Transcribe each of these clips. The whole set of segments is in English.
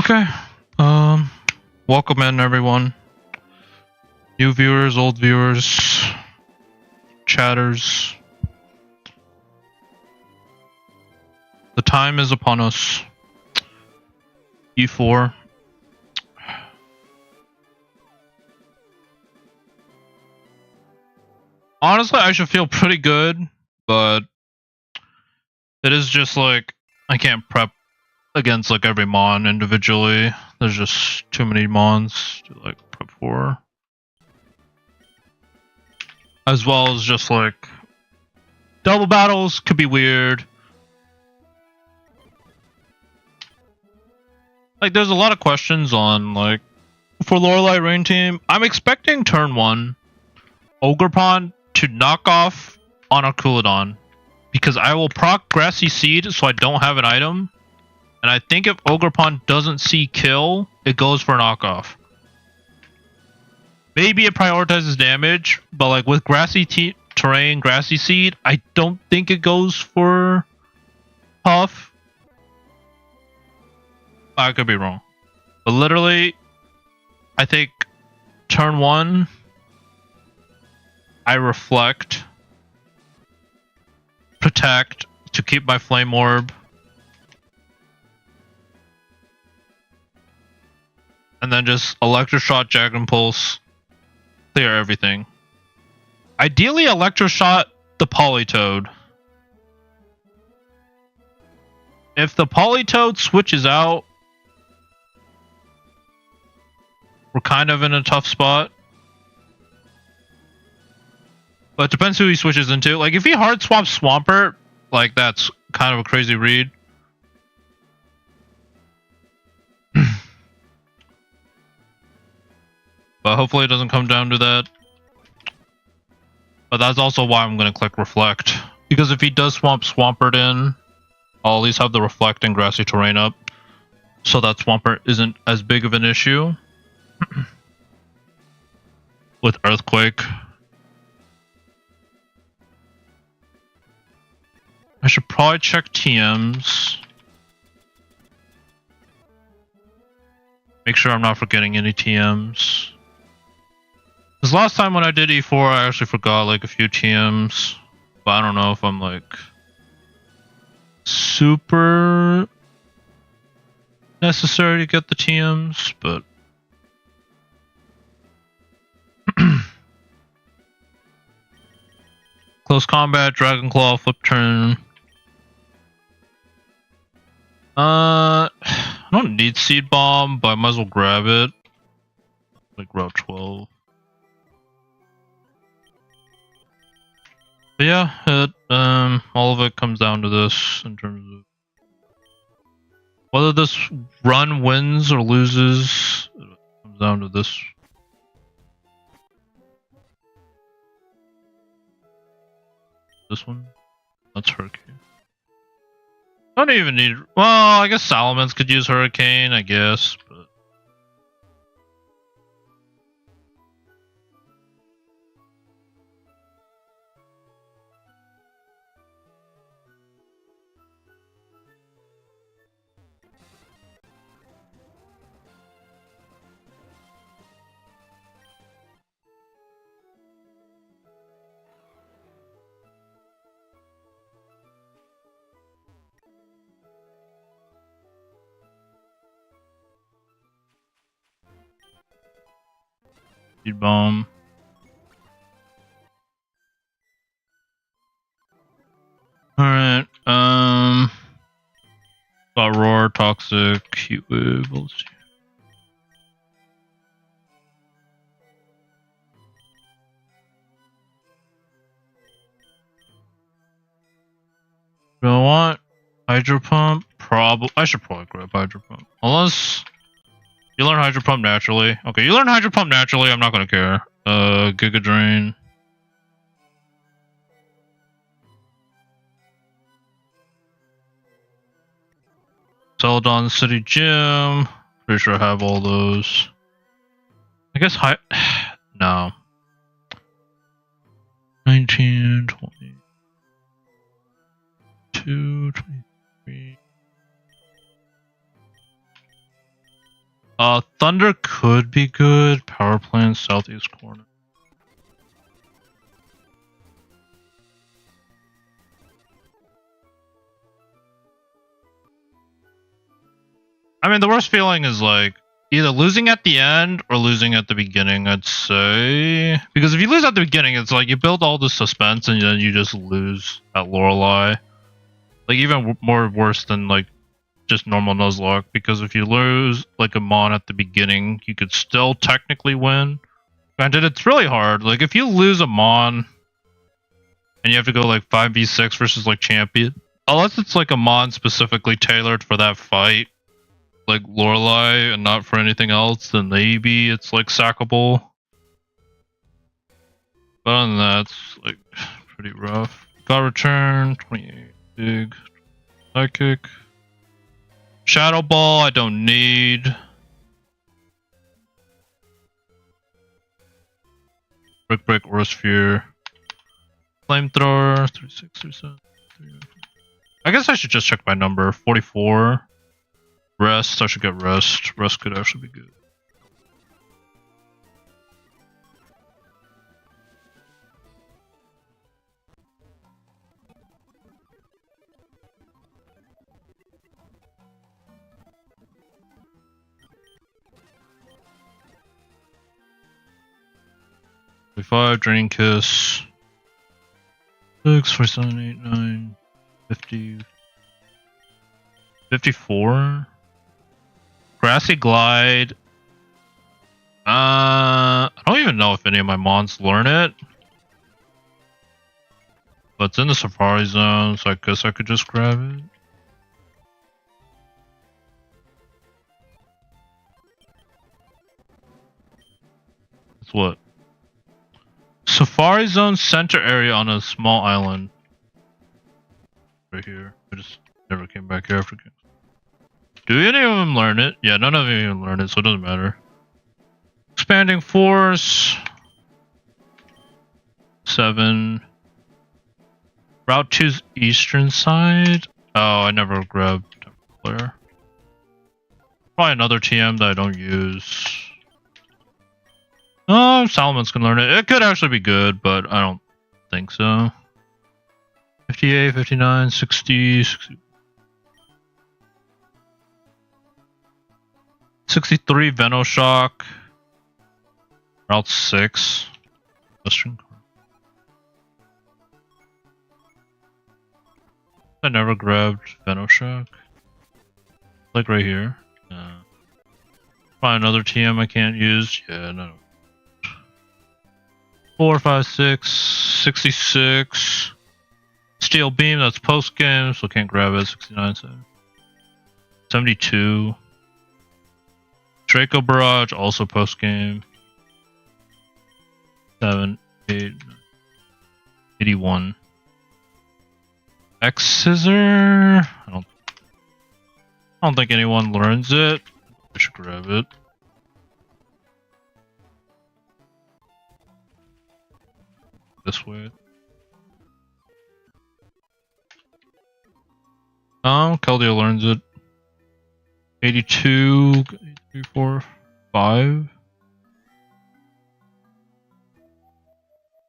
Okay. Welcome in everyone. New viewers, old viewers, chatters. The time is upon us. E4. Honestly, I should feel pretty good, but it is just like I can't prep against like every mon individually. There's just too many mons to like prep for. As well as just like double battles could be weird. Like there's a lot of questions on like for Lorelei Rain team. I'm expecting turn 1 Ogrepon to knock off on Arculodon because I will proc Grassy Seed so I don't have an item. And I think if Ogrepon doesn't see kill, it goes for knockoff. Maybe it prioritizes damage, but like with Grassy Terrain, Grassy Seed, I don't think it goes for Puff. I could be wrong. But literally, I think turn 1, I reflect, protect to keep my Flame Orb. And then just Electroshot, Dragon Pulse, clear everything. Ideally, Electroshot the Politoed. If the Politoed switches out, we're kind of in a tough spot. But it depends who he switches into. Like, if he hard swaps Swampert, like, that's kind of a crazy read. But hopefully it doesn't come down to that. But that's also why I'm going to click Reflect. Because if he does swamp Swampert in, I'll at least have the Reflect and Grassy Terrain up. So that Swampert isn't as big of an issue. With Earthquake. I should probably check TMs. Make sure I'm not forgetting any TMs. Because last time when I did E4, I actually forgot like a few TMs. But I don't know if I'm like super necessary to get the TMs, but Close Combat, Dragon Claw, Flip Turn. I don't need Seed Bomb, but I might as well grab it. Like Route 12. But yeah, all of it comes down to this in terms of whether this run wins or loses. It comes down to this. This one? That's Hurricane. I don't even need... Well, I guess Salamence could use Hurricane, I guess, but... Seed Bomb. Alright, got Roar, Toxic, Heat Wave, let's see. Do I want Hydro Pump? I should probably grab Hydro Pump. Unless you learn Hydro Pump naturally. Okay, you learn Hydro Pump naturally, I'm not gonna care. Giga Drain. Celadon City Gym. Pretty sure I have all those. I guess no. 19, 22, 23. Thunder could be good. Power plant, southeast corner. I mean, the worst feeling is like either losing at the end or losing at the beginning, I'd say. Because if you lose at the beginning, it's like you build all the suspense and then you just lose at Lorelei. Like even more worse than like just normal Nuzlocke, because if you lose like a Mon at the beginning, you could still technically win. Granted, it's really hard. Like if you lose a Mon and you have to go like 5v6 versus like champion, unless it's like a Mon specifically tailored for that fight, like Lorelei, and not for anything else, then maybe it's like sackable. But other than that, it's like pretty rough. God return, 28 big psychic. Shadow Ball, I don't need. Brick Break, Aura Sphere. Flamethrower, 36, 37. I guess I should just check my number. 44. Rest, I should get rest. Rest could actually be good. Five, Drain Kiss. 6, 47, 8, 9, 50. 54. Grassy Glide. I don't even know if any of my Mons learn it. But it's in the Safari Zone, so I guess I could just grab it. It's what? Safari Zone center area on a small island. Right here. I just never came back here after games. Do any of them learn it? Yeah, none of them even learn it, so it doesn't matter. Expanding Force. 7. Route 2's eastern side. Oh, I never grabbed Player. Probably another TM that I don't use. Oh, Solomon's can learn it. It could actually be good, but I don't think so. 58, 59, 60, 60. 63 Venoshock. Route 6. Western. I never grabbed Venoshock. Like right here. Probably another TM I can't use. Yeah, no. 4, 5, 6, 66. Steel Beam, that's post game, so can't grab it. 69, 72. Draco Barrage, also post game. 7, 8, 81. X Scissor. I don't think anyone learns it. I should grab it. This way. Oh, Keldeo learns it. 82, 3, 4, 5.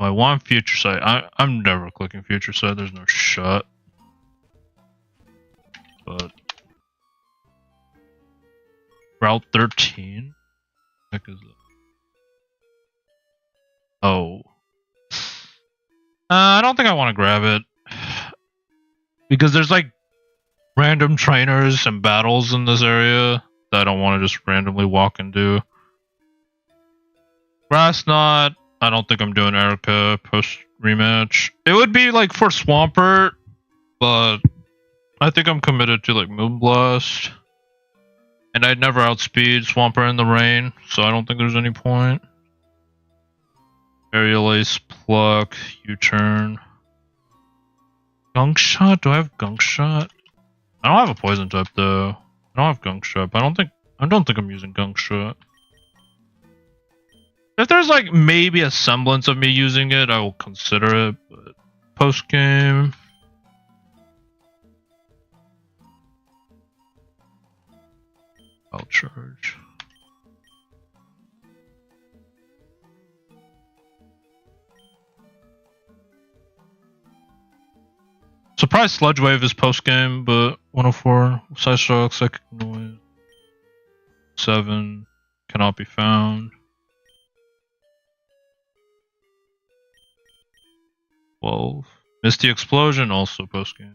I want Future Sight. I'm never clicking Future Sight. There's no shot. But Route 13. What the heck is that? Oh. I don't think I want to grab it. Because there's like random trainers and battles in this area that I don't want to just randomly walk and do. Grass Knot. I don't think I'm doing Erica post rematch. It would be like for Swampert, but I think I'm committed to like Moonblast. And I'd never outspeed Swampert in the rain, so I don't think there's any point. Aerial Ace, Pluck, U-turn. Gunk Shot? Do I have Gunk Shot? I don't have a poison type though. I don't have Gunk Shot, but I don't think I'm using Gunk Shot. If there's like maybe a semblance of me using it, I will consider it, but post game. I'll charge. surprised Sludge Wave is post game, but 104 side shock, psychic noise. 7 cannot be found. 12 Misty Explosion also post game.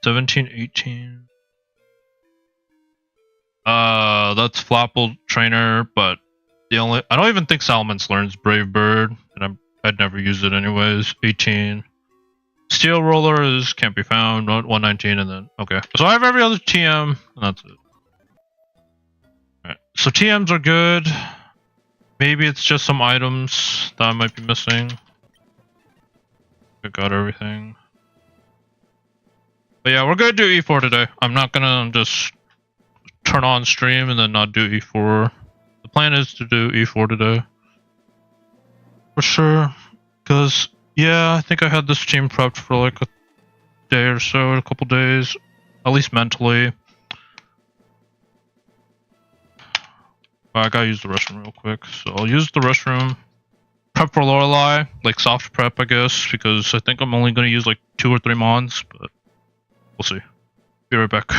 17, 18. That's Flapple Trainer, but I don't even think Salamence learns Brave Bird, and I'd never use it anyways. 18. Steel Roller can't be found. 119, and then okay. So I have every other TM, and that's it. Alright. So TMs are good. Maybe it's just some items that I might be missing. I got everything. But yeah, we're gonna do E4 today. I'm not gonna just turn on stream and then not do E4. The plan is to do E4 today. For sure. Because, yeah, I think I had this team prepped for like a day or so, a couple days. At least mentally. I gotta use the restroom real quick. So I'll use the restroom. Prep for Lorelei. Like soft prep, I guess. Because I think I'm only gonna use like 2 or 3 mons. But we'll see. Be right back.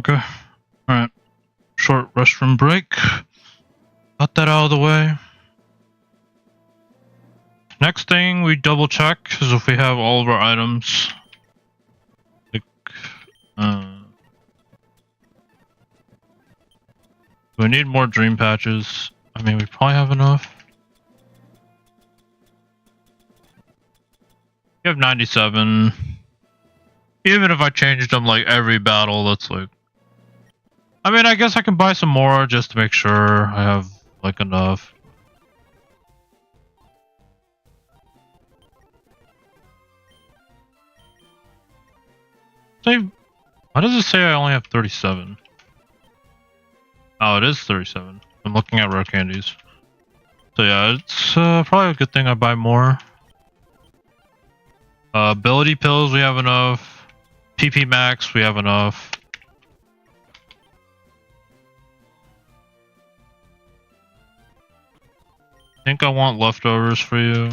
Okay. Alright. Short restroom break. Got that out of the way. Next thing we double check is if we have all of our items. Like, we need more dream patches. I mean, we probably have enough. We have 97. Even if I changed them like every battle, that's like... I mean, I guess I can buy some more just to make sure I have like enough. Why does it say I only have 37? Oh, it is 37. I'm looking at rare candies. So yeah, it's probably a good thing I buy more. Ability pills, we have enough. PP max, we have enough. I think I want leftovers for you.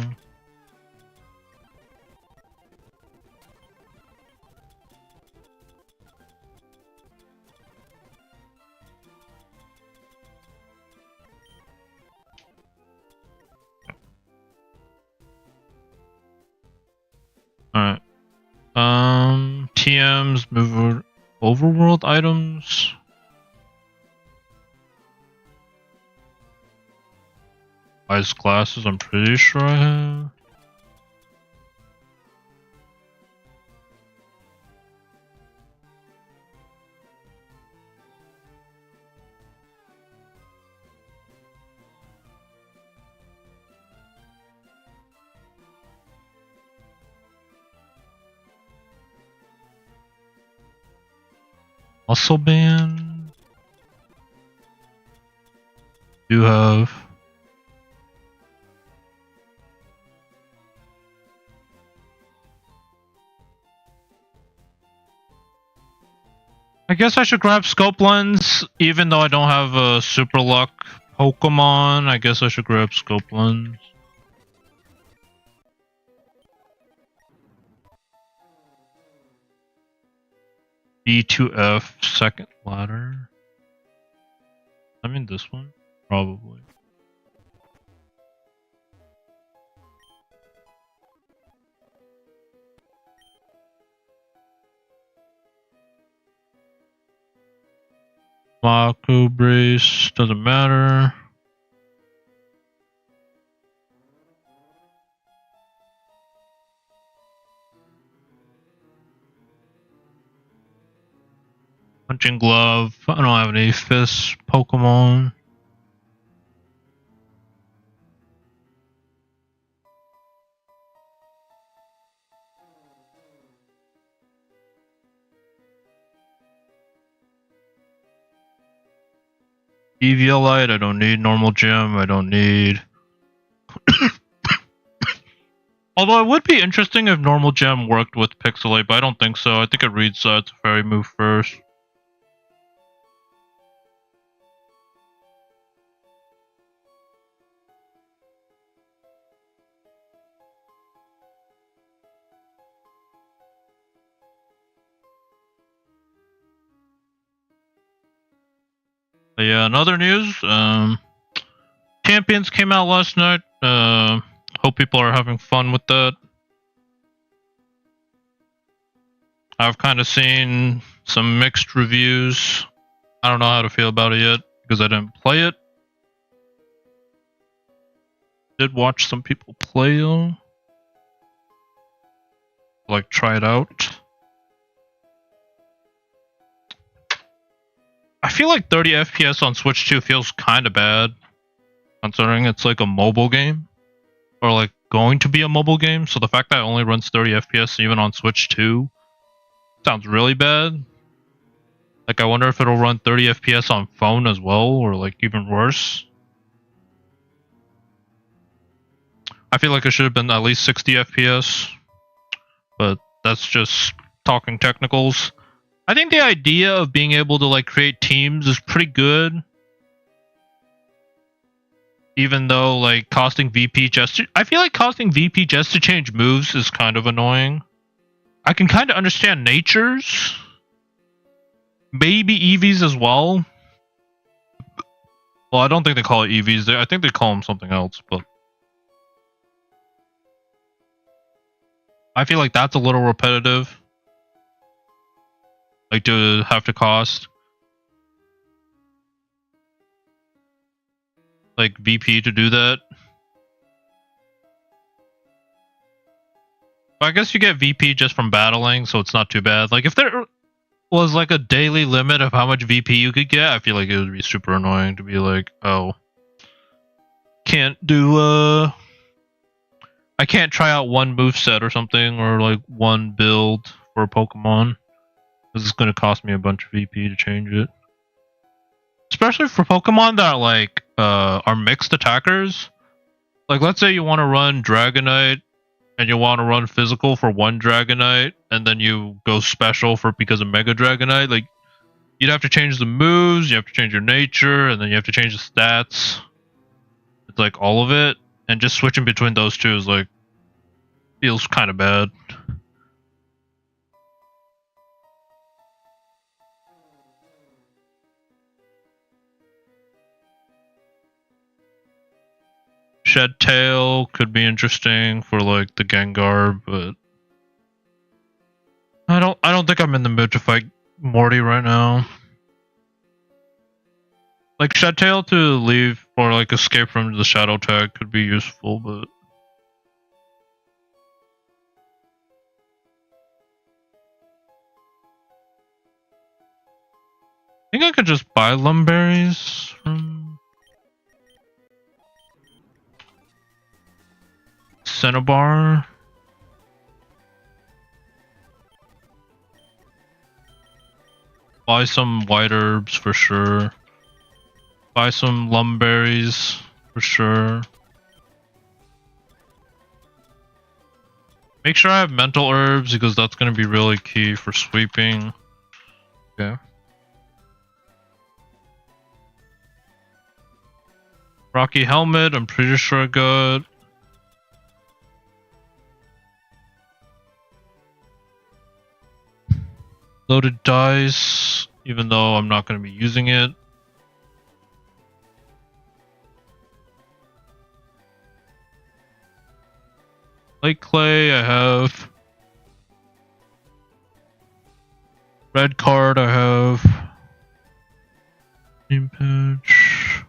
Alright. TMs, move overworld items. Ice glasses, I'm pretty sure I have. Muscle band. Do have. I guess I should grab scope lens, even though I don't have a super luck Pokemon. I guess I should grab scope lens. B to F, second ladder. I mean this one? Probably. Mako brace, doesn't matter. Punching glove, I don't have any fist Pokemon. Eviolite, I don't need normal gym, I don't need... Although it would be interesting if normal gem worked with Pixelate, but I don't think so. I think it reads it's a fairy move first. But yeah, in other news, Champions came out last night. Hope people are having fun with that. I've kind of seen some mixed reviews. I don't know how to feel about it yet because I didn't play it. Did watch some people play though. Like try it out. I feel like 30 FPS on Switch 2 feels kind of bad, considering it's like a mobile game, or like going to be a mobile game. So the fact that it only runs 30 FPS even on Switch 2 sounds really bad. Like I wonder if it'll run 30 FPS on phone as well, or like even worse. I feel like it should have been at least 60 FPS, but that's just talking technicals. I think the idea of being able to like create teams is pretty good. Even though like costing VP just to, I feel like costing VP just to change moves is kind of annoying. I can kind of understand natures. maybe EVs as well. Well, I don't think they call it EVs. I think they call them something else, but I feel like that's a little repetitive. Like to have to cost like VP to do that. But I guess you get VP just from battling, so it's not too bad. Like if there was like a daily limit of how much VP you could get, I feel like it would be super annoying to be like, oh, can't do I can't try out one moveset or something, or like one build for a Pokemon. This is gonna cost me a bunch of VP to change it. Especially for Pokemon that like are mixed attackers. Like let's say you want to run Dragonite and you want to run physical for one Dragonite, and then you go special for because of Mega Dragonite. Like you'd have to change the moves, you have to change your nature, and then you have to change the stats. It's like all of it, and just switching between those two is like feels kind of bad. Shed Tail could be interesting for like the Gengar, but I don't think I'm in the mood to fight Morty right now. Like Shed Tail to leave or like escape from the Shadow tag could be useful, but I think I could just buy Lumberries from Cinnabar. Buy some white herbs for sure. Buy some Lumberries for sure. Make sure I have mental herbs because that's going to be really key for sweeping. Okay. Rocky Helmet, I'm pretty sure I got. Loaded Dice, even though I'm not going to be using it. Lake Clay, I have. Red card, I have. Name patch.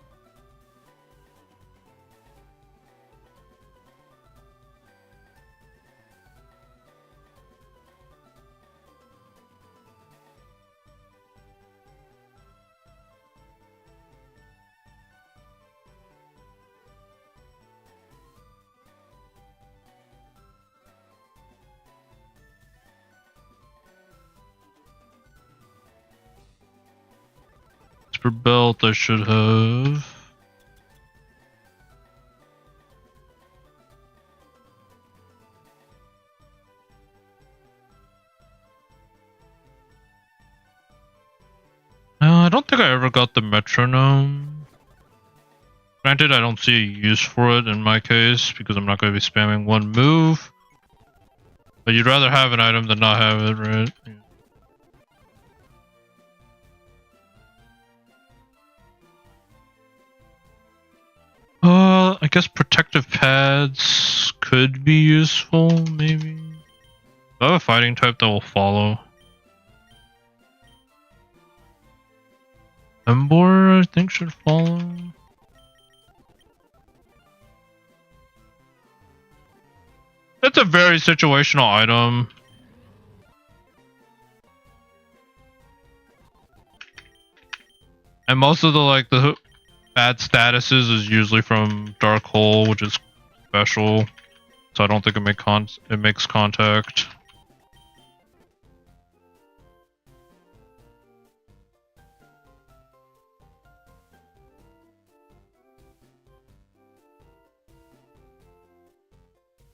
For belt, I should have. No, I don't think I ever got the metronome. Granted, I don't see a use for it in my case because I'm not going to be spamming one move. But you'd rather have an item than not have it, right? Yeah. I guess protective pads could be useful, maybe. I have a fighting type that will follow. Embor, I think, should follow. That's a very situational item. And most of the bad statuses is usually from Dark Hole, which is special. So I don't think it makes contact.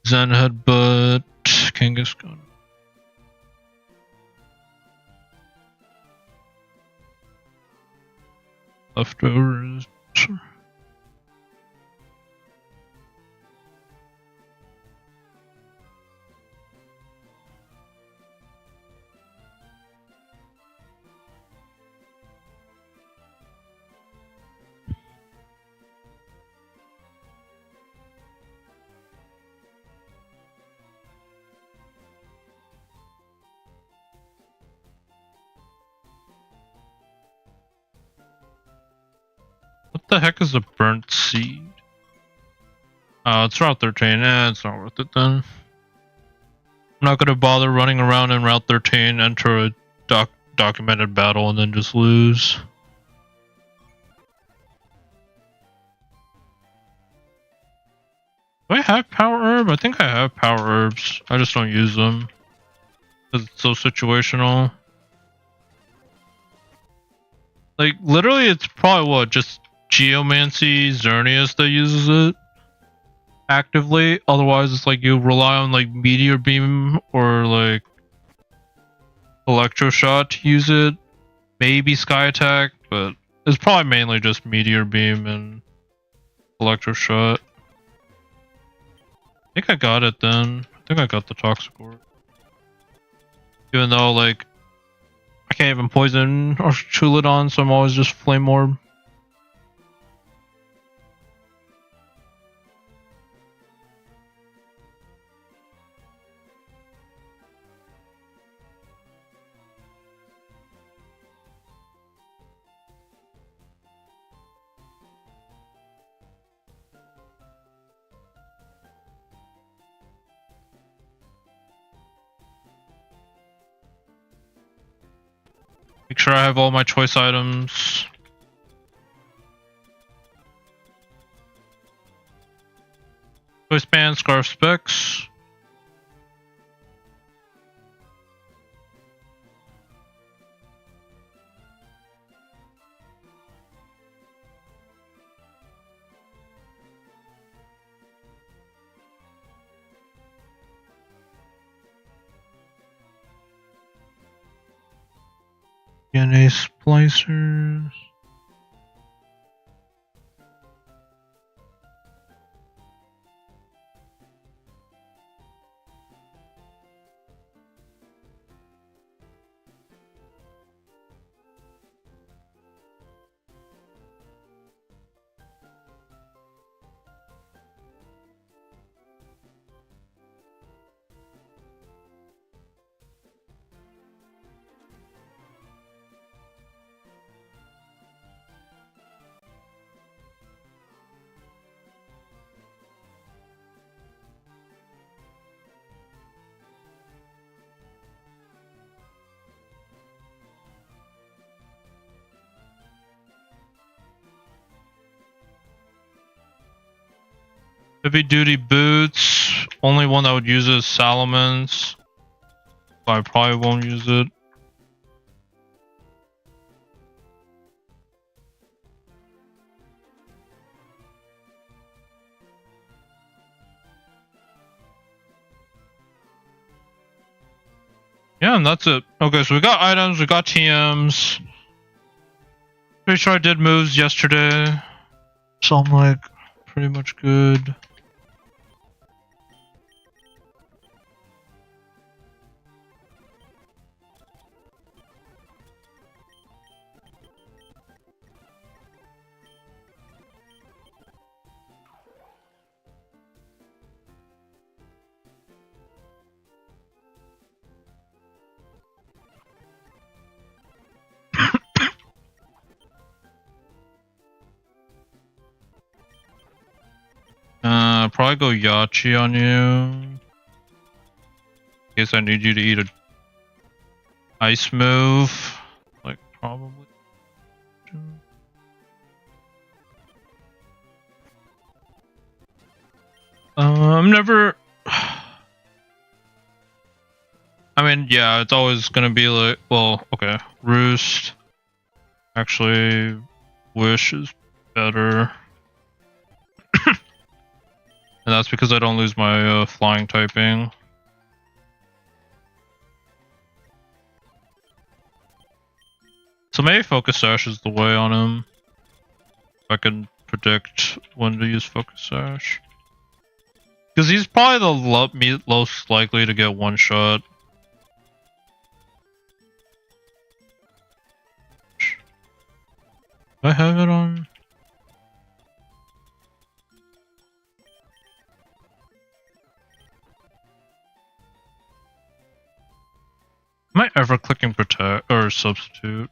Zen Headbutt, Kangaskhan. Leftovers. The heck is a burnt seed? It's Route 13. It's not worth it then. I'm not gonna bother running around in Route 13, enter a documented battle, and then just lose. Do I have power herb? I think I have power herbs. I just don't use them. Because it's so situational. Like, literally, it's probably what? Just Geomancy Xerneas that uses it actively. Otherwise, it's like you rely on like Meteor Beam or like Electroshot to use it. Maybe Sky Attack, but it's probably mainly just Meteor Beam and Electroshot. I think I got it then. I think I got the Toxic Orb. Even though, like, I can't even poison or Chuladon, so I'm always just Flame Orb. Make sure I have all my choice items. Choice Band, Scarf Specs. DNA splicers. Heavy duty boots. Only one that would use it is Salamence. I probably won't use it. Yeah, and that's it. Okay, so we got items, we got TMs. Pretty sure I did moves yesterday. So I'm like pretty much good. Probably go Yachi on you. In case I need you to eat a ice move. Like, probably. I'm never... I mean, yeah, it's always gonna be like... Well, okay. Roost. Actually, Wish is better. And that's because I don't lose my flying typing. So maybe Focus Sash is the way on him. If I can predict when to use Focus Sash. Because he's probably the most likely to get one shot. Do I have it on? Am I ever clicking protect or substitute?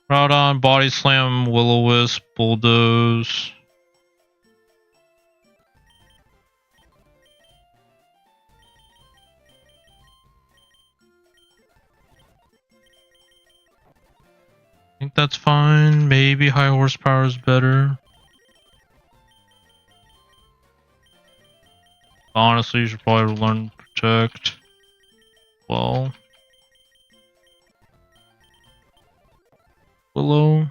Groudon, Body Slam, Will-O-Wisp, Bulldoze. I think that's fine. Maybe high horsepower is better. Honestly, you should probably learn Protect. Well, Willow.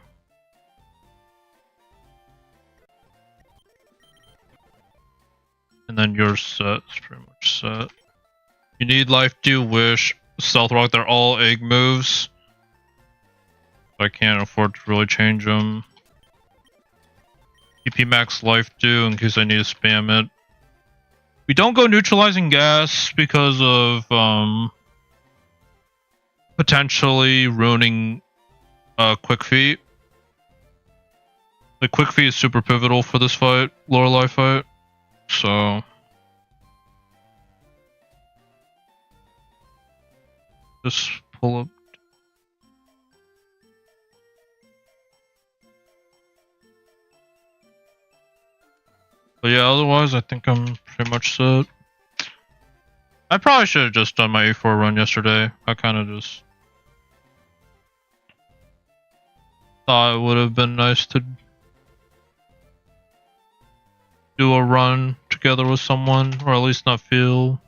And then your set is pretty much set. You need Life Dew, Wish, Stealth Rock. They're all egg moves. I can't afford to really change them. PP Max Life Dew in case I need to spam it. We don't go Neutralizing Gas because of potentially ruining Quick Feet. The Quick Feet is super pivotal for this fight, Lorelei fight. So just pull up. But yeah, otherwise I think I'm pretty much set. I probably should have just done my A4 run yesterday. I kind of just thought it would have been nice to do a run together with someone, or at least not feel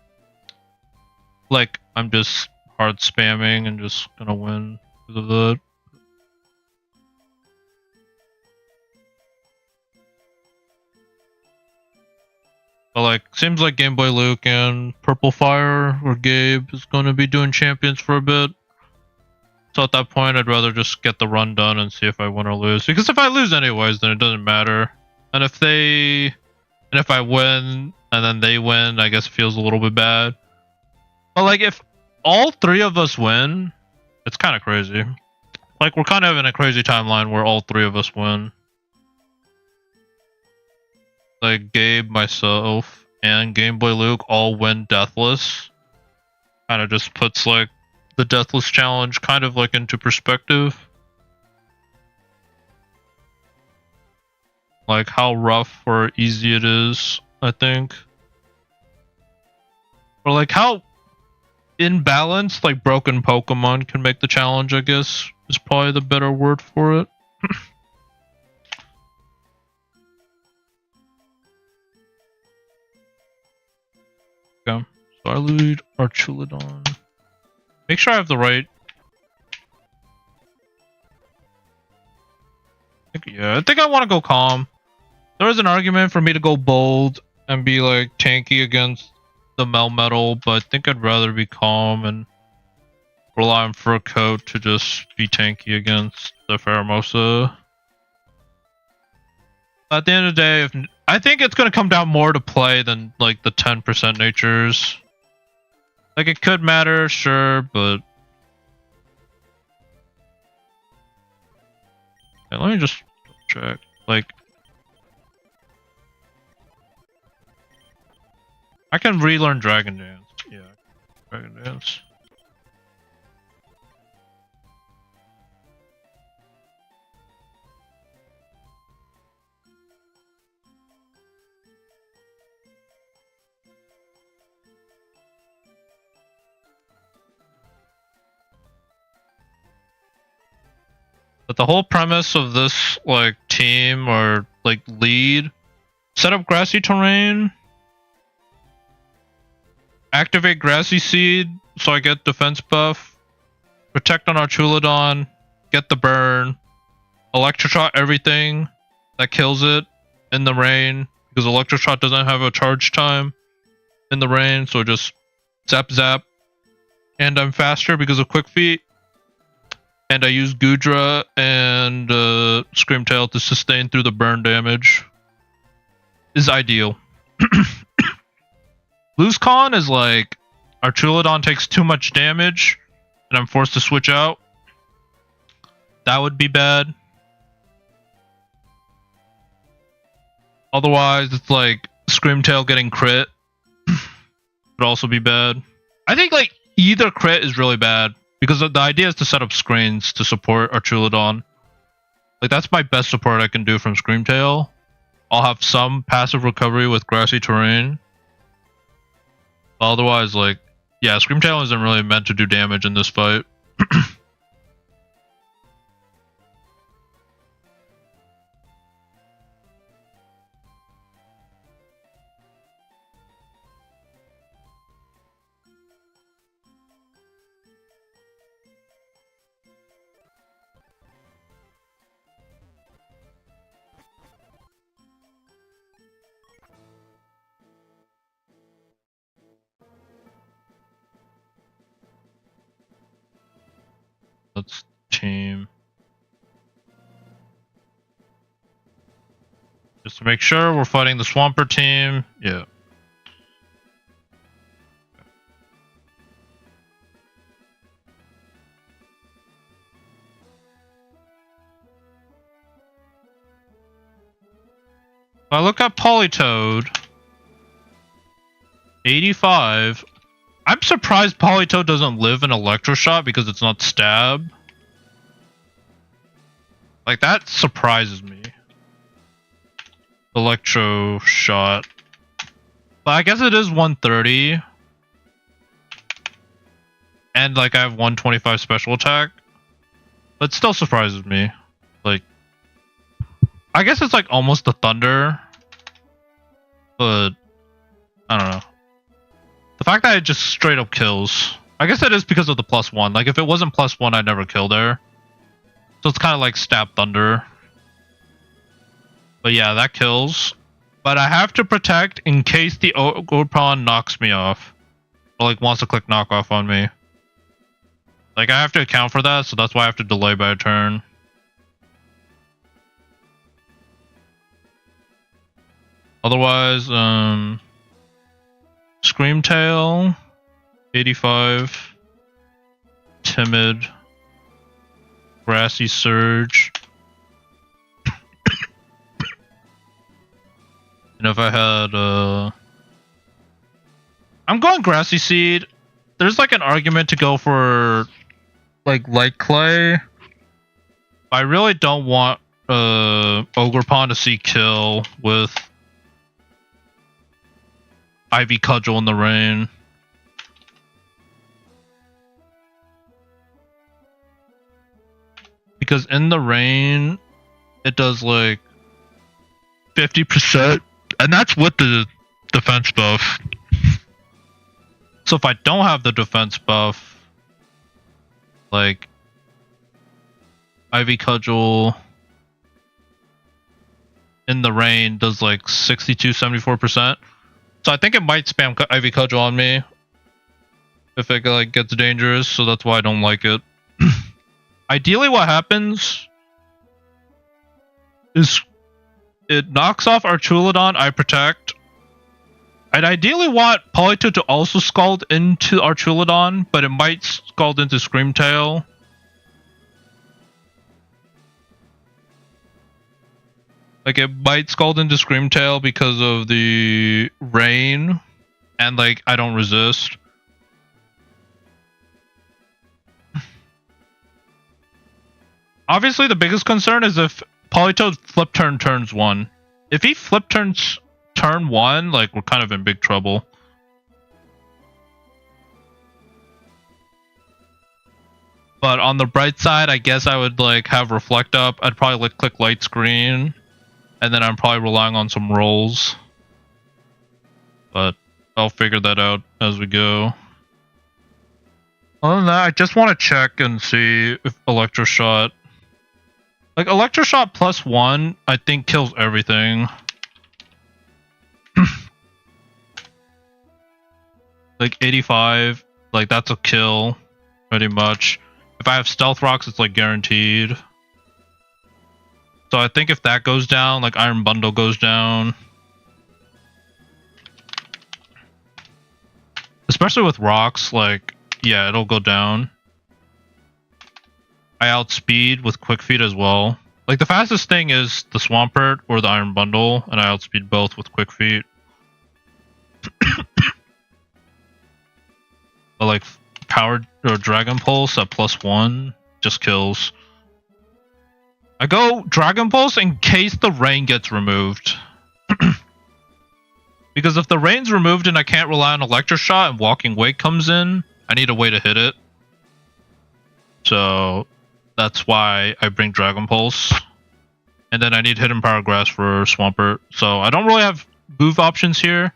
like I'm just hard spamming and just gonna win because of that. But like, seems like Game Boy Luke and Purple Fire or Gabe is going to be doing champions for a bit. So at that point, I'd rather just get the run done and see if I win or lose. Because if I lose anyways, then it doesn't matter. And if I win and then they win, I guess it feels a little bit bad. But like, if all three of us win, it's kind of crazy. Like, we're kind of in a crazy timeline where all three of us win. Like, Gabe, myself, and Game Boy Luke all win Deathless. Kind of just puts, like, the Deathless challenge kind of, like, into perspective. Like, how rough or easy it is, I think. Or, like, how imbalanced, like, broken Pokemon can make the challenge, I guess, is probably the better word for it. Okay, so I lead Archulodon. Make sure I have the right. I think I want to go calm. There is an argument for me to go bold and be like tanky against the Melmetal, but I think I'd rather be calm and rely on Fur Coat to just be tanky against the Pheromosa. At the end of the day, I think it's going to come down more to play than like the 10% natures. Like, it could matter, sure, but okay, let me just check. Like, I can relearn Dragon Dance. Yeah, Dragon Dance. But the whole premise of this, like, team or, like, lead, set up grassy terrain, activate Grassy Seed so I get defense buff, protect on Archulodon, get the burn, Electroshot everything that kills it in the rain, because Electroshot doesn't have a charge time in the rain, so just zap zap. And I'm faster because of Quick Feet. And I use Goodra and Screamtail to sustain through the burn damage. Is ideal. Loose Con is like, Archulodon takes too much damage, and I'm forced to switch out. That would be bad. Otherwise, it's like, Screamtail getting crit would also be bad. I think like, either crit is really bad. Because the idea is to set up screens to support Archulodon. Like, that's my best support I can do from Screamtail. I'll have some passive recovery with grassy terrain. Otherwise, like, yeah, Screamtail isn't really meant to do damage in this fight. Let's team. Just to make sure we're fighting the Swampert team. Yeah. If I look at Politoed, 85. I'm surprised Politoed doesn't live in Electroshock because it's not stab. Like, that surprises me. Electroshock. But I guess it is 130. And, like, I have 125 special attack. But it still surprises me. Like, I guess it's, like, almost the Thunder. But, I don't know. The fact that it just straight up kills. I guess it is because of the +1. Like, if it wasn't +1, I'd never kill there. So it's kind of like Stab Thunder. But yeah, that kills. But I have to protect in case the Ogrepawn knocks me off. Or like wants to click knockoff on me. Like, I have to account for that, so that's why I have to delay by a turn. Otherwise, Screamtail, 85, Timid, Grassy Surge. And if I had, I'm going Grassy Seed. There's like an argument to go for, like, Light Clay. I really don't want, Ogrepawn to see kill with Ivy Cudgel in the rain. Because in the rain, it does like 50%, and that's with the defense buff. So if I don't have the defense buff, like Ivy Cudgel in the rain does like 62-74%. So I think it might spam Ivy Cudgel on me if it like gets dangerous, so that's why I don't like it. Ideally what happens is it knocks off Archulodon, I protect. I'd ideally want Politoed to also scald into Archulodon, but it might scald into Screamtail. Like, it might scald into Screamtail because of the rain, and like, I don't resist. Obviously, the biggest concern is if Politoed flip turn turns 1. If he flip turns turn 1, like, we're kind of in big trouble. But on the bright side, I guess I would like have Reflect Up. I'd probably like click Light Screen. And then I'm probably relying on some rolls. But I'll figure that out as we go. Other than that, I just want to check and see if Electroshot... Like, Electroshot +1, I think kills everything. Like, 85, like, that's a kill, pretty much. If I have Stealth Rocks, it's, like, guaranteed. So I think if that goes down, like Iron Bundle goes down. Especially with rocks, like, yeah, it'll go down. I outspeed with Quick Feet as well. Like, the fastest thing is the Swampert or the Iron Bundle, and I outspeed both with Quick Feet. But like, Power or Dragon Pulse at +1 just kills. I go Dragon Pulse in case the rain gets removed. Because if the rain's removed and I can't rely on Electric Shot and Walking Wake comes in, I need a way to hit it. So that's why I bring Dragon Pulse. And then I need Hidden Power Grass for Swampert. So I don't really have move options here.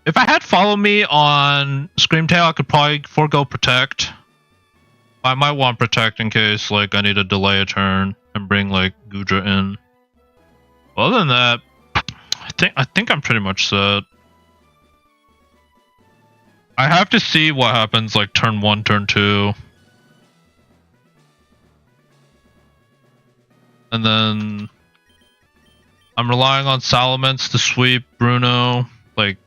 If I had Follow Me on Screamtail, I could probably forego Protect. I might want Protect in case like I need to delay a turn and bring like Gudra in. Other than that, I think I'm pretty much set. I have to see what happens like turn 1, turn 2. And then I'm relying on Salamence to sweep Bruno, like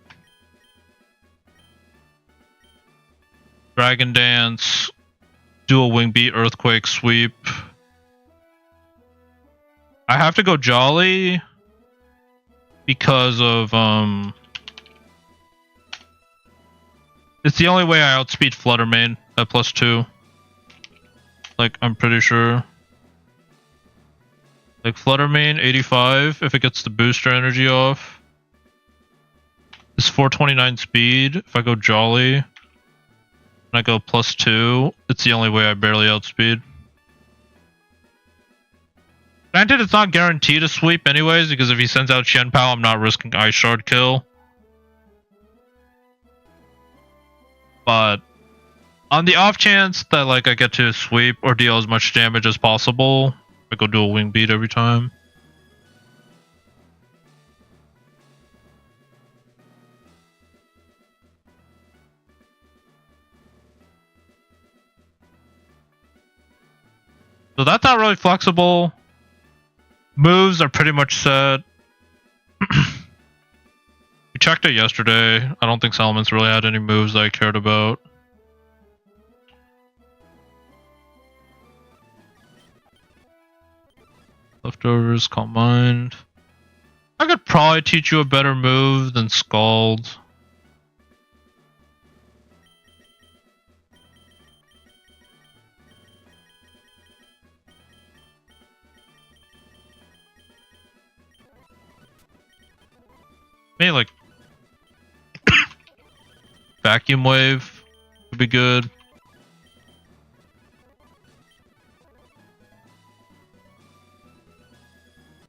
Dragon Dance, do a Wing Beat, Earthquake, sweep. I have to go Jolly because of it's the only way I outspeed Fluttermane at +2. Like I'm pretty sure. Like Fluttermane 85 if it gets the booster energy off. It's 429 speed. If I go Jolly and I go +2, it's the only way I barely outspeed. Granted, it's not guaranteed to sweep anyways, because if he sends out Shenpao, I'm not risking Ice Shard kill. But on the off chance that like I get to sweep or deal as much damage as possible, I go do a Wing Beat every time. So that's not really flexible. Moves are pretty much set. We checked it yesterday. I don't think Salamence really had any moves that I cared about. Leftovers, Calm Mind. I could probably teach you a better move than Scald. Maybe like Vacuum Wave would be good.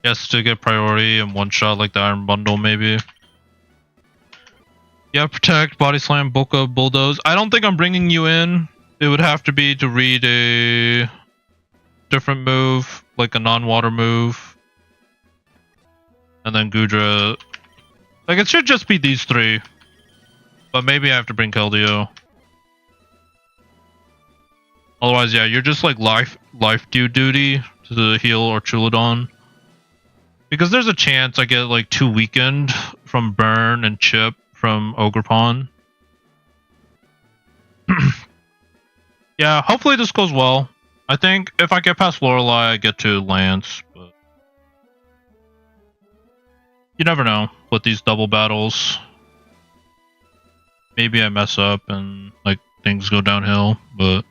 Yes, to get priority and one shot like the Iron Bundle maybe. Yeah, Protect, Body Slam, Boca, Bulldoze. I don't think I'm bringing you in. It would have to be to read a different move, like a non-water move. And then Gudra. Like, it should just be these three. But maybe I have to bring Keldeo. Otherwise, yeah, you're just like life duty to heal or Chuladon. Because there's a chance I get like 2 weakened from Burn and Chip from Ogerpon. Yeah, hopefully this goes well. I think if I get past Lorelei, I get to Lance. But you never know with these double battles. Maybe I mess up and like things go downhill, but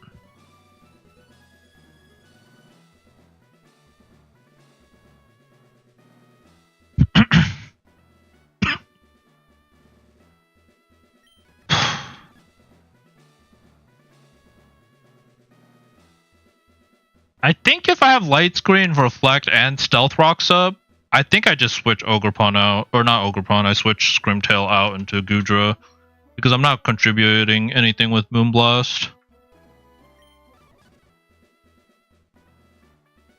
I think if I have Light Screen, Reflect, and Stealth Rocks up, I think I just switch Ogerpon out, or not Ogerpon, I switch Screamtail out into Gudra, because I'm not contributing anything with Moonblast.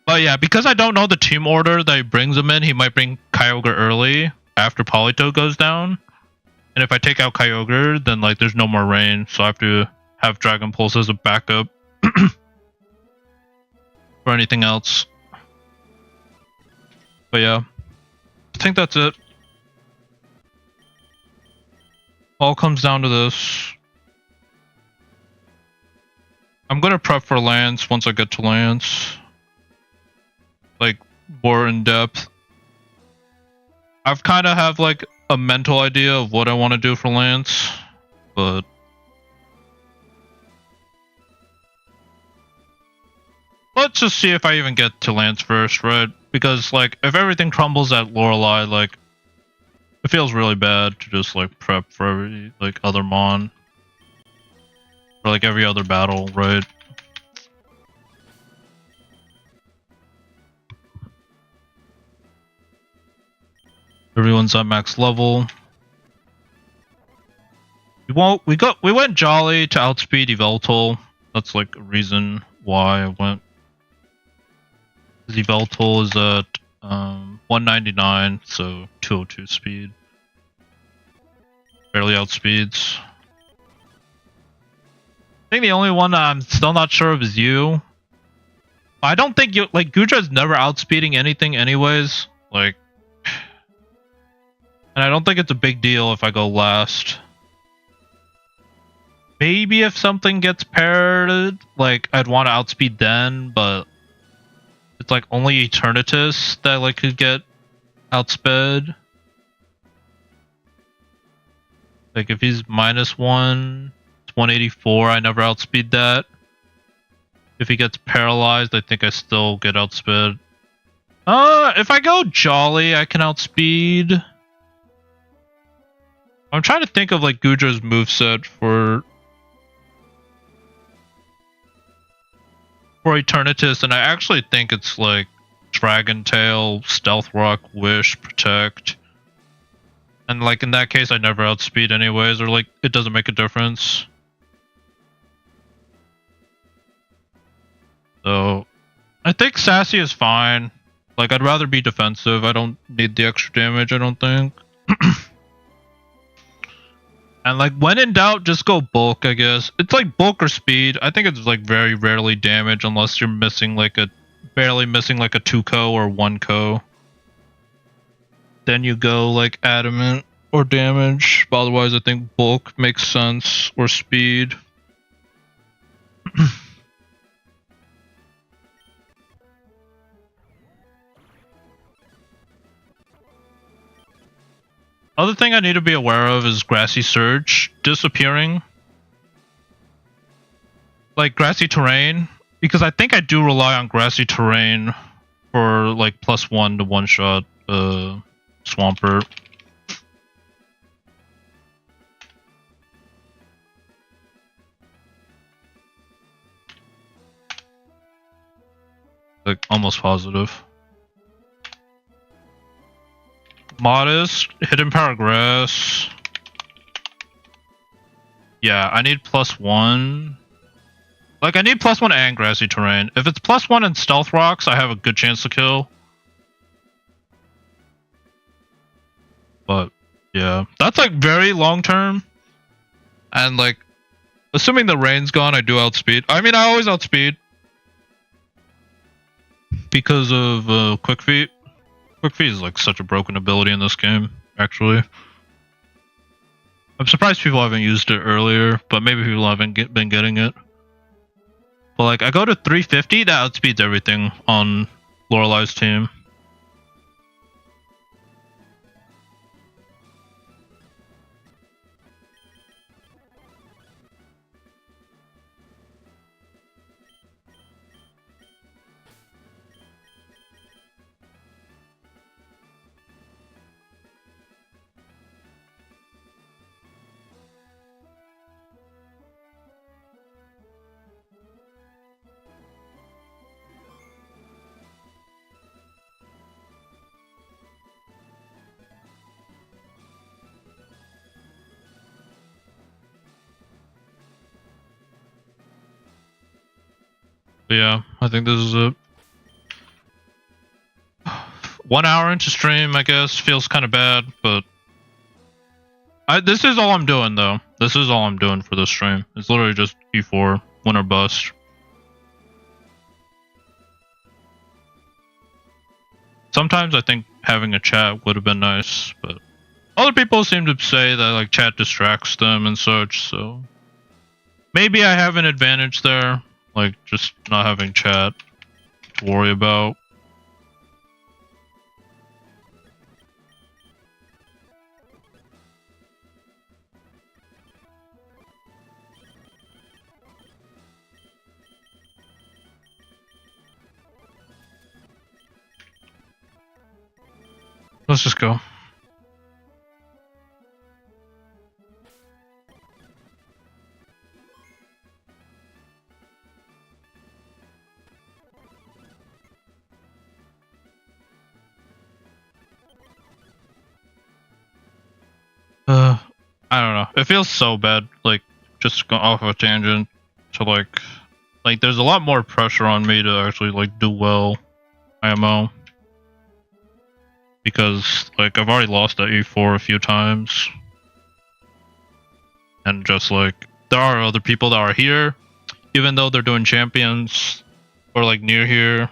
But yeah, because I don't know the team order that he brings him in, he might bring Kyogre early after Polito goes down. And if I take out Kyogre, then like there's no more rain, so I have to have Dragon Pulse as a backup. For anything else. But yeah, I think that's it. All comes down to this. I'm gonna prep for Lance once I get to Lance. Like, more in depth. I've kind of have like a mental idea of what I want to do for Lance, but let's just see if I even get to Lance first, right? Because like if everything crumbles at Lorelei, like it feels really bad to just like prep for every like other mon. Or like every other battle, right? Everyone's at max level. We went Jolly to outspeed Yveltal. That's like a reason why I went. Yveltal is at 199, so 202 speed. Barely outspeeds. I think the only one that I'm still not sure of is you. I don't think you like Gudra's never outspeeding anything anyways. Like, and I don't think it's a big deal if I go last. Maybe if something gets paired, like I'd want to outspeed then, but it's like only Eternatus that like could get outsped. Like if he's -1, it's 184. I never outspeed that. If he gets paralyzed, I think I still get outsped. If I go Jolly, I can outspeed. I'm trying to think of like Gudra's moveset for Eternatus, and I actually think it's like Dragon Tail, Stealth Rock, Wish, Protect. And like in that case I never outspeed anyways, or like it doesn't make a difference. So I think Sassy is fine. Like I'd rather be defensive. I don't need the extra damage, I don't think. And like when in doubt, just go bulk, I guess. It's like bulk or speed. I think it's like very rarely damage unless you're missing like barely missing like a 2-co or 1-co. Then you go like adamant or damage. But otherwise I think bulk makes sense, or speed. Other thing I need to be aware of is Grassy Surge disappearing. Like Grassy Terrain, because I think I do rely on Grassy Terrain for like +1 to one-shot Swampert. Like almost positive. Modest, Hidden Power Grass. Yeah, I need +1. Like, I need +1 and Grassy Terrain. If it's +1 and Stealth Rocks, I have a good chance to kill. But, yeah. That's, like, very long term. And, like, assuming the rain's gone, I do outspeed. I mean, I always outspeed. Because of Quick Feet. Quick Feet is, like, such a broken ability in this game, actually. I'm surprised people haven't used it earlier, but maybe people haven't been getting it. But like, I go to 350, that outspeeds everything on Lorelei's team. But yeah, I think this is it. 1 hour into stream, I guess, feels kind of bad, but this is all I'm doing though. This is all I'm doing for this stream. It's literally just E4, win or bust. Sometimes I think having a chat would have been nice, but other people seem to say that like chat distracts them and such, so maybe I have an advantage there, like just not having chat to worry about. Let's just go. I don't know. It feels so bad, like, just go off of a tangent to, like, there's a lot more pressure on me to actually, like, do well IMO. Because, like, I've already lost at E4 a few times. And just, like, there are other people that are here, even though they're doing champions, or, like, near here.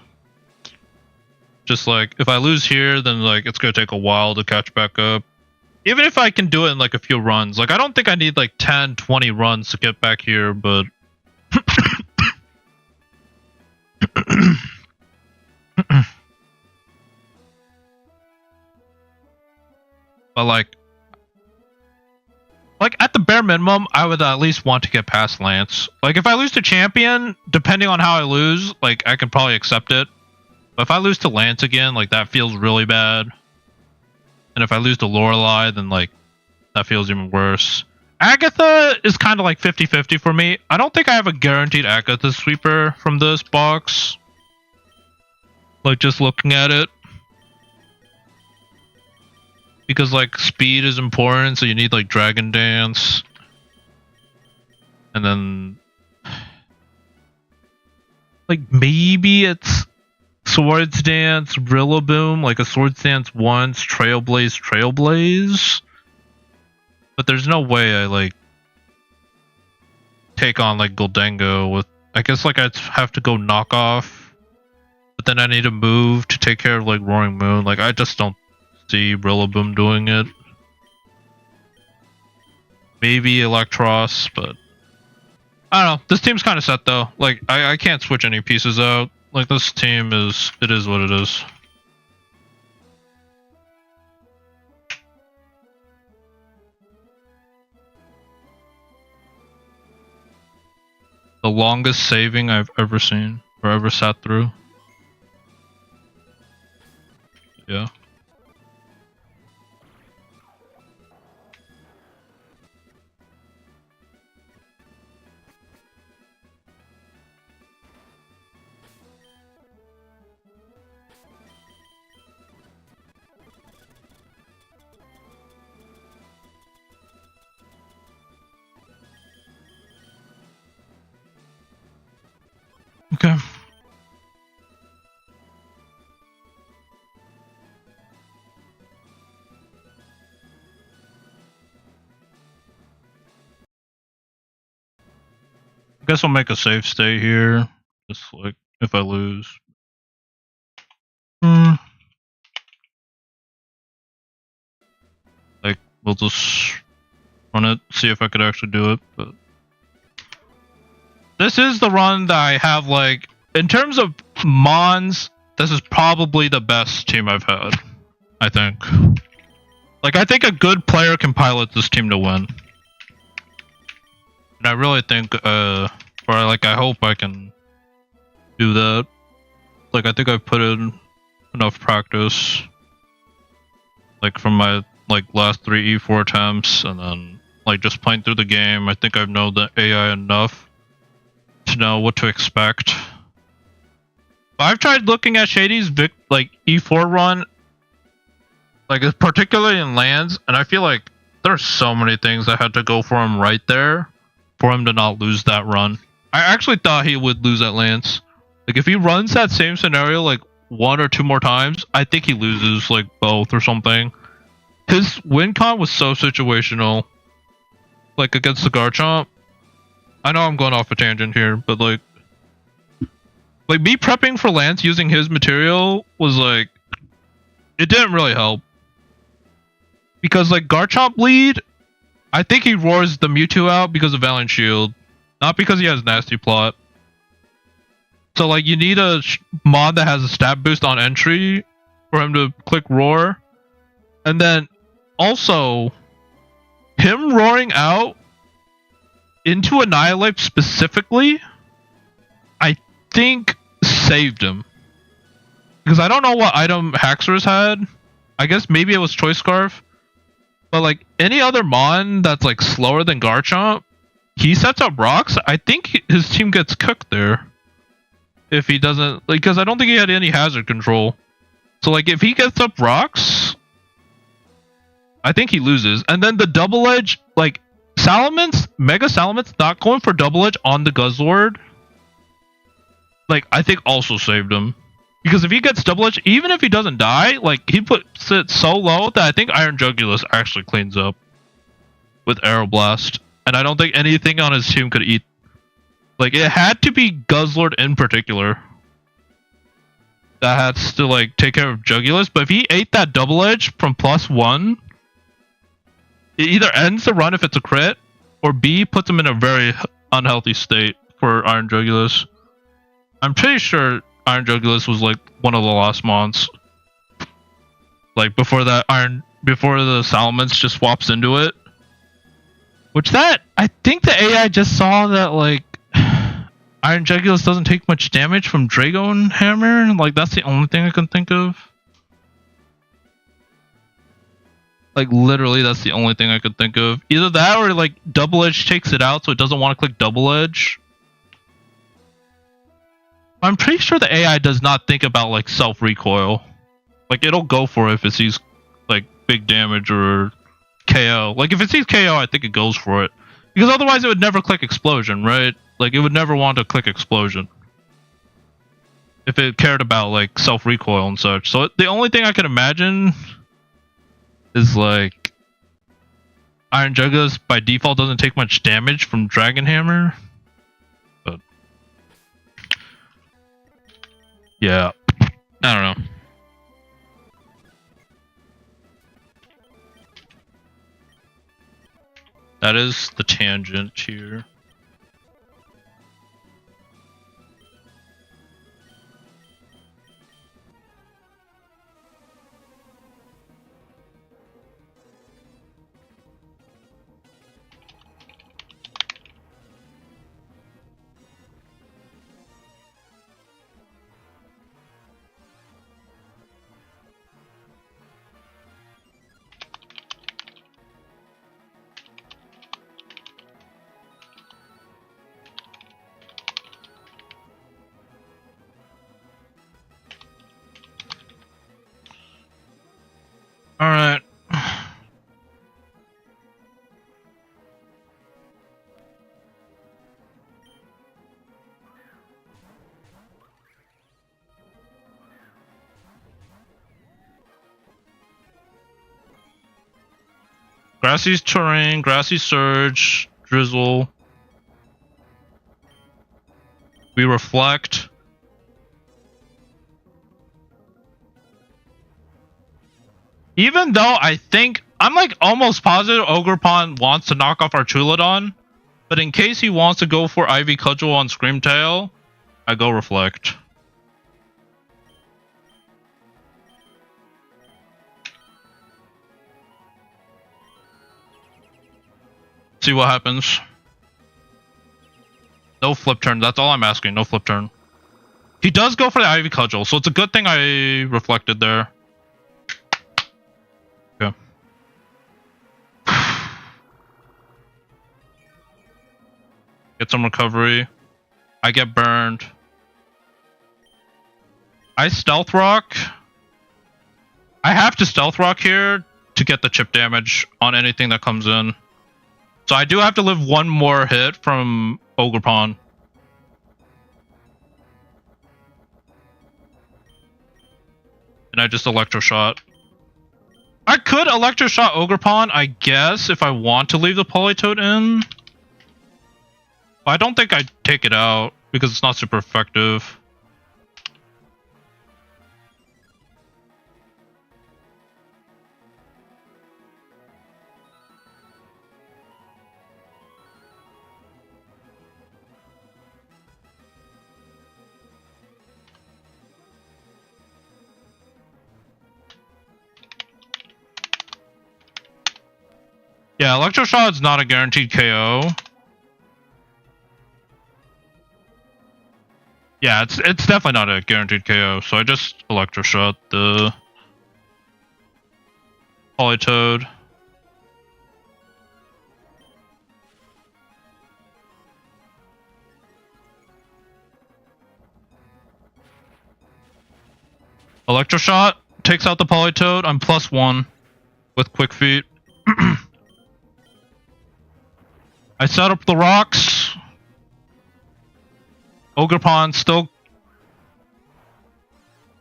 Just, like, if I lose here, then, like, it's gonna take a while to catch back up. Even if I can do it in, like, a few runs. Like, I don't think I need, like, 10, 20 runs to get back here, but... but, like, at the bare minimum, I would at least want to get past Lance. Like, if I lose to Champion, depending on how I lose, like, I can probably accept it. But if I lose to Lance again, like, that feels really bad. And if I lose to Lorelei, then, like, that feels even worse. Agatha is kind of like 50-50 for me. I don't think I have a guaranteed Agatha sweeper from this box. Like, just looking at it. Because, like, speed is important, so you need, like, Dragon Dance. And then... like, maybe it's Swords Dance, Rillaboom, like a Swords Dance once, Trailblaze. But there's no way I, like, take on, like, Goldengo with... I guess, like, I'd have to go knock off. But then I need to move to take care of, like, Roaring Moon. Like, I just don't see Rillaboom doing it. Maybe Electros, but... I don't know. This team's kind of set, though. Like, I can't switch any pieces out. Like, this team is... It is what it is. The longest saving I've ever seen, or ever sat through. Yeah. Okay. I guess I'll make a safe stay here. Just like if I lose. Like, we'll just run it, see if I could actually do it, but this is the run that I have, like, in terms of Mons, this is probably the best team I've had, I think. Like, I think a good player can pilot this team to win. And I really think, or like, I hope I can do that. Like, I think I've put in enough practice. Like, from my, like, last 3 E4 attempts, and then, like, just playing through the game, I think I've known the AI enough to know what to expect. But I've tried looking at Shady's like E4 run, like particularly in lands, and I feel like there's so many things that had to go for him right there for him to not lose that run. I actually thought he would lose at lands. Like, if he runs that same scenario like 1 or 2 more times, I think he loses like both or something. His win con was so situational, like against the Garchomp. I know I'm going off a tangent here, but like me prepping for Lance using his material was like, it didn't really help. Because like Garchomp lead, I think he roars the Mewtwo out because of Valiant Shield, not because he has Nasty Plot. So like you need a mod that has a stat boost on entry for him to click Roar. And then also, him roaring out into Annihilate specifically, I think saved him. Because I don't know what item Haxorus had, I guess maybe it was Choice Scarf. But like any other Mon that's like slower than Garchomp, he sets up rocks. I think his team gets cooked there. If he doesn't, like, because I don't think he had any hazard control. So like if he gets up rocks, I think he loses. And then the double edge, like Salamence, Mega Salamence not going for double edge on the Guzzlord, like I think also saved him. Because if he gets double edge, even if he doesn't die, like he puts it so low that I think Iron Jugulus actually cleans up with Aeroblast. And I don't think anything on his team could eat. Like it had to be Guzzlord in particular that had to like take care of Jugulus. But if he ate that double edge from +1, it either ends the run if it's a crit, or B puts him in a very unhealthy state for Iron Jugulus. I'm pretty sure Iron Jugulus was like one of the last mons. Like before the Salamence just swaps into it. Which I think the AI just saw that like Iron Jugulus doesn't take much damage from Dragon Hammer. Like that's the only thing I can think of. Like literally that's the only thing I could think of. Either that or like double edge takes it out so it doesn't want to click double edge. I'm pretty sure the AI does not think about like self recoil. Like it'll go for it if it sees like big damage or KO. Like if it sees KO, I think it goes for it. Because otherwise it would never click explosion, right? Like it would never want to click explosion. If it cared about like self recoil and such. So the only thing I can imagine is like Iron Jugulus by default doesn't take much damage from Dragon Hammer. But yeah, I don't know. That is the tangent here. Alright. Grassy's terrain, Grassy Surge, Drizzle. We reflect. Even though I think I'm like almost positive Ogerpon wants to knock off Archulodon, but in case he wants to go for Ivy Cudgel on Screamtail, I go reflect. See what happens. No flip turn. That's all I'm asking. No flip turn. He does go for the Ivy Cudgel, so it's a good thing I reflected there. Okay. Get some recovery. I get burned. I Stealth Rock. I have to Stealth Rock here to get the chip damage on anything that comes in. So I do have to live one more hit from Ogerpon. And I just Electro Shot. I could Electro Shot Ogerpon, I guess, if I want to leave the Politoed in. But I don't think I'd take it out, because it's not super effective. Yeah, Electro Shot's not a guaranteed KO. Yeah, it's definitely not a guaranteed KO, so I just Electro Shot the... Polytoad. Electroshot takes out the Polytoad. I'm +1 with Quick Feet. I set up the rocks. Ogerpon still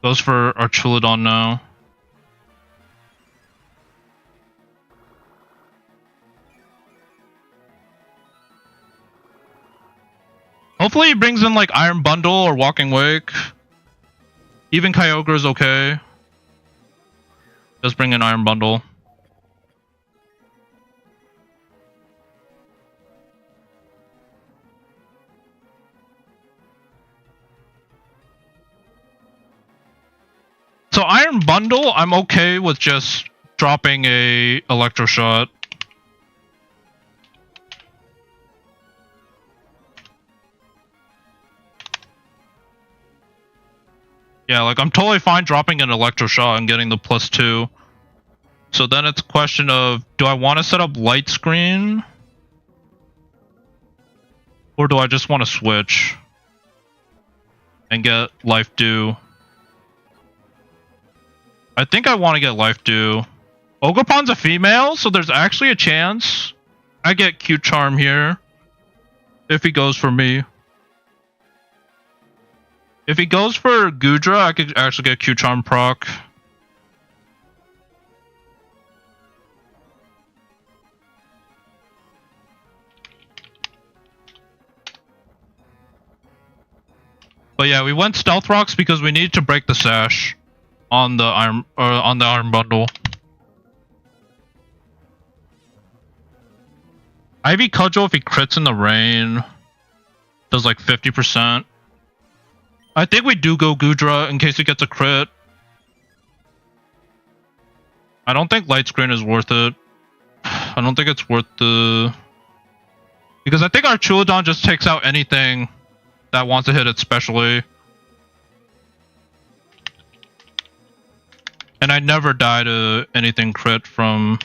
goes for Archulodon now. Hopefully he brings in like Iron Bundle or Walking Wake. Even Kyogre is okay. Just bring in Iron Bundle. So Iron Bundle, I'm okay with just dropping a Electroshot. Yeah, like I'm totally fine dropping an Electroshot and getting the +2. So then it's a question of, do I want to set up Light Screen? Or do I just want to switch and get Life Dew? I think I want to get Life Dew. Ogerpon's a female, so there's actually a chance I get Q-Charm here. If he goes for me. If he goes for Goodra, I could actually get Q-Charm proc. But yeah, we went Stealth Rocks because we needed to break the Sash on the Iron Bundle. Ivy Cudgel, if he crits in the rain, does like 50%. I think we do go Goodra in case he gets a crit. I don't think Light Screen is worth it. I don't think it's worth the... Because I think Archulodon just takes out anything that wants to hit it specially. And I never die to anything crit from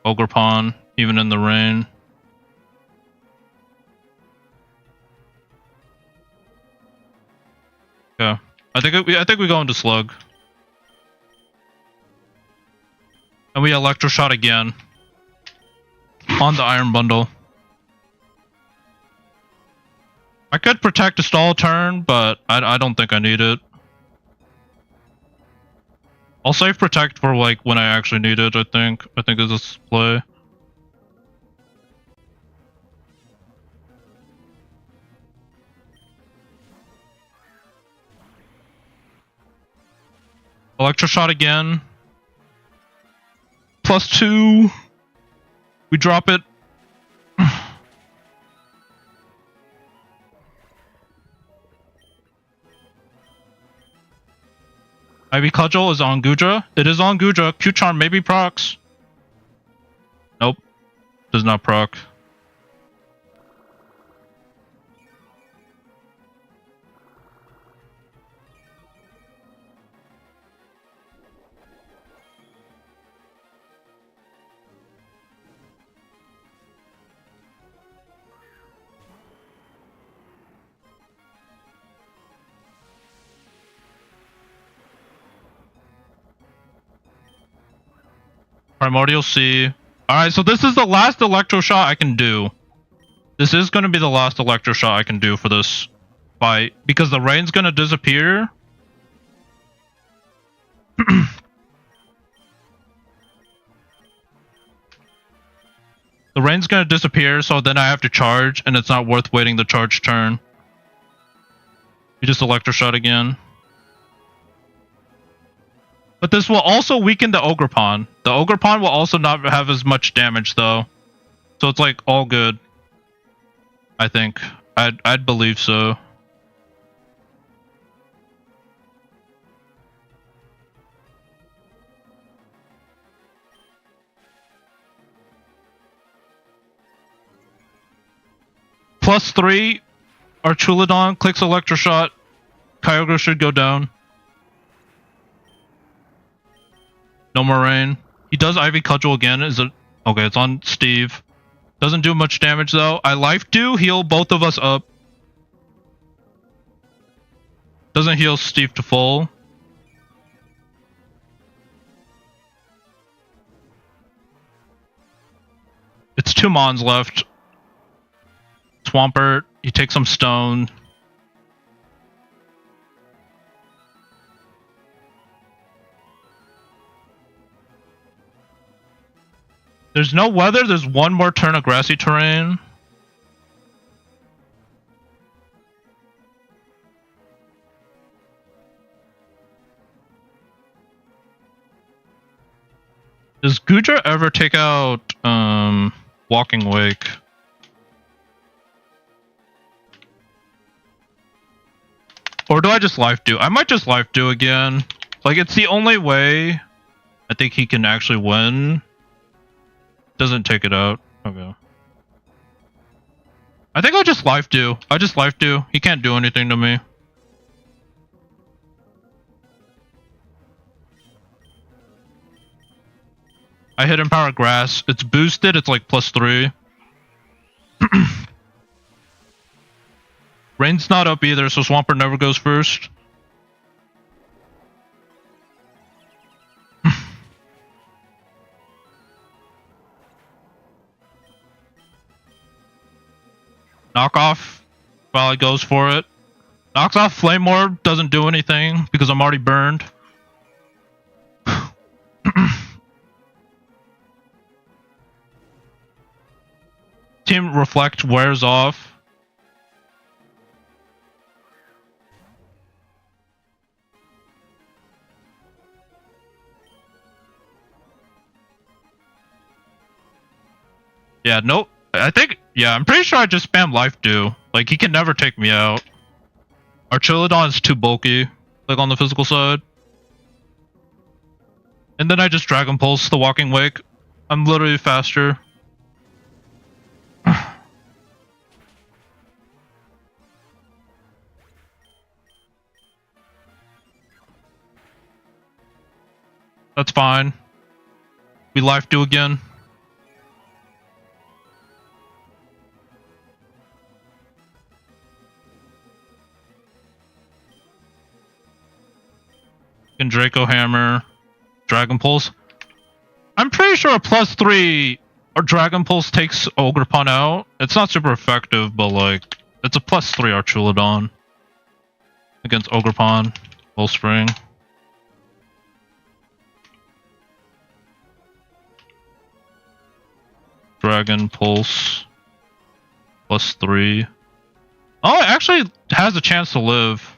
Ogerpon, even in the rain. Yeah, I think we go into Slug. And we Electroshot again on the Iron Bundle. I could protect a stall turn, but I don't think I need it. I'll save protect for like when I actually need it, I think. I think it's a play. Electroshot again. +2. We drop it. Ivy Cudgel is on Goodra. It is on Goodra. Q-Charm maybe procs. Nope. Does not proc. Primordial Sea. Alright, so this is the last Electroshot I can do. This is going to be the last Electroshot I can do for this fight. Because the rain's going to disappear. The rain's going to disappear, so then I have to charge. And it's not worth waiting the charge turn. You just Electroshot again. But this will also weaken the Ogerpon. The Ogerpon will also not have as much damage though. So it's like all good. I think. I'd believe so. +3. Archulodon clicks Electroshot. Kyogre should go down. No more rain. He does Ivy Cudgel again. Is it okay? It's on Steve. Doesn't do much damage though. I life do heal both of us up. Doesn't heal Steve to full. It's 2 Mons left. Swampert. You take some stone. There's no weather. There's one more turn of grassy terrain. Does Gudra ever take out Walking Wake? Or do I just life do? I might just life do again. Like, it's the only way I think he can actually win. Doesn't take it out. Okay. I think I'll just life do. I just life do. He can't do anything to me. I hit Empower Grass. It's boosted. It's like +3. Rain's not up either, so Swampert never goes first. Knockoff probably goes for it. Knocks off Flame Orb, doesn't do anything because I'm already burned. Team Reflect wears off. Yeah, nope. I think, yeah, I'm pretty sure I just spam life do. Like, he can never take me out. Archilodon is too bulky, like on the physical side. And then I just Dragon Pulse the Walking Wake. I'm literally faster. That's fine. We life do again. And Draco Hammer, Dragon Pulse. I'm pretty sure a +3 or Dragon Pulse takes Ogerpon out. It's not super effective, but like it's a +3 Archulodon against Ogerpon, Full Spring. Dragon Pulse +3. Oh, it actually has a chance to live.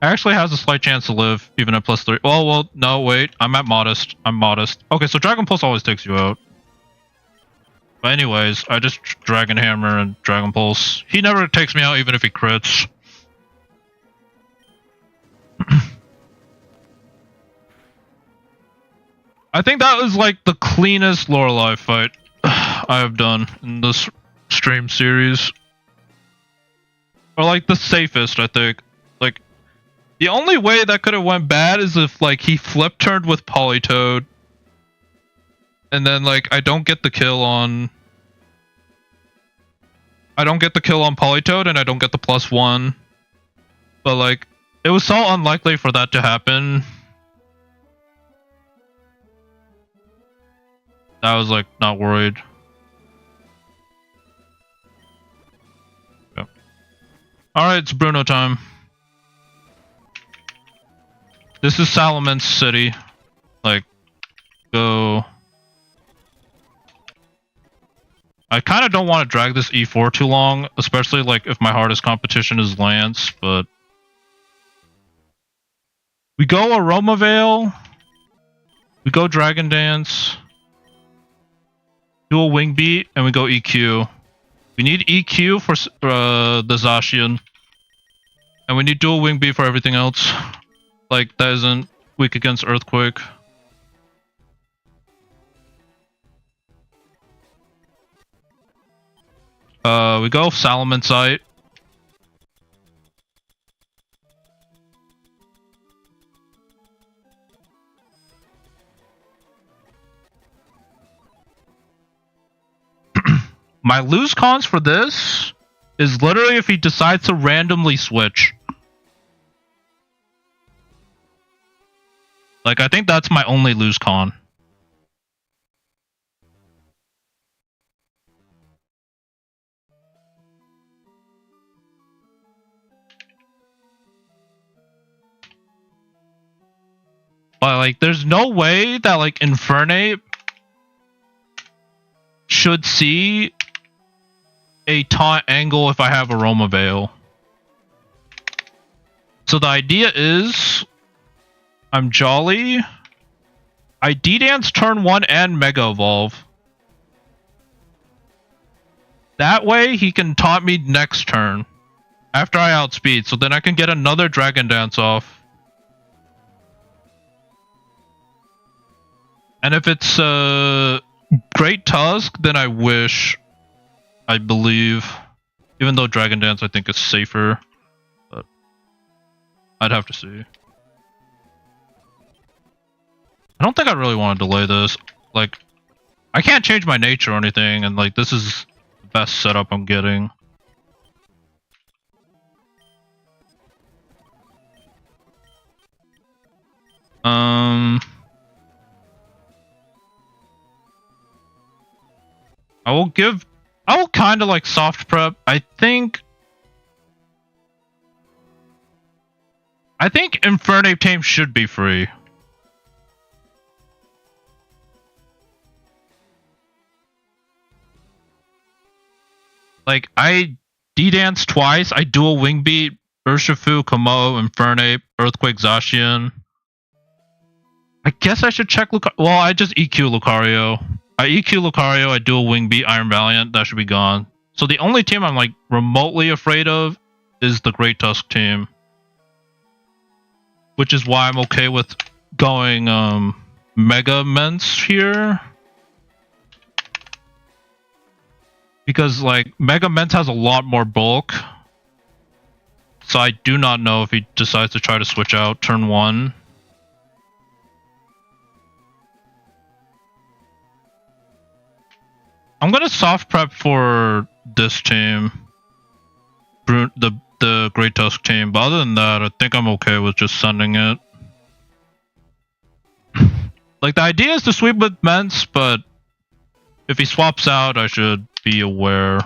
Actually has a slight chance to live, even at +3. Well, no, wait. I'm at modest. I'm modest. Okay, so Dragon Pulse always takes you out. But anyways, I just Dragon Hammer and Dragon Pulse. He never takes me out, even if he crits. I think that was like the cleanest Lorelei fight I have done in this stream series. Or like the safest, I think. Like, the only way that could have went bad is if like he flip turned with Politoed. And then like I don't get the kill on Politoed and I don't get the +1. But like it was so unlikely for that to happen. I was like not worried. Yep. Alright, it's Bruno time. This is Salaman's city. Like, go. I kind of don't want to drag this E4 too long, especially like if my hardest competition is Lance, but we go Aroma Veil. We go Dragon Dance. Do a Wing Beat, and we go EQ. We need EQ for the Zacian. And we need dual Wing Beat for everything else. Like, that isn't weak against Earthquake. We go Salomon Sight. My lose cons for this is literally if he decides to randomly switch. Like, I think that's my only lose con. But, like, there's no way that, like, Infernape should see a taunt angle if I have Aroma Veil. So the idea is, I'm Jolly. I D-Dance turn 1 and Mega Evolve. That way, he can taunt me next turn. After I outspeed, so then I can get another Dragon Dance off. And if it's Great Tusk, then I wish, I believe. Even though Dragon Dance I think is safer. But I'd have to see. I don't think I really want to delay this. Like, I can't change my nature or anything, and like this is the best setup I'm getting. I will kind of like soft prep. I think Infernape Tame should be free. Like, I D-Dance twice, I dual Wing Beat, Urshifu, Kamo, Infernape, Earthquake, Zacian. I guess I should check Lucario. Well, I just EQ Lucario. I EQ Lucario, I dual Wing Beat, Iron Valiant, that should be gone. So the only team I'm like remotely afraid of is the Great Tusk team. Which is why I'm okay with going Mega Mence here. Because like Mega Mence has a lot more bulk. So I do not know if he decides to try to switch out turn 1. I'm gonna soft prep for this team. The Great Tusk team. But other than that, I think I'm okay with just sending it. Like, the idea is to sweep with Mence, but if he swaps out, I should be aware.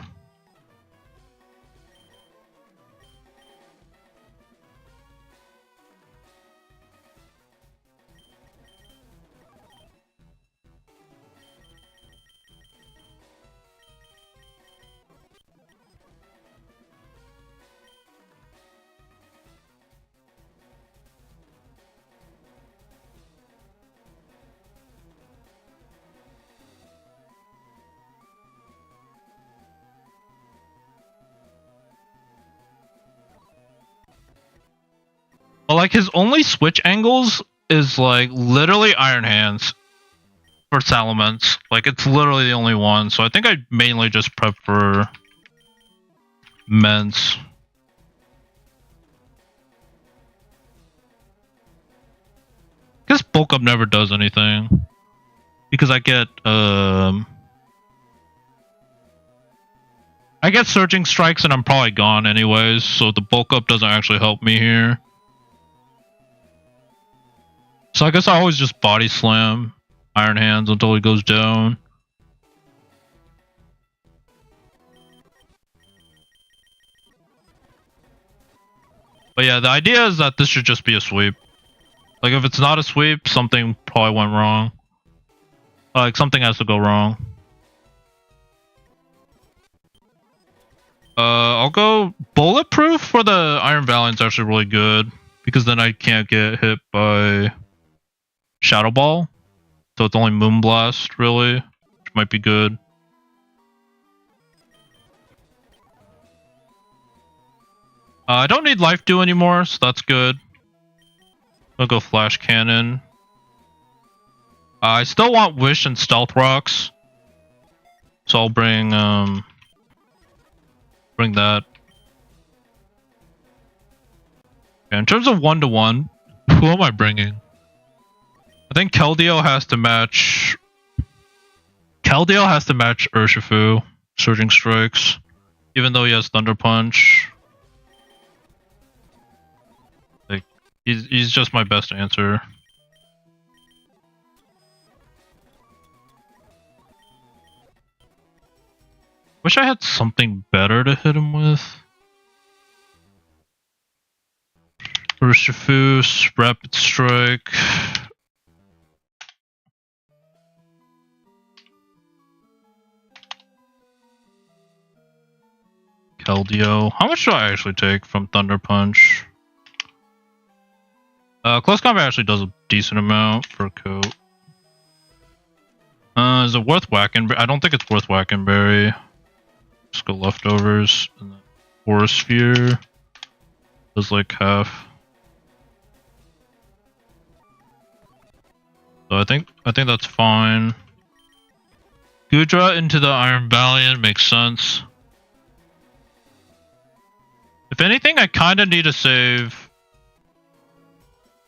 But like his only switch angles is like literally Iron Hands for Salamence. Like it's literally the only one. So I think I mainly just prep for Mence. I guess Bulk Up never does anything. Because I get Surging Strikes and I'm probably gone anyways, so the Bulk Up doesn't actually help me here. So I guess I always just Body Slam Iron Hands until he goes down. But yeah, the idea is that this should just be a sweep. Like if it's not a sweep, something probably went wrong. Like something has to go wrong. I'll go Bulletproof for the Iron Valiant's actually really good. Because then I can't get hit by Shadow Ball. So it's only Moonblast, really. Which might be good. I don't need Life Dew anymore, so that's good. I'll go Flash Cannon. I still want Wish and Stealth Rocks. So I'll bring that. Okay, in terms of 1-to-1, who am I bringing? I think Keldeo has to match Urshifu. Surging Strikes. Even though he has Thunder Punch. Like, he's just my best answer. Wish I had something better to hit him with. Urshifu, Rapid Strike. Keldeo. How much do I actually take from Thunder Punch? Close Combat actually does a decent amount for a coat. Is it worth whacking? I don't think it's worth whacking berry. Just go leftovers. And then Aura Sphere does like half. So I think that's fine. Gudra into the Iron Valiant makes sense. If anything, I kind of need to save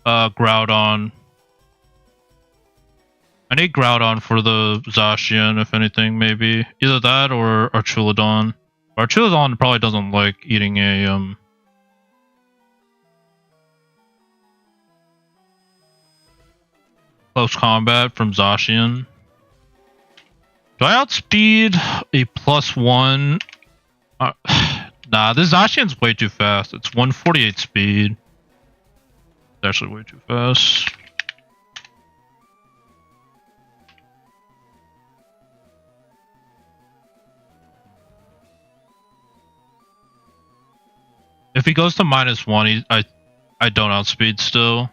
Groudon. I need Groudon for the Zacian, if anything, maybe. Either that or Archulodon. Archulodon probably doesn't like eating a close combat from Zacian. Do I outspeed a +1? Nah, this Zacian's way too fast. It's 148 speed. It's actually way too fast. If he goes to -1, I don't outspeed still.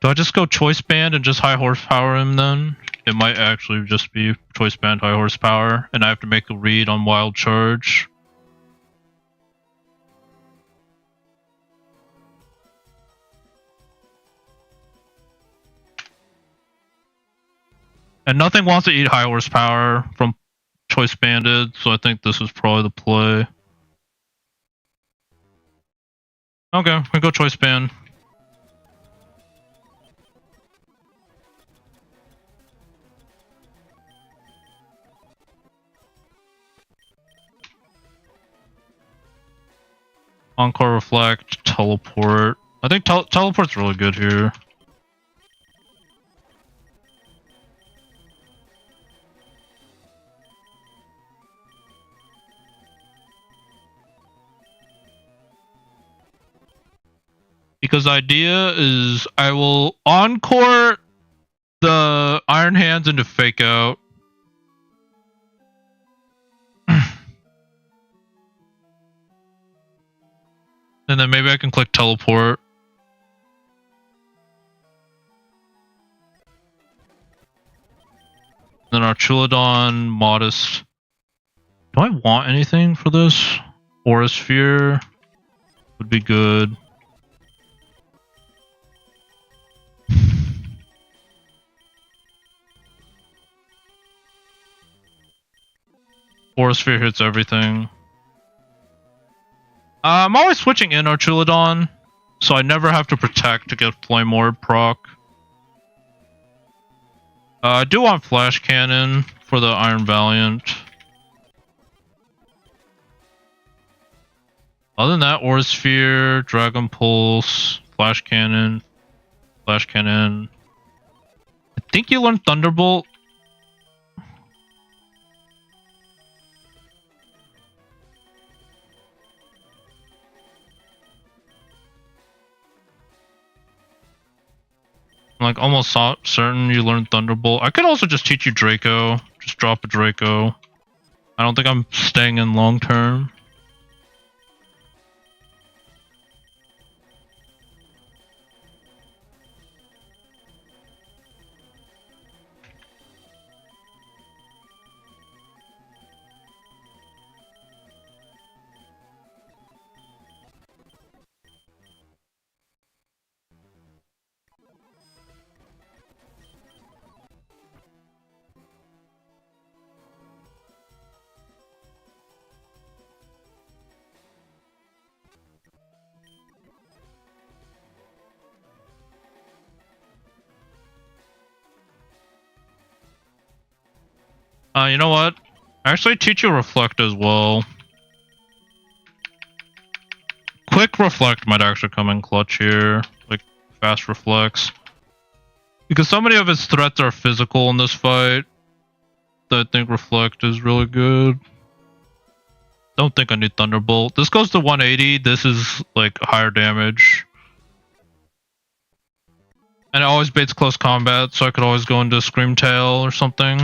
Do I just go Choice Band and just high horsepower him then? It might actually just be Choice Band high horsepower, and I have to make a read on Wild Charge. And nothing wants to eat high horsepower from Choice Banded, so I think this is probably the play. Okay, we go Choice Band. Encore Reflect, Teleport. I think Teleport's really good here. Because the idea is I will Encore the Iron Hands into Fake Out. And then maybe I can click Teleport. Then Archulodon, Modest. Do I want anything for this? Aura Sphere would be good. Aura Sphere hits everything. I'm always switching in Archulodon, so I never have to protect to get Flame Orb proc. I do want Flash Cannon for the Iron Valiant. Other than that, Aura Sphere, Dragon Pulse, Flash Cannon, Flash Cannon. I think you learn Thunderbolt. I'm like almost certain you learn Thunderbolt. I could also just teach you Draco. Just drop a Draco. I don't think I'm staying in long term. You know what? Actually, teach you reflect as well. Quick reflect might actually come in clutch here. Like fast reflects. Because so many of his threats are physical in this fight. That I think reflect is really good. Don't think I need Thunderbolt. This goes to 180. This is like higher damage. And it always baits close combat, so I could always go into Scream Tail or something.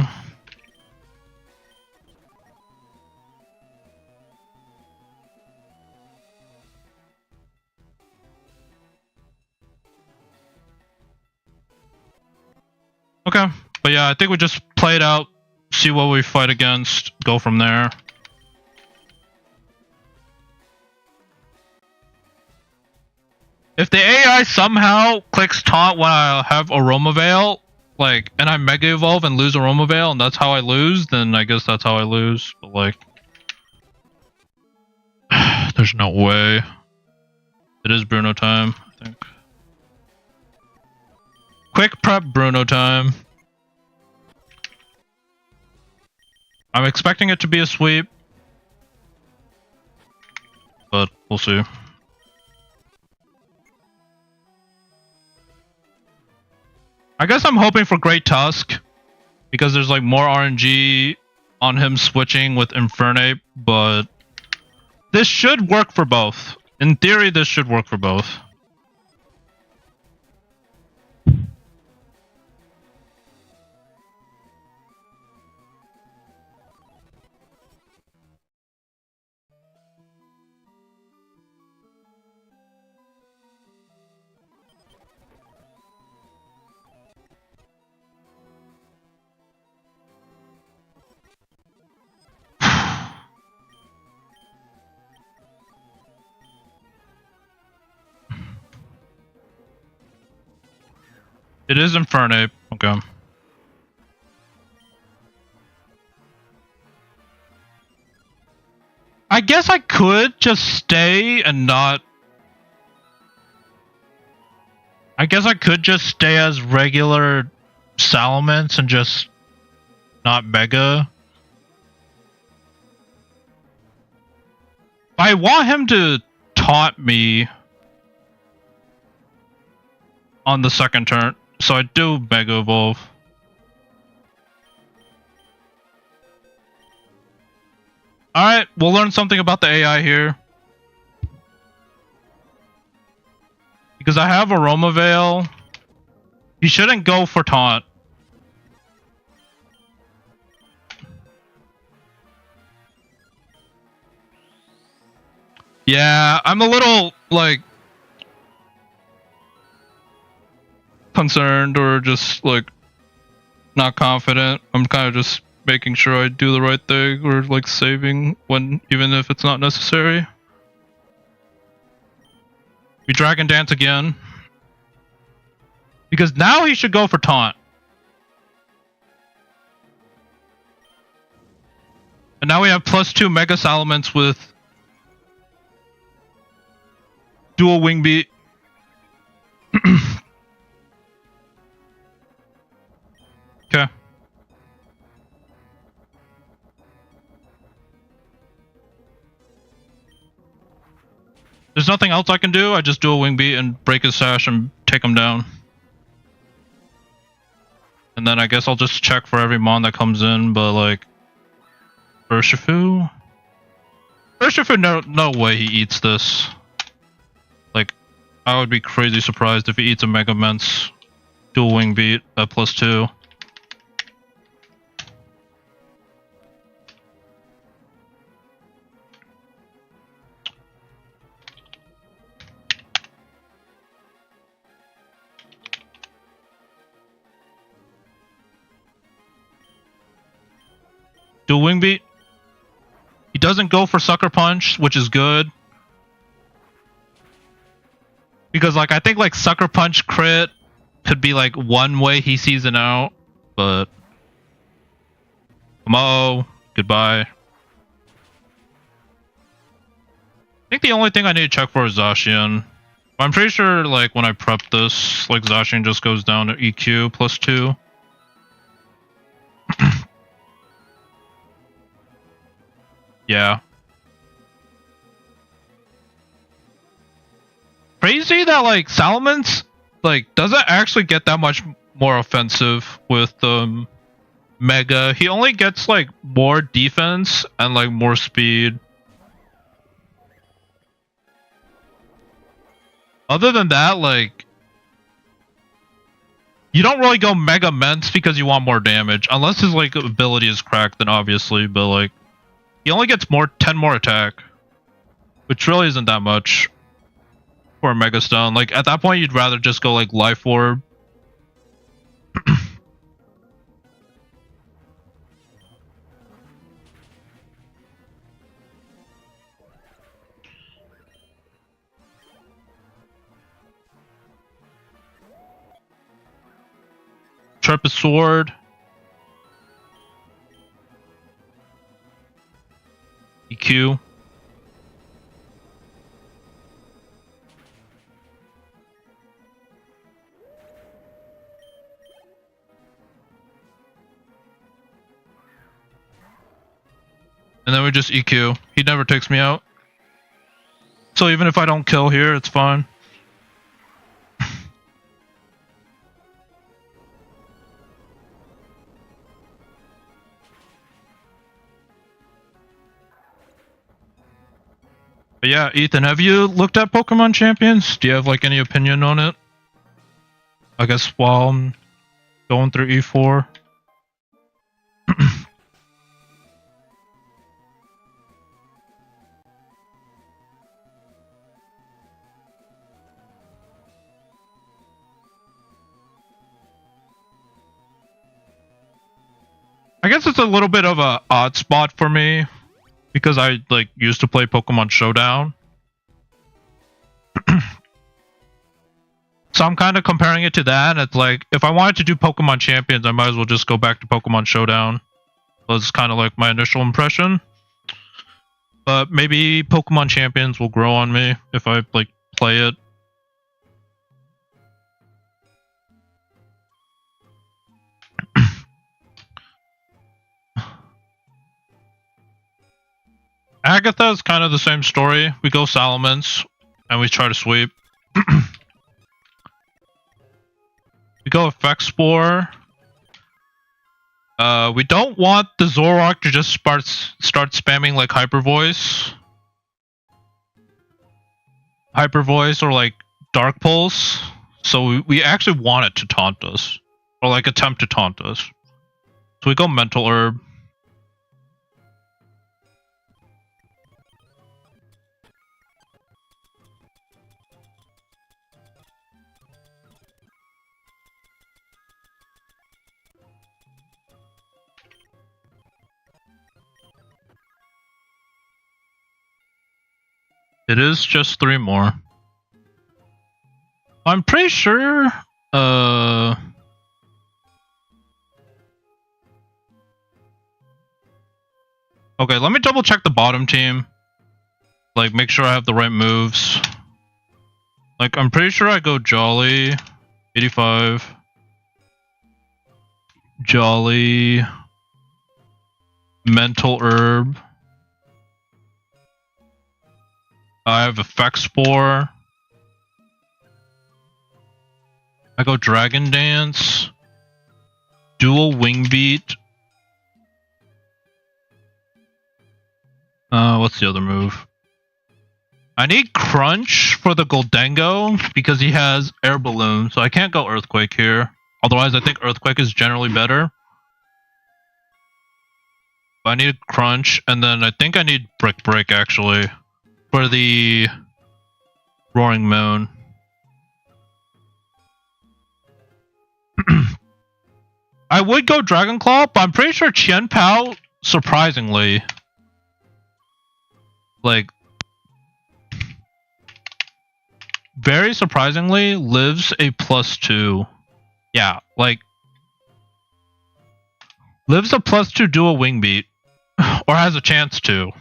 Okay, but yeah, I think we just play it out, see what we fight against, go from there. If the AI somehow clicks taunt when I have Aroma Veil, like, and I Mega Evolve and lose Aroma Veil, and that's how I lose, then I guess that's how I lose. But like, there's no way. It is Bruno time, I think. Quick prep Bruno time. I'm expecting it to be a sweep, but we'll see. I guess I'm hoping for Great Tusk, because there's like more RNG on him switching with Infernape, but this should work for both. In theory, this should work for both. It is Infernape. Okay. I guess I could just stay and not... I guess I could just stay as regular Salamence and just not Mega. I want him to taunt me on the second turn, so I do Mega Evolve. Alright, we'll learn something about the AI here. Because I have Aroma Veil. He shouldn't go for taunt. Yeah, I'm a little, like, concerned or just, like, not confident. I'm kind of just making sure I do the right thing or, like, saving when, even if it's not necessary. We Dragon Dance again. Because now he should go for taunt. And now we have +2 Mega Salamence with dual Wing Beat. Okay. There's nothing else I can do. I just do a Wing Beat and break his sash and take him down. And then I guess I'll just check for every mon that comes in, but like... Urshifu? Urshifu, no way he eats this. Like, I would be crazy surprised if he eats a Mega Mence dual Wing Beat at +2. Dual Wing Beat. He doesn't go for Sucker Punch, which is good. Because, like, I think, like, Sucker Punch crit could be, like, one way he sees it out, but... Mo, goodbye. I think the only thing I need to check for is Zacian. I'm pretty sure, like, when I prep this, like, Zacian just goes down to EQ +2. Yeah. Crazy that like Salamence like doesn't actually get that much more offensive with Mega. He only gets like more defense and like more speed. Other than that, like you don't really go Mega Ments because you want more damage. Unless his like ability is cracked, then obviously, but like he only gets 10 more attack. Which really isn't that much for a Mega Stone. Like at that point you'd rather just go like Life Orb. Sharpest Sword. EQ. And then we just EQ. He never takes me out. So even if I don't kill here, it's fine. But yeah, Ethan, have you looked at Pokemon Champions? Do you have like any opinion on it? I guess while I'm going through E4. I guess it's a little bit of a odd spot for me because I like used to play Pokemon Showdown. So I'm kind of comparing it to that. It's like if I wanted to do Pokemon Champions, I might as well just go back to Pokemon Showdown. Was kind of like my initial impression. But maybe Pokemon Champions will grow on me if I like play it. Agatha is kind of the same story. We go Salamence and we try to sweep. We go Effect Spore. We don't want the Zoroark to just start spamming like Hyper Voice. Hyper Voice or like Dark Pulse. So we actually want it to taunt us. Or like attempt to taunt us. So we go Mental Herb. It is just 3 more. I'm pretty sure. Okay, let me double check the bottom team. Like, make sure I have the right moves. Like, I'm pretty sure I go Jolly, 85. Jolly. Mental Herb. I have Effect Spore. I go Dragon Dance. Dual Wing Beat. What's the other move? I need Crunch for the Goldengo because he has Air Balloon, so I can't go Earthquake here. Otherwise, I think Earthquake is generally better. But I need Crunch, and then I think I need Brick Break actually for the Roaring Moon. I would go Dragon Claw, but I'm pretty sure Qian Pao, surprisingly, like, very surprisingly, lives a +2. Yeah, like, lives a +2 dual Wing Beat, or has a chance to,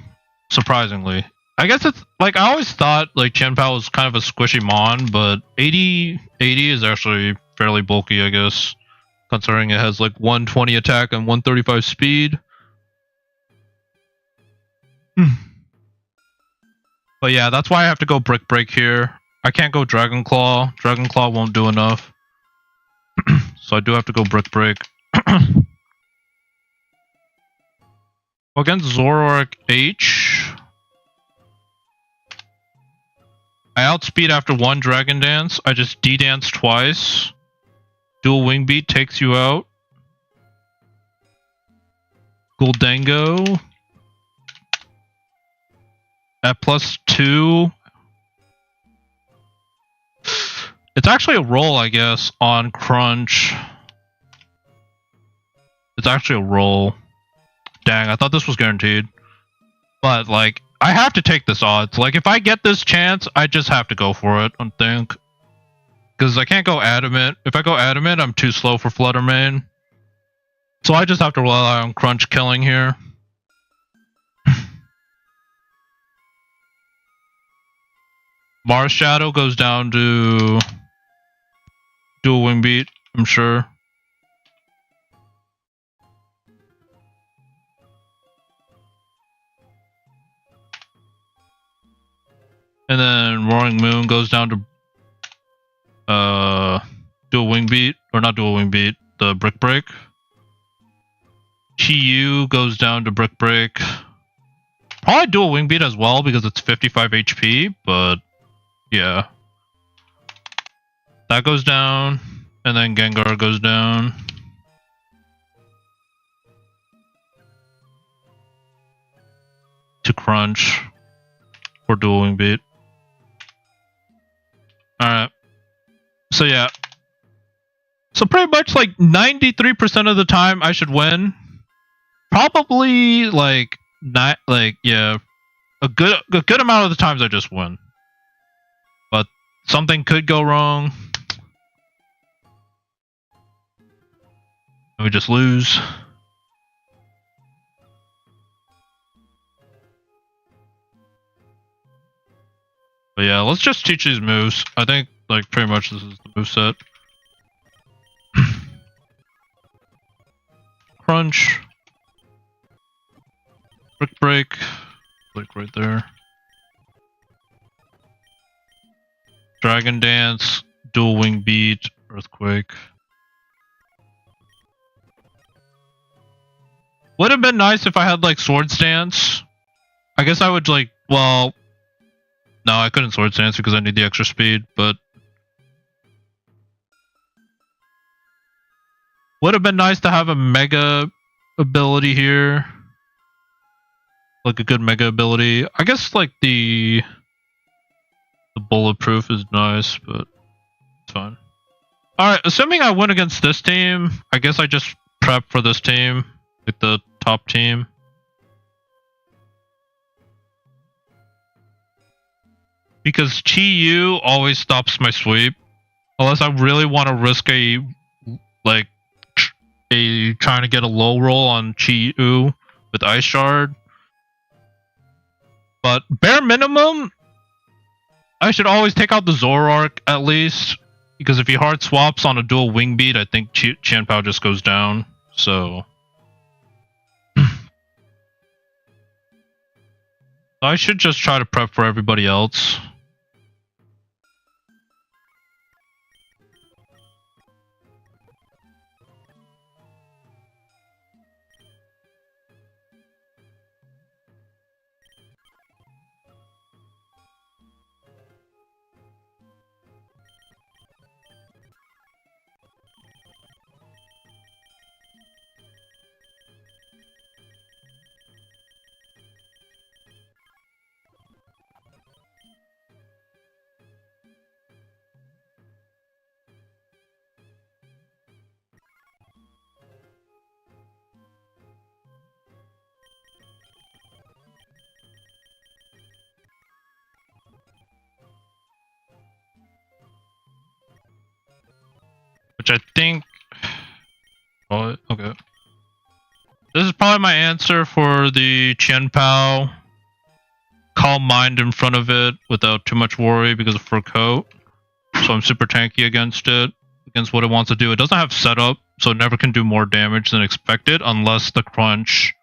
surprisingly. I guess it's, like, I always thought, like, Qian Pao was kind of a squishy mon, but 80 is actually fairly bulky, I guess. Considering it has, like, 120 attack and 135 speed. But yeah, that's why I have to go Brick Break here. I can't go Dragon Claw. Dragon Claw won't do enough. So I do have to go Brick Break. Against Zoroark H, I outspeed after one Dragon Dance. I just D-Dance twice. Dual Wing Beat takes you out. Goldango. At +2. It's actually a roll, I guess, on Crunch. It's actually a roll. Dang, I thought this was guaranteed. But, like, I have to take this odds. Like, if I get this chance, I just have to go for it, I think. Because I can't go Adamant. If I go Adamant, I'm too slow for Flutter Mane. So I just have to rely on Crunch killing here. Mars Shadow goes down to Dual Wing Beat, I'm sure. And then Roaring Moon goes down to Dual Wing Beat, or not Dual Wing Beat, the Brick Break. TU goes down to Brick Break. Probably Dual Wing Beat as well because it's 55 HP, but yeah. That goes down, and then Gengar goes down. To Crunch for Dual Wing Beat. Alright. So yeah. So pretty much like 93% of the time I should win. Probably like not like yeah. A good amount of the times I just win. But something could go wrong. And we just lose. But yeah, let's just teach these moves. I think like pretty much this is the moveset. Crunch. Brick Break. Like right there. Dragon Dance. Dual Wing Beat. Earthquake. Would have been nice if I had like Sword Stance. I guess I would like, well, no, I couldn't Sword Stance because I need the extra speed, but would have been nice to have a Mega ability here. Like a good Mega ability. I guess like the Bulletproof is nice, but it's fine. Alright, assuming I win against this team, I guess I just prep for this team. Like the top team. Because Chi-Yu always stops my sweep. Unless I really want to risk a trying to get a low roll on Chi-Yu with Ice Shard. But bare minimum, I should always take out the Zoroark at least. Because if he hard swaps on a dual Wing Beat, I think Qianpao just goes down. So I should just try to prep for everybody else. Which I think... Oh, okay. This is probably my answer for the Qianpao. Calm Mind in front of it without too much worry because of Fur Coat. So I'm super tanky against it. Against what it wants to do. It doesn't have setup, so it never can do more damage than expected unless the Crunch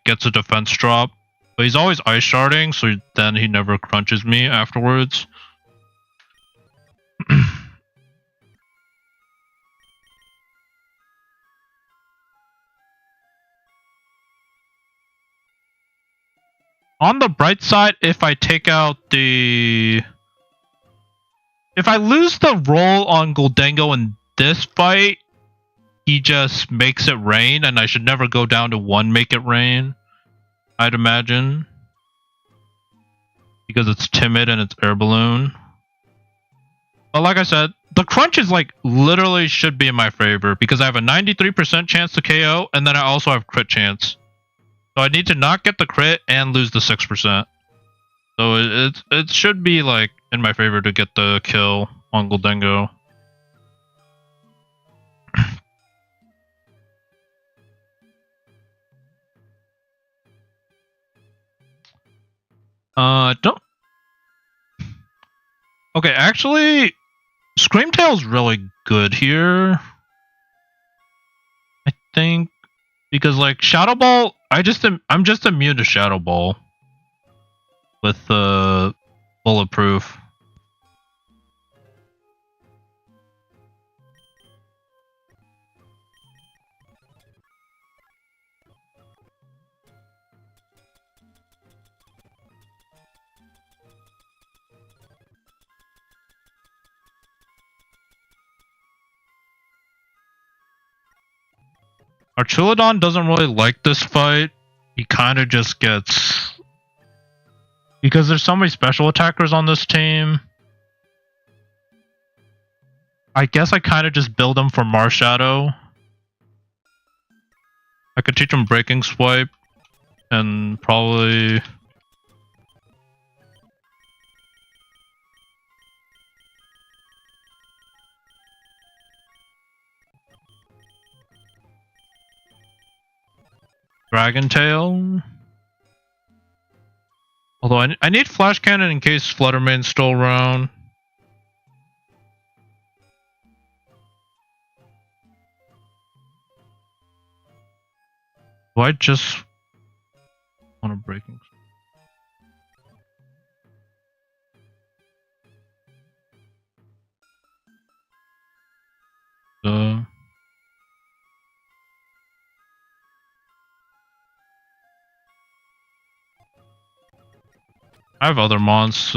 gets a defense drop. But he's always ice sharding, so then he never crunches me afterwards. On the bright side, if I take out the... If I lose the roll on Gholdengo in this fight, he just makes it rain, and I should never go down to 1 make it rain, I'd imagine. Because it's timid and it's air balloon. But like I said, the crunch is like literally should be in my favor because I have a 93% chance to KO, and then I also have crit chance. So I need to not get the crit and lose the 6%. So it should be like in my favor to get the kill on Gholdengo. Don't. Okay, actually, Screamtail's really good here. I think because like Shadow Ball, I'm just immune to Shadow Ball with bulletproof. Archulodon doesn't really like this fight. He kind of just gets... Because there's so many special attackers on this team. I guess I kind of just build him for Marshadow. I could teach him Breaking Swipe. And probably... Dragon Tail. Although I need Flash Cannon in case Fluttermane's still around. Do I just want a Breaking? I have other mons.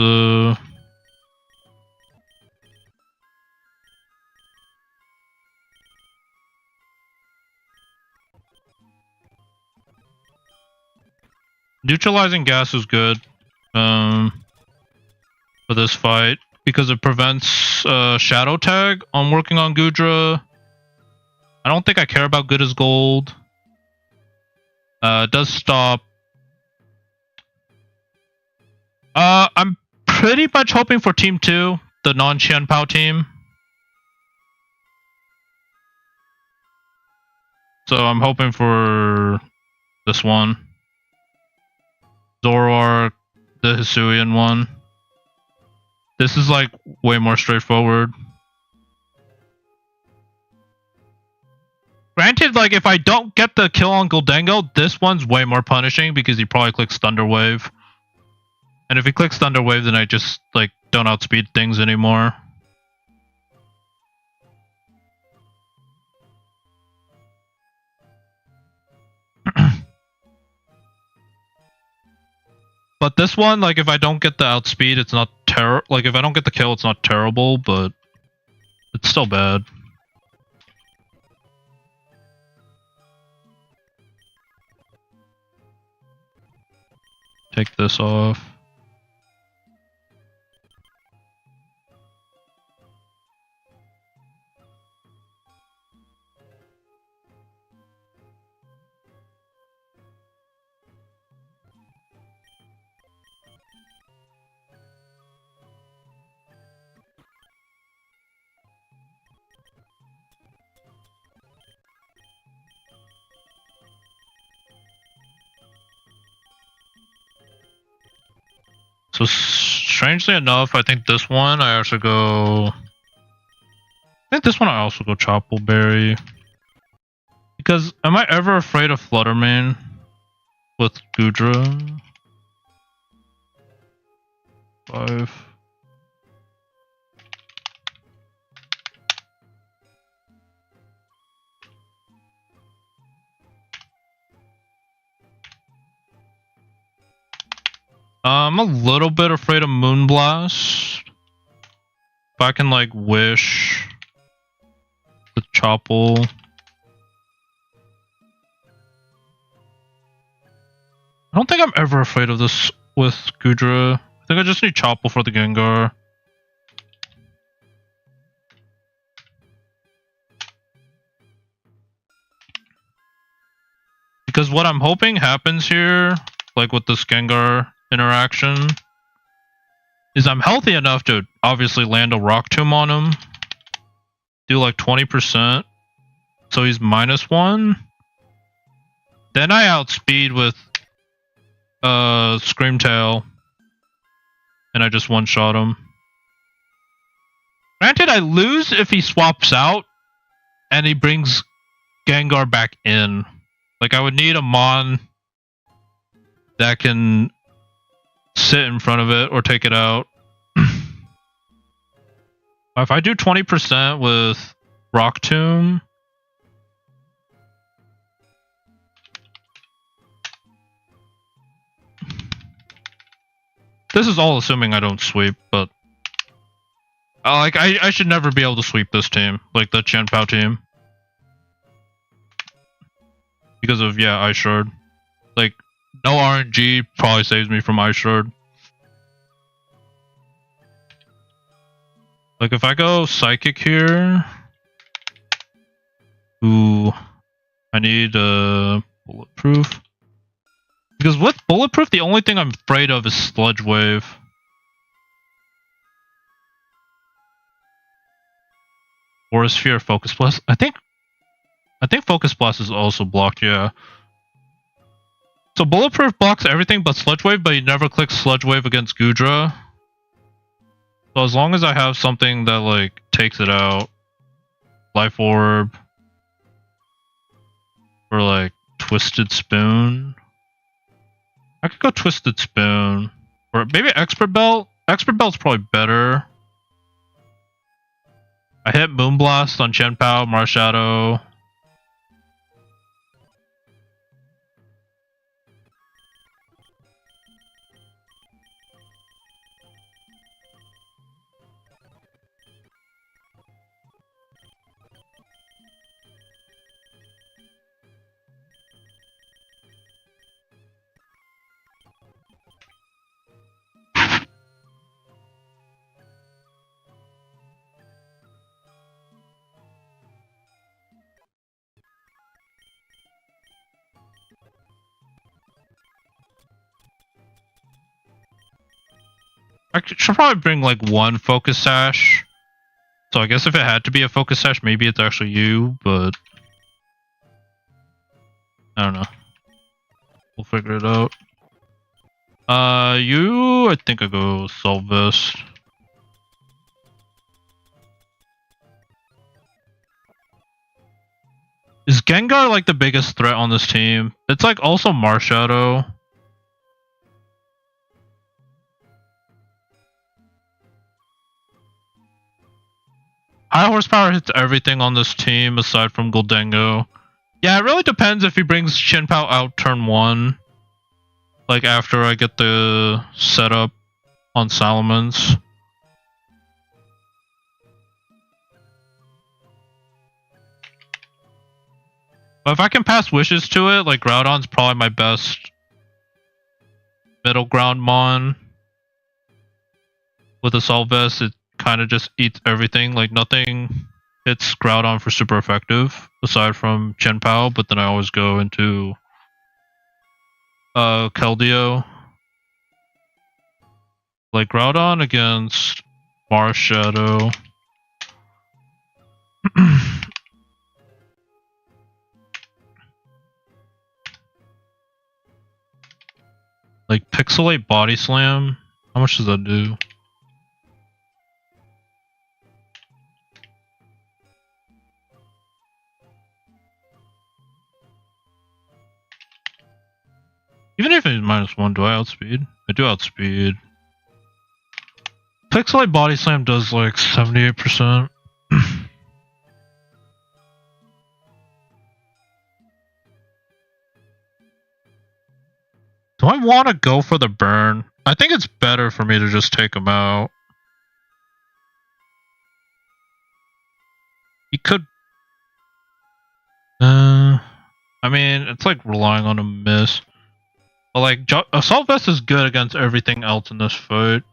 Neutralizing gas is good for this fight because it prevents shadow tag on working on Goodra. I don't think I care about good as gold. It does stop. I'm pretty much hoping for Team 2, the non-Qianpao team. So I'm hoping for this one. Zoroark, the Hisuian one. This is like way more straightforward. Granted, like if I don't get the kill on Gholdengo, this one's way more punishing because he probably clicks Thunder Wave. And if he clicks Thunder Wave, then I just like don't outspeed things anymore. But this one, like if I don't get the outspeed, it's not like if I don't get the kill, it's not terrible, but it's still bad. Take this off. So strangely enough, I think this one I also go. I think this one I also go Choppleberry. Because am I ever afraid of Fluttermane with Goodra? 5. I'm a little bit afraid of Moonblast. If I can like wish the Choppel. I don't think I'm ever afraid of this with Gudra. I think I just need Choppel for the Gengar. Because what I'm hoping happens here, like with this Gengar interaction, is I'm healthy enough to obviously land a Rock Tomb on him. Do like 20%. So he's -1. Then I outspeed with Screamtail. And I just one-shot him. Granted, I lose if he swaps out and he brings Gengar back in. Like, I would need a Mon that can sit in front of it or take it out. If I do 20% with Rock Tomb, this is all assuming I don't sweep, but like I should never be able to sweep this team, like the Chien-Pao team, because of Ice Shard. Like no RNG probably saves me from Ice Shard. Like if I go Psychic here, ooh, I need Bulletproof. Because with Bulletproof, the only thing I'm afraid of is Sludge Wave. Or Sphere Focus Blast. I think Focus Blast is also blocked, yeah. So Bulletproof blocks everything but Sludge Wave, but you never click Sludge Wave against Gudra. So as long as I have something that like takes it out, Life Orb, or like Twisted Spoon. I could go Twisted Spoon. Or maybe Expert Belt. Expert Belt's probably better. I hit Moonblast on Chien-Pao, Marshadow. I should probably bring like one Focus Sash. So I guess if it had to be a Focus Sash, maybe it's actually you, but I don't know. We'll figure it out. I think I go Solvest. Is Gengar like the biggest threat on this team? It's like also Marshadow. High horsepower hits everything on this team aside from Goldengo. Yeah, it really depends if he brings Chien-Pao out turn 1. Like after I get the setup on Salamence. But if I can pass wishes to it, like Groudon's probably my best middle ground Mon. With a Solvest, it kind of just eats everything. Like nothing hits Groudon for super effective aside from Chien-Pao, but then I always go into Keldeo. Like Groudon against Marshadow. Like Pixelate Body Slam. How much does that do? Even if it's -1, do I outspeed? I do outspeed. Pixelate Body Slam does like 78%. Do I want to go for the burn? I think it's better for me to just take him out. He could... I mean, it's like relying on a miss. But like, Assault Vest is good against everything else in this fight.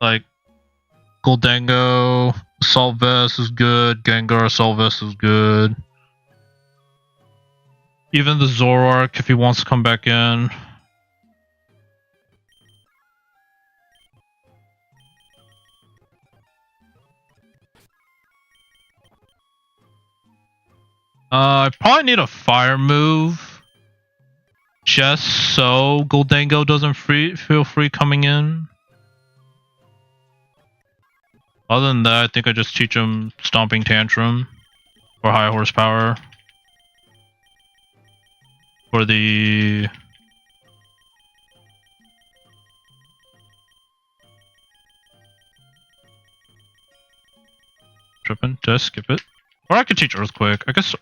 Like, Goldango, Assault Vest is good. Gengar, Assault Vest is good. Even the Zoroark, if he wants to come back in. I probably need a fire move. Just so Goldango doesn't feel free coming in. Other than that, I think I just teach him Stomping Tantrum. Or High Horsepower. For the... Trippin', just skip it. Or I could teach Earthquake. I guess...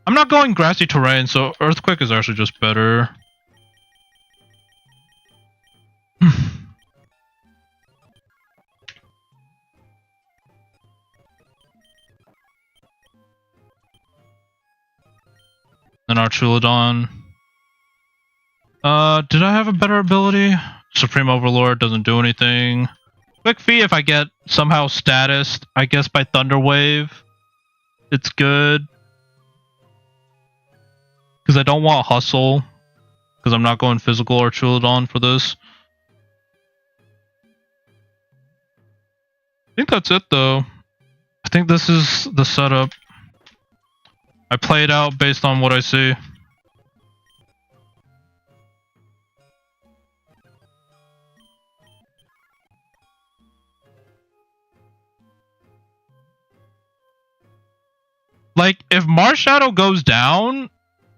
I'm not going grassy terrain, so Earthquake is actually just better. Then Archulodon. Did I have a better ability? Supreme Overlord doesn't do anything. Quick Fee if I get somehow statused, I guess by Thunder Wave. It's good. Because I don't want Hustle. Because I'm not going physical Archulodon for this. I think that's it though. I think this is the setup. I play it out based on what I see. Like, if Marshadow goes down,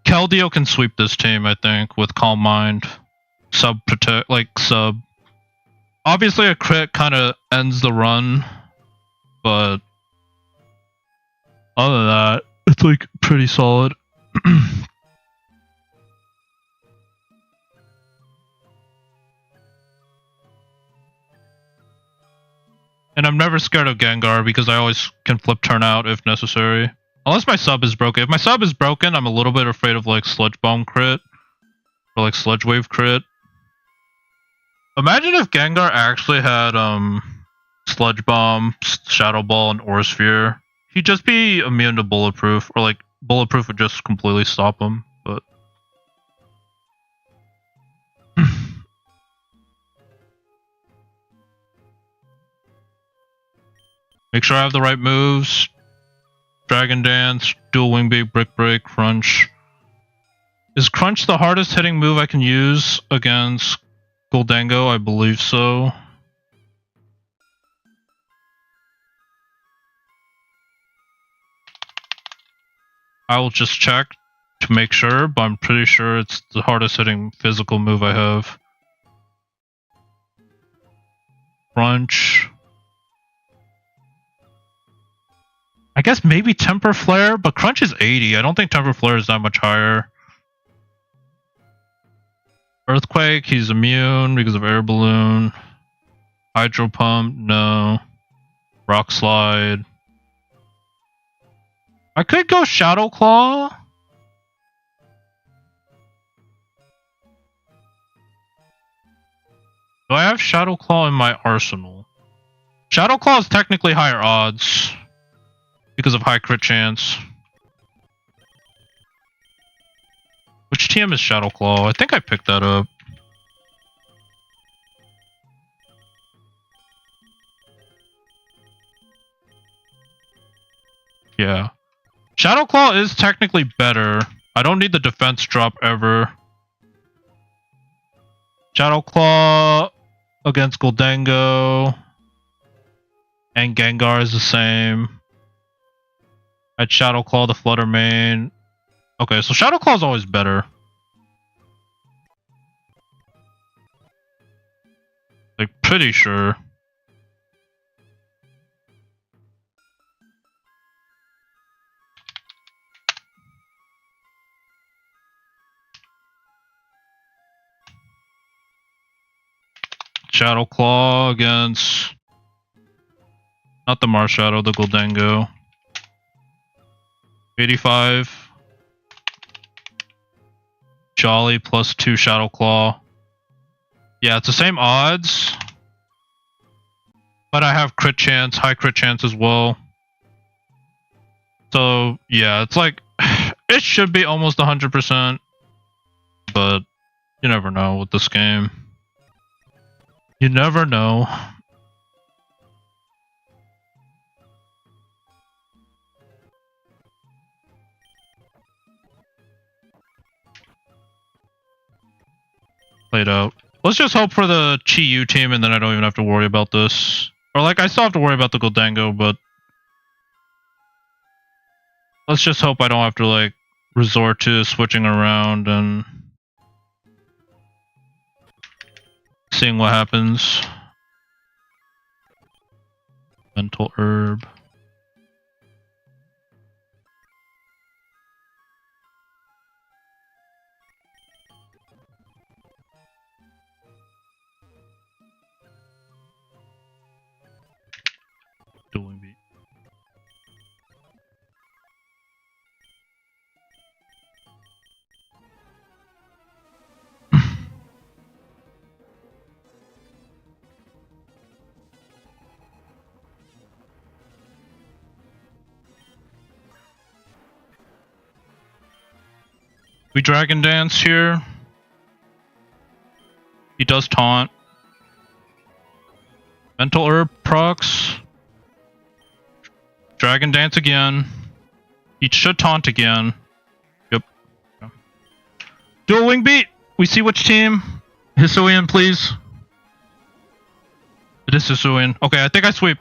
Keldeo can sweep this team, I think, with Calm Mind. Sub-protect, like, sub. Obviously, a crit kind of ends the run, but other than that, it's, like, pretty solid. And I'm never scared of Gengar because I always can flip turn out if necessary. Unless my sub is broken. If my sub is broken, I'm a little bit afraid of like Sludge Bomb crit. Or like Sludge Wave crit. Imagine if Gengar actually had Sludge Bomb, Shadow Ball, and Aura Sphere. He'd just be immune to Bulletproof. Or like Bulletproof would just completely stop him. But make sure I have the right moves. Dragon Dance, Dual Wing Beat, Brick Break, Crunch. Is Crunch the hardest hitting move I can use against Goldango? I believe so. I will just check to make sure, but I'm pretty sure it's the hardest hitting physical move I have. Crunch. I guess maybe Temper Flare, but Crunch is 80. I don't think Temper Flare is that much higher. Earthquake, he's immune because of Air Balloon. Hydro Pump, no. Rock Slide. I could go Shadow Claw. Do I have Shadow Claw in my arsenal? Shadow Claw is technically higher odds. Because of high crit chance. Which TM is Shadow Claw? I think I picked that up. Yeah. Shadow Claw is technically better. I don't need the defense drop ever. Shadow Claw against Goldango. And Gengar is the same. I'd Shadow Claw the Flutter Mane. Okay, so Shadow Claw is always better. Like, pretty sure. Shadow Claw against... Not the Marshadow, the Goldango. 85. Jolly plus 2 Shadow Claw. Yeah, it's the same odds. But I have crit chance, high crit chance as well. So, yeah, it's like... It should be almost 100%. But you never know with this game. You never know. Played out. Let's just hope for the Chi Yu team and then I don't even have to worry about this. Or like, I still have to worry about the Goldango, but... Let's just hope I don't have to like, resort to switching around and... seeing what happens. Mental Herb. Dueling beat. We Dragon Dance here. He does taunt. Mental Herb procs. Dragon Dance again. He should taunt again. Yep. Dual Wing Beat! We see which team. Hisuian, please. It is Hisuian. Okay, I think I sweep.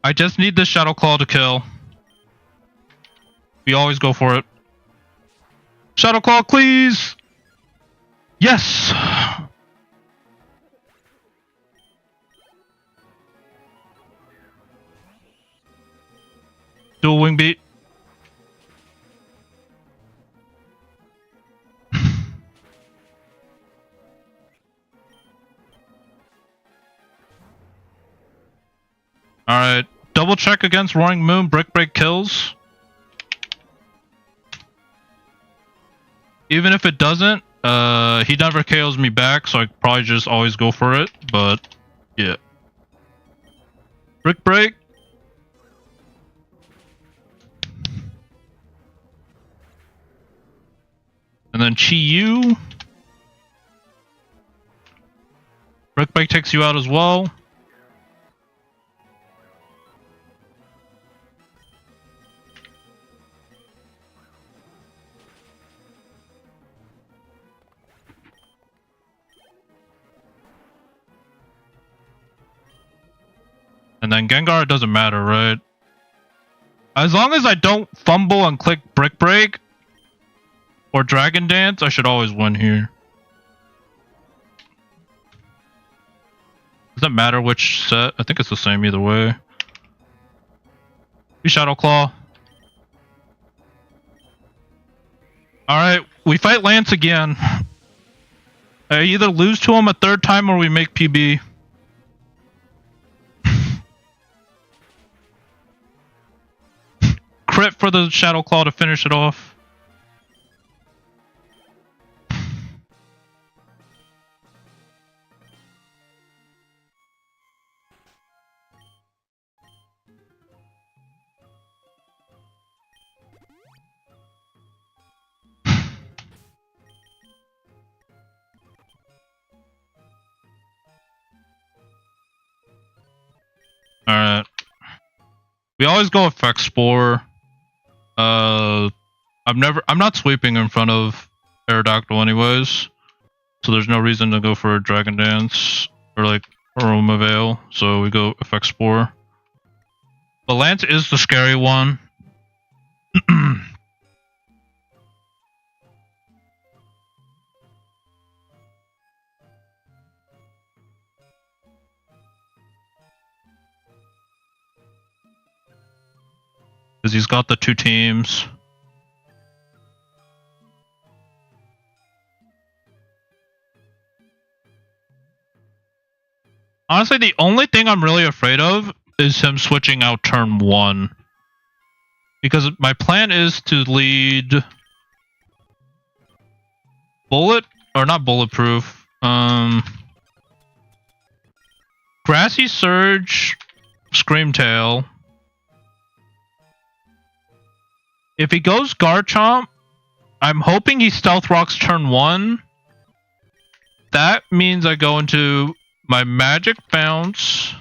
I just need this Shadow Claw to kill. We always go for it. Shadow Claw, please! Yes! Dual Wing Beat. Alright. Double check against Roaring Moon. Brick Break kills. Even if it doesn't, he never KOs me back, so I probably just always go for it, but yeah. Brick Break. And then Chi Yu. Brick Break takes you out as well. And then Gengar, it doesn't matter, right? As long as I don't fumble and click Brick Break or Dragon Dance, I should always win here. Doesn't matter which set. I think it's the same either way. We Shadow Claw. Alright, we fight Lance again. I either lose to him a third time or we make PB. Crit for the Shadow Claw to finish it off. Alright. We always go Effect Spore. I'm not sweeping in front of Aerodactyl anyways. So there's no reason to go for a Dragon Dance or like Aroma Veil. So we go Effect Spore. But Lance is the scary one. Because he's got the 2 teams. Honestly, the only thing I'm really afraid of is him switching out turn 1. Because my plan is to lead bullet, or not bulletproof, Grassy Surge, Screamtail. If he goes Garchomp, I'm hoping he Stealth Rocks turn 1. That means I go into my Magic Bounce.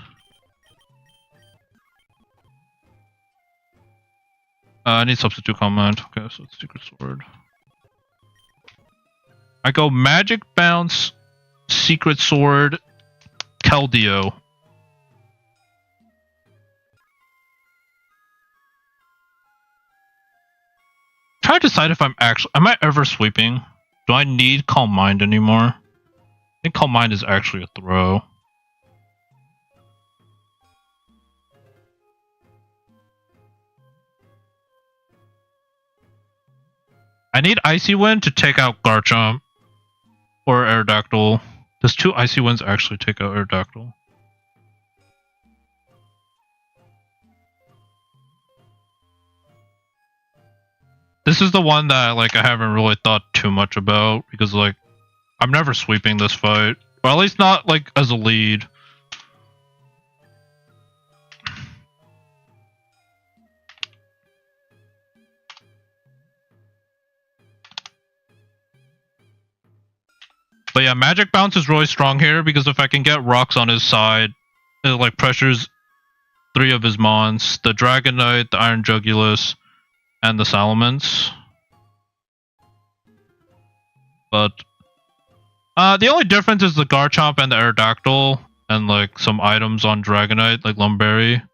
I need Substitute Comment. Okay, so it's Secret Sword. I go Magic Bounce, Secret Sword, Keldeo. Try to decide if am I ever sweeping? Do I need Calm Mind anymore? I think Calm Mind is actually a throw. I need Icy Wind to take out Garchomp or Aerodactyl. Does 2 Icy Winds actually take out Aerodactyl? This is the one that like I haven't really thought too much about because like I'm never sweeping this fight, or at least not like as a lead. But yeah, Magic Bounce is really strong here because if I can get rocks on his side, it like pressures 3 of his mons, the Dragonite, the Iron Jugulus, and the Salamence. But the only difference is the Garchomp and the Aerodactyl and like some items on Dragonite like Lumberry. So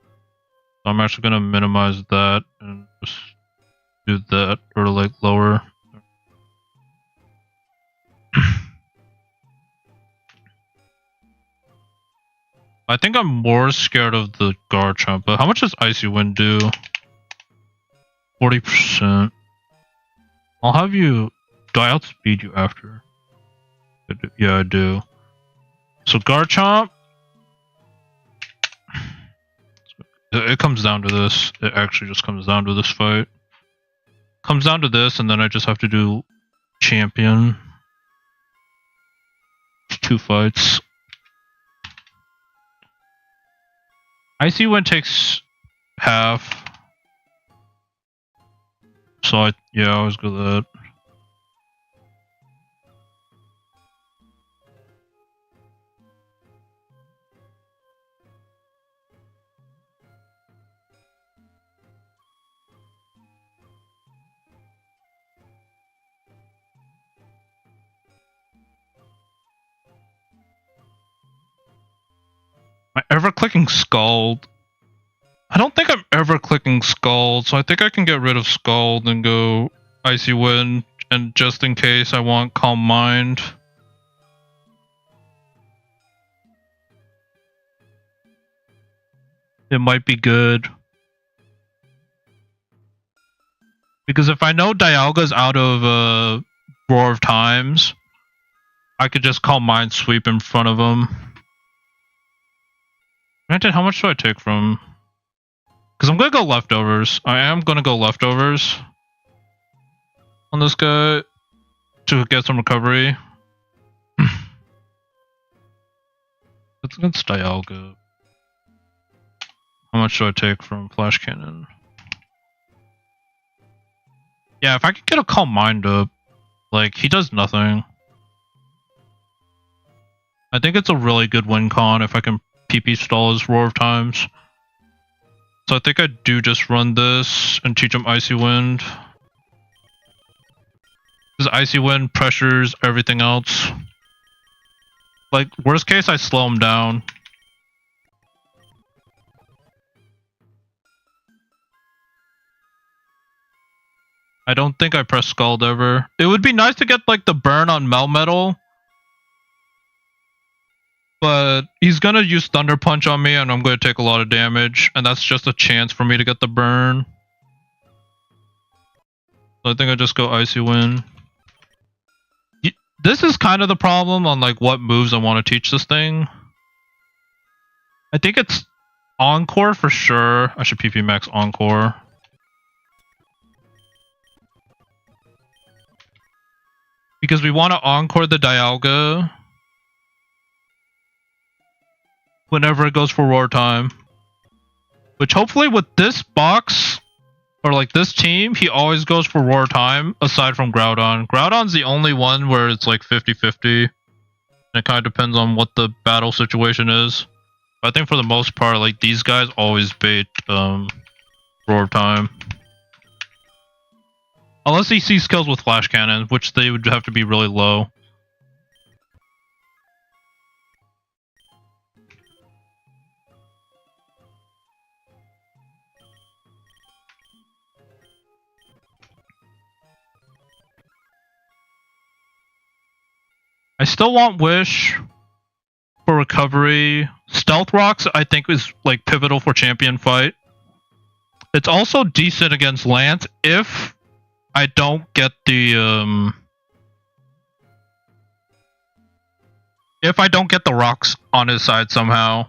I'm actually gonna minimize that and just do that or like lower. I think I'm more scared of the Garchomp, but how much does Icy Wind do? 40%. I'll have you... Do I outspeed you after? Yeah, I do. So Garchomp... It comes down to this. It actually just comes down to this fight. Comes down to this, and then I just have to do Champion. 2 fights. Icy Wind takes half. So I always go that. Am I ever clicking Scald? I don't think I'm ever clicking Scald, so I think I can get rid of Scald and go Icy Wind, and just in case I want Calm Mind. It might be good. Because if I know Dialga's out of Roar of Times, I could just Calm Mind sweep in front of him. Granted, how much do I take from... Because I'm going to go Leftovers. I am going to go Leftovers on this guy to get some recovery. It's against Dialga. How much do I take from Flash Cannon? Yeah, if I could get a Calm Mind up, like, he does nothing. I think it's a really good win con if I can PP stall his Roar of Times. So I think I do just run this and teach him Icy Wind. Because Icy Wind pressures everything else. Like, worst case, I slow him down. I don't think I press Scald ever. It would be nice to get, like, the burn on Melmetal. But he's gonna use Thunder Punch on me and I'm gonna take a lot of damage. And that's just a chance for me to get the burn. So I think I just go Icy Wind. This is kind of the problem on like what moves I want to teach this thing. I think it's Encore for sure. I should PP max Encore. Because we want to Encore the Dialga whenever it goes for Roar Time. Which hopefully with this box, or like this team, he always goes for Roar Time, aside from Groudon. Groudon's the only one where it's like 50-50. And it kind of depends on what the battle situation is. But I think for the most part, like these guys always bait Roar Time. Unless he sees kills with Flash Cannon, which they would have to be really low. I still want Wish for recovery. Stealth Rocks, I think, is like pivotal for champion fight. It's also decent against Lance if I don't get the rocks on his side somehow.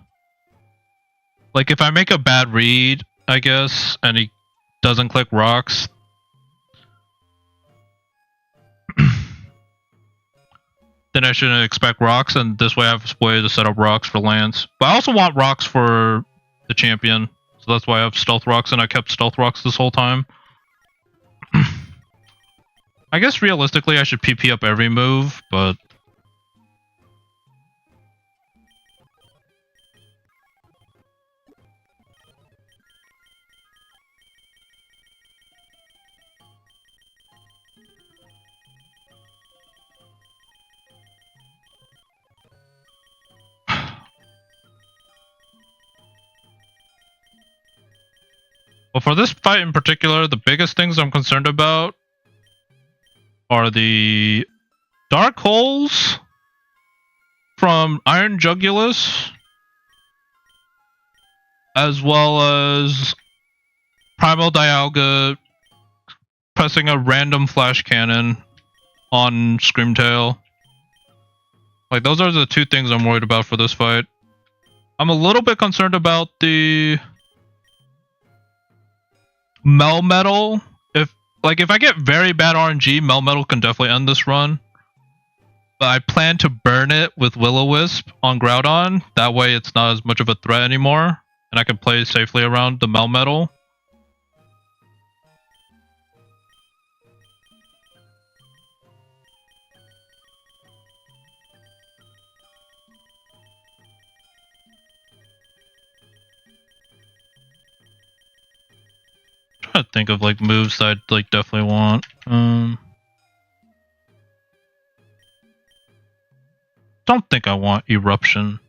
Like if I make a bad read, I guess, and he doesn't click rocks. Then I shouldn't expect rocks, and this way I have a way to set up rocks for Lance. But I also want rocks for the champion, so that's why I have stealth rocks, and I kept stealth rocks this whole time. I guess realistically I should PP up every move, but... Well, for this fight in particular, the biggest things I'm concerned about are the Dark Holes from Iron Jugulus, as well as Primal Dialga pressing a random Flash Cannon on Screamtail. Like, those are the two things I'm worried about for this fight. I'm a little bit concerned about the Melmetal. If I get very bad RNG, Melmetal can definitely end this run. But I plan to burn it with Will-O-Wisp on Groudon. That way it's not as much of a threat anymore. And I can play safely around the Melmetal. Trying to think of like moves that I'd like definitely want. Don't think I want Eruption.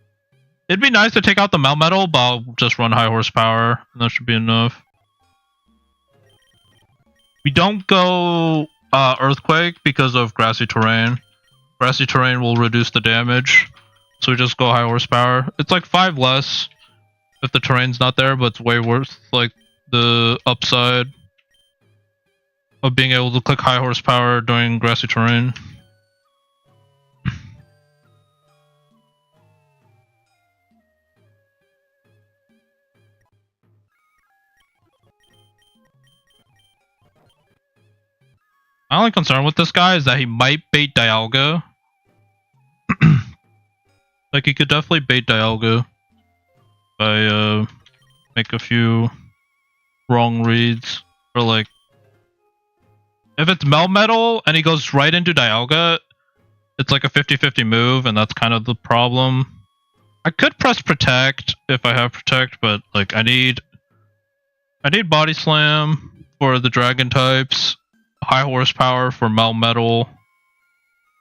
It'd be nice to take out the Melmetal, but I'll just run high horsepower, and that should be enough. We don't go Earthquake because of grassy terrain. Grassy terrain will reduce the damage, so we just go high horsepower. It's like 5 less if the terrain's not there, but it's way worth like the upside of being able to click high horsepower during grassy terrain. My only concern with this guy is that he might bait Dialga. Like, he could definitely bait Dialga by make a few wrong reads. Or like, if it's Melmetal and he goes right into Dialga, it's like a 50-50 move, and that's kind of the problem. I could press Protect if I have Protect, but like I need Body Slam for the Dragon types, high horsepower for Melmetal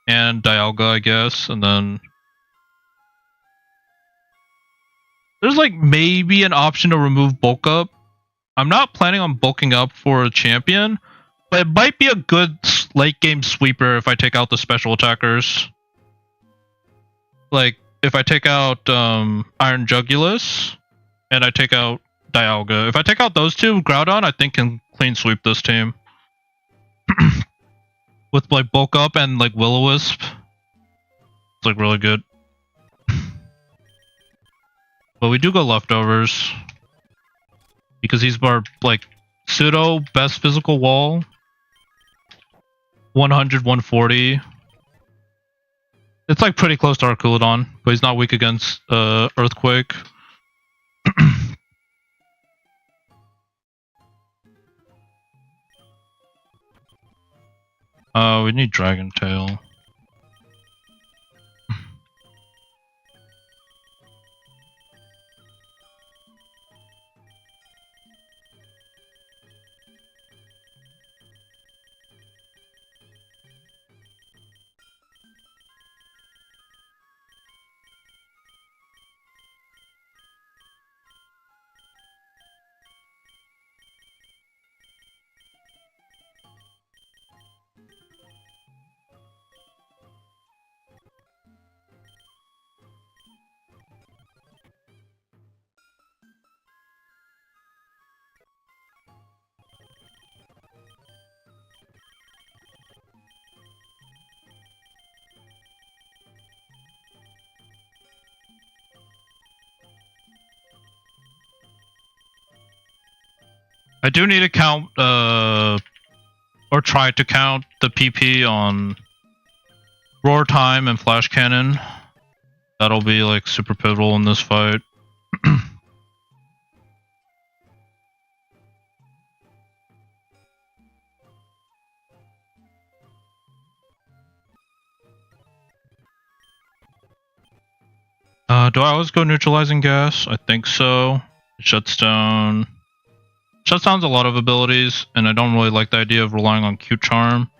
and Dialga, I guess, and then there's like maybe an option to remove Bulk Up. I'm not planning on bulking up for a champion, but it might be a good late game sweeper if I take out the special attackers. Like, if I take out Iron Jugulus and I take out Dialga. If I take out those two, Groudon I think can clean sweep this team. with like bulk up and like will-o-wisp. It's like really good. But we do go leftovers because he's our like pseudo best physical wall. 100, 140. It's like pretty close to our cooldown, but he's not weak against earthquake. We need Dragon Tail. I do need to count, or try to count the PP on Roar Time and Flash Cannon. That'll be like super pivotal in this fight. Do I always go neutralizing gas? I think so. Shutstone. Shutdown's a lot of abilities, and I don't really like the idea of relying on Cute Charm.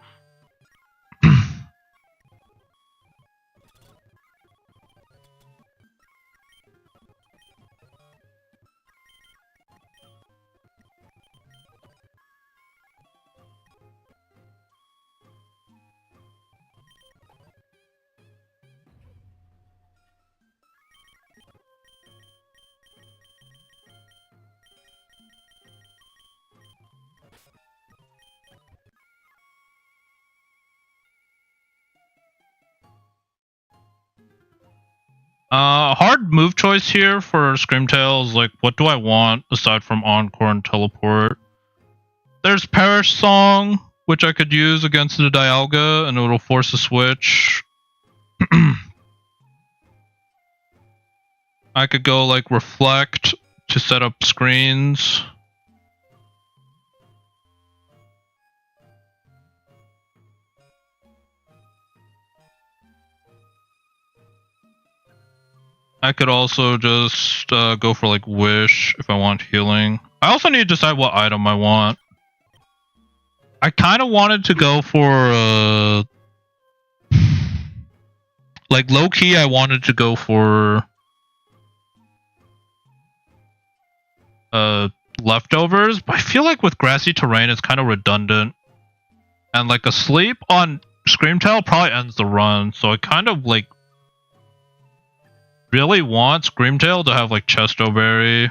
Hard move choice here for Screamtail is like, what do I want aside from Encore and Teleport? There's Perish Song, which I could use against the Dialga, and it'll force a switch. I could go like Reflect to set up screens. I could also just go for like Wish if I want healing. I also need to decide what item I want. I kind of wanted to go for like low key. I wanted to go for leftovers, but I feel like with grassy terrain it's kind of redundant, and like a sleep on Screamtail probably ends the run. So I kind of like really want Screamtail to have like Chesto Berry,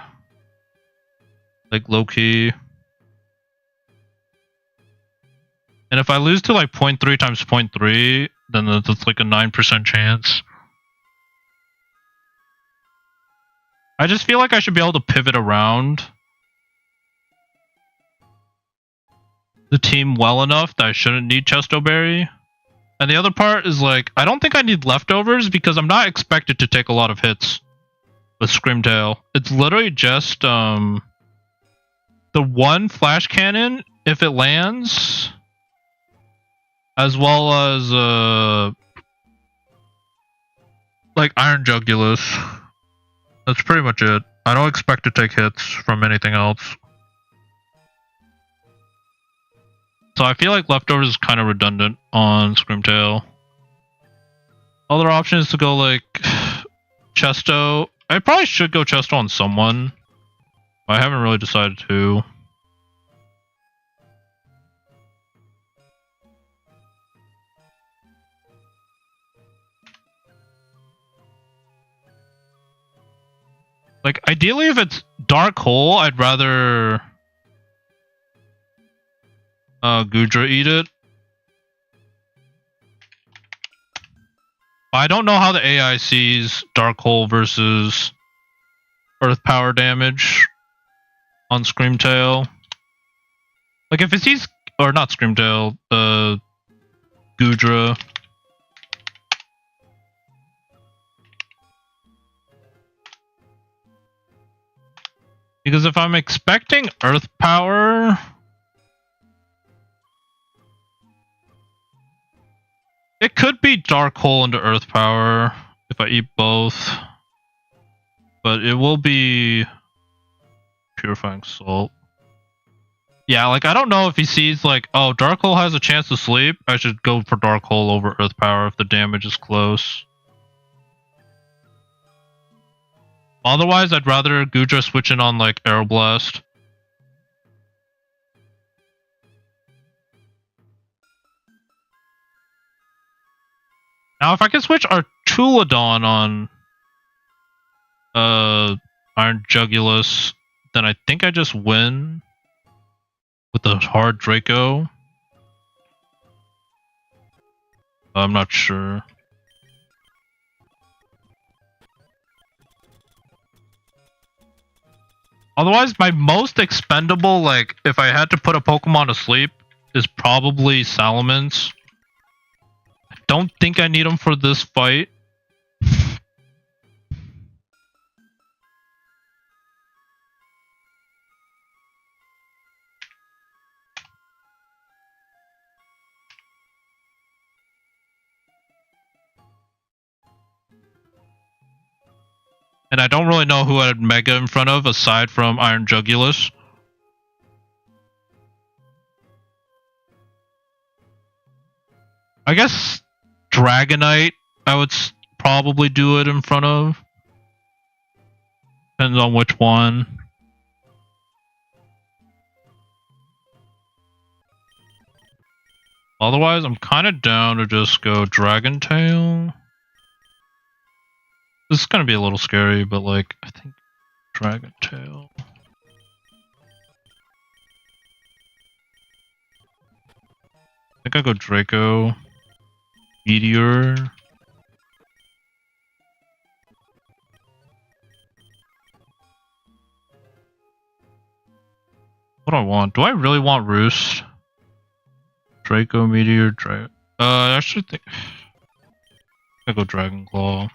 like low key. And if I lose to like 0.3 times 0.3, then that's like a 9% chance. I just feel like I should be able to pivot around the team well enough that I shouldn't need Chesto Berry. And the other part is like, I don't think I need leftovers because I'm not expected to take a lot of hits with Screamtail. It's literally just the one Flash Cannon if it lands, as well as like Iron Jugulus. That's pretty much it. I don't expect to take hits from anything else. So I feel like leftovers is kind of redundant on Screamtail. Other option is to go like Chesto. I probably should go Chesto on someone. I haven't really decided who. Like ideally if it's Dark Hole, I'd rather Gudra eat it. I don't know how the AI sees Dark Hole versus Earth Power damage on Screamtail. Like if it sees, or not Screamtail, Gudra. Because if I'm expecting Earth Power, it could be Dark Hole into Earth Power if I eat both. But it will be Purifying Salt. Yeah, like I don't know if he sees like, oh, Dark Hole has a chance to sleep. I should go for Dark Hole over Earth Power if the damage is close. Otherwise, I'd rather Gudra switch in on like Aeroblast. Now, if I can switch Artulodon on Iron Jugulus, then I think I just win with the hard Draco. I'm not sure. Otherwise, my most expendable, like, if I had to put a Pokemon to sleep, is probably Salamence. I don't think I need him for this fight. And I don't really know who I'd Mega in front of aside from Iron Jugulus. I guess Dragonite I would probably do it in front of. Depends on which one. Otherwise, I'm kind of down to just go Dragon Tail. This is gonna be a little scary, but like, I think Dragon Tail. I think I go Draco. Meteor. What do I want? Do I really want Roost? Draco, Meteor, I actually think I go Dragon Claw.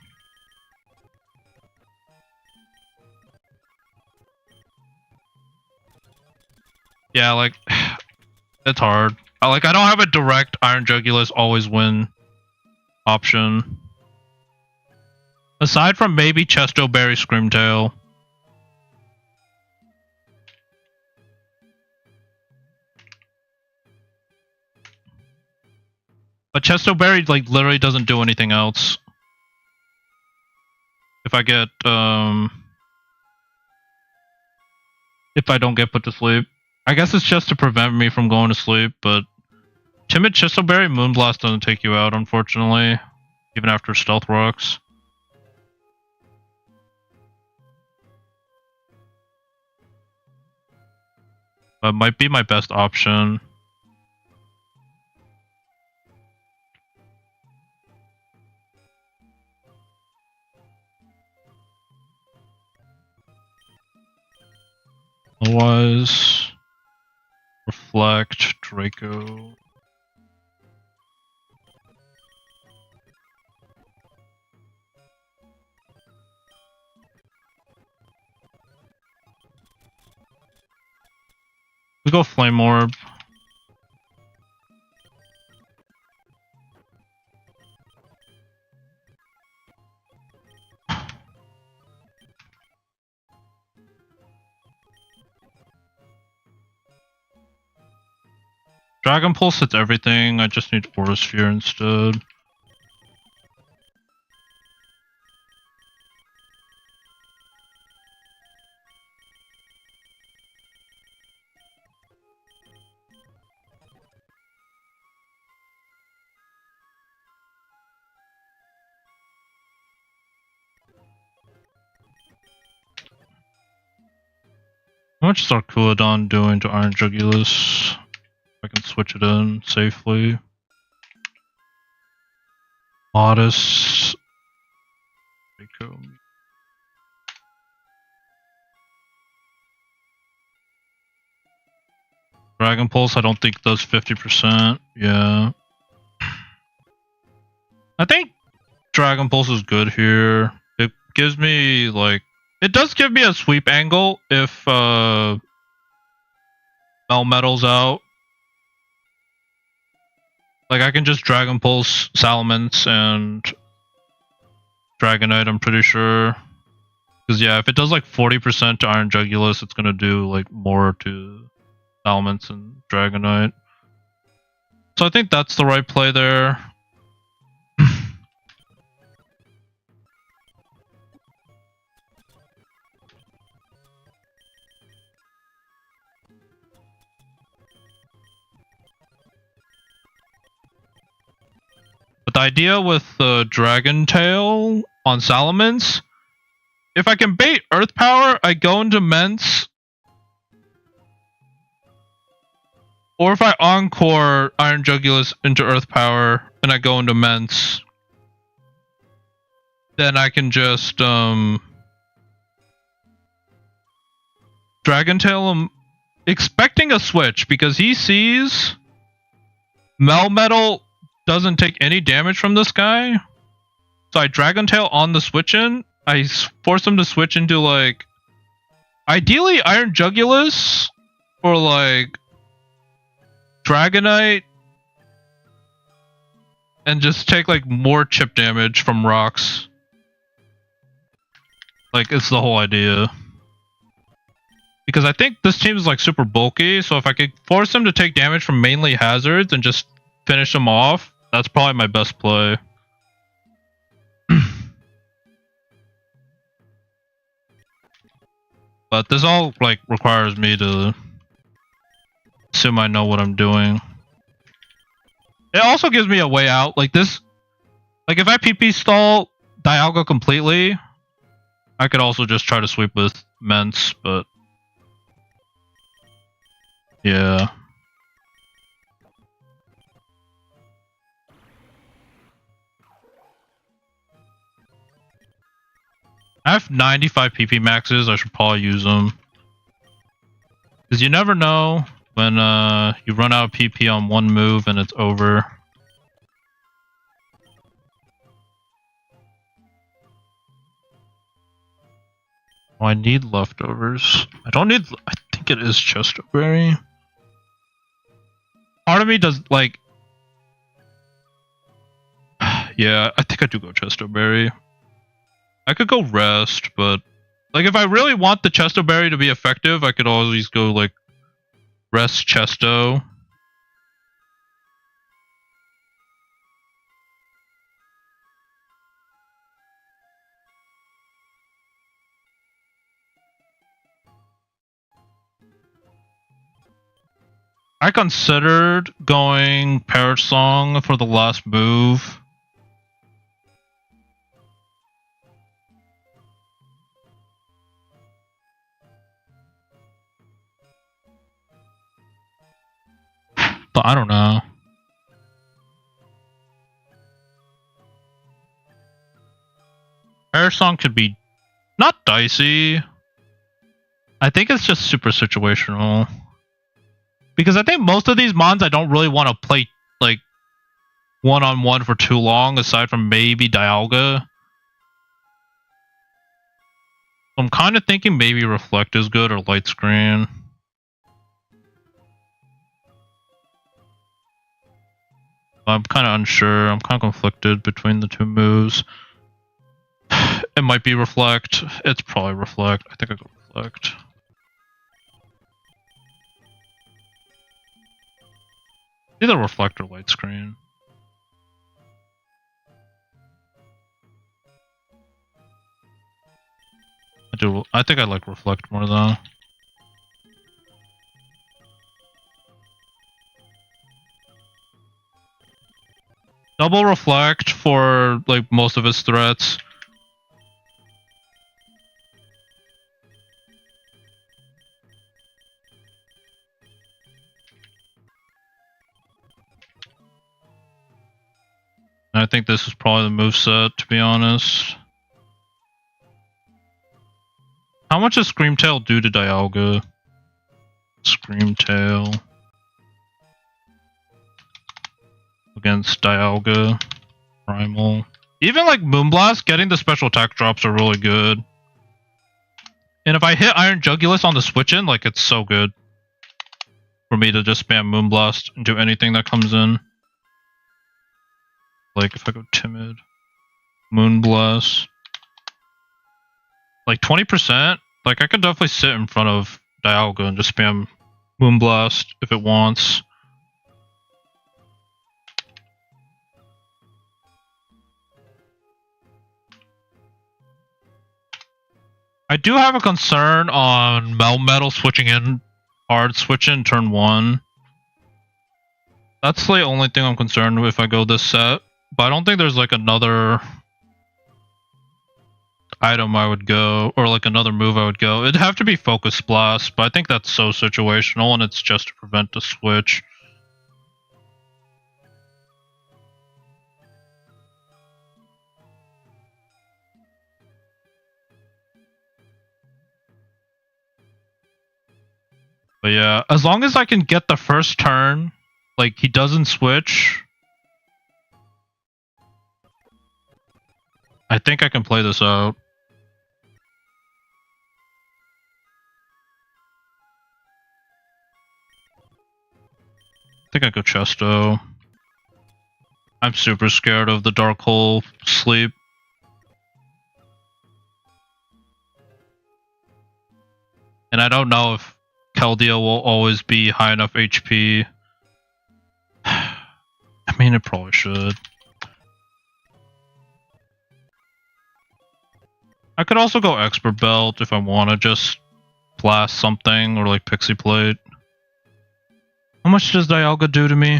Yeah, like it's hard. I don't have a direct Iron Jugulus always win option. Aside from maybe Chesto Berry Screamtail. But Chesto Berry like literally doesn't do anything else. If I get if I don't get put to sleep. I guess it's just to prevent me from going to sleep, but Timid Chesto Berry Moonblast doesn't take you out, unfortunately. Even after Stealth Rocks. But might be my best option. Otherwise, Reflect, Draco. We go Flame Orb. Dragon Pulse hits everything, I just need Aura Sphere instead. How much is Arculodon doing to Iron Jugulus? I can switch it in safely. Modest. Dragon Pulse, I don't think does 50%. Yeah. I think Dragon Pulse is good here. It gives me, like... It does give me a sweep angle if, Melmetal's out. Like, I can just Dragon Pulse Salamence and Dragonite, I'm pretty sure. Because, yeah, if it does, like, 40% to Iron Jugulus, it's gonna do, like, more to Salamence and Dragonite. So I think that's the right play there. But the idea with the Dragon Tail on Salamence, if I can bait Earth Power, I go into Mence. Or if I Encore Iron Jugulus into Earth Power and I go into Mence, then I can just Dragon Tail him, expecting a switch because he sees Melmetal doesn't take any damage from this guy. So I Dragon Tail on the switch in. I force him to switch into, like, ideally Iron Jugulus or, like, Dragonite, and just take, like, more chip damage from rocks. Like, it's the whole idea. Because I think this team is, like, super bulky, so if I could force him to take damage from mainly hazards and just finish him off, that's probably my best play. But this all, like, requires me to assume I know what I'm doing. It also gives me a way out. Like this, like if I PP stall Dialga completely, I could also just try to sweep with Mence, but yeah. I have 95 PP maxes. I should probably use them. Because you never know when you run out of PP on one move and it's over. Oh, I need leftovers. I don't need... I think it is Chestoberry. Part of me does, like... Yeah, I think I do go Chestoberry. I could go Rest, but... Like, if I really want the Chestoberry to be effective, I could always go, like, Rest Chesto. I considered going Parrot Song for the last move. But I don't know. Parrot Song could be not dicey. I think it's just super situational. Because I think most of these mons I don't really want to play like one-on-one for too long, aside from maybe Dialga. I'm kind of thinking maybe Reflect is good or Light Screen. I'm kind of unsure. I'm kind of conflicted between the two moves. It might be Reflect. It's probably Reflect. I think I go Reflect. Either Reflect or Light Screen. I think I like Reflect more though. Double Reflect for like most of his threats. And I think this is probably the moveset, to be honest. How much does Screamtail do to Dialga? Screamtail against Dialga. Primal. Even like Moonblast, getting the special attack drops are really good. And if I hit Iron Jugulus on the switch in, like it's so good for me to just spam Moonblast and do anything that comes in. Like if I go Timid, Moonblast, like 20%. Like I could definitely sit in front of Dialga and just spam Moonblast if it wants. I do have a concern on Melmetal switching in hard switching turn 1. That's the only thing I'm concerned with if I go this set. But I don't think there's like another item I would go, or like another move I would go. It'd have to be Focus Blast, but I think that's so situational and it's just to prevent the switch. But yeah, as long as I can get the first turn, like he doesn't switch, I think I can play this out. I think I go Chesto. I'm super scared of the Dark Hole Sleep. And I don't know if Keldeo will always be high enough HP. I mean, it probably should. I could also go Expert Belt if I want to just blast something, or like Pixie Plate. How much does Dialga do to me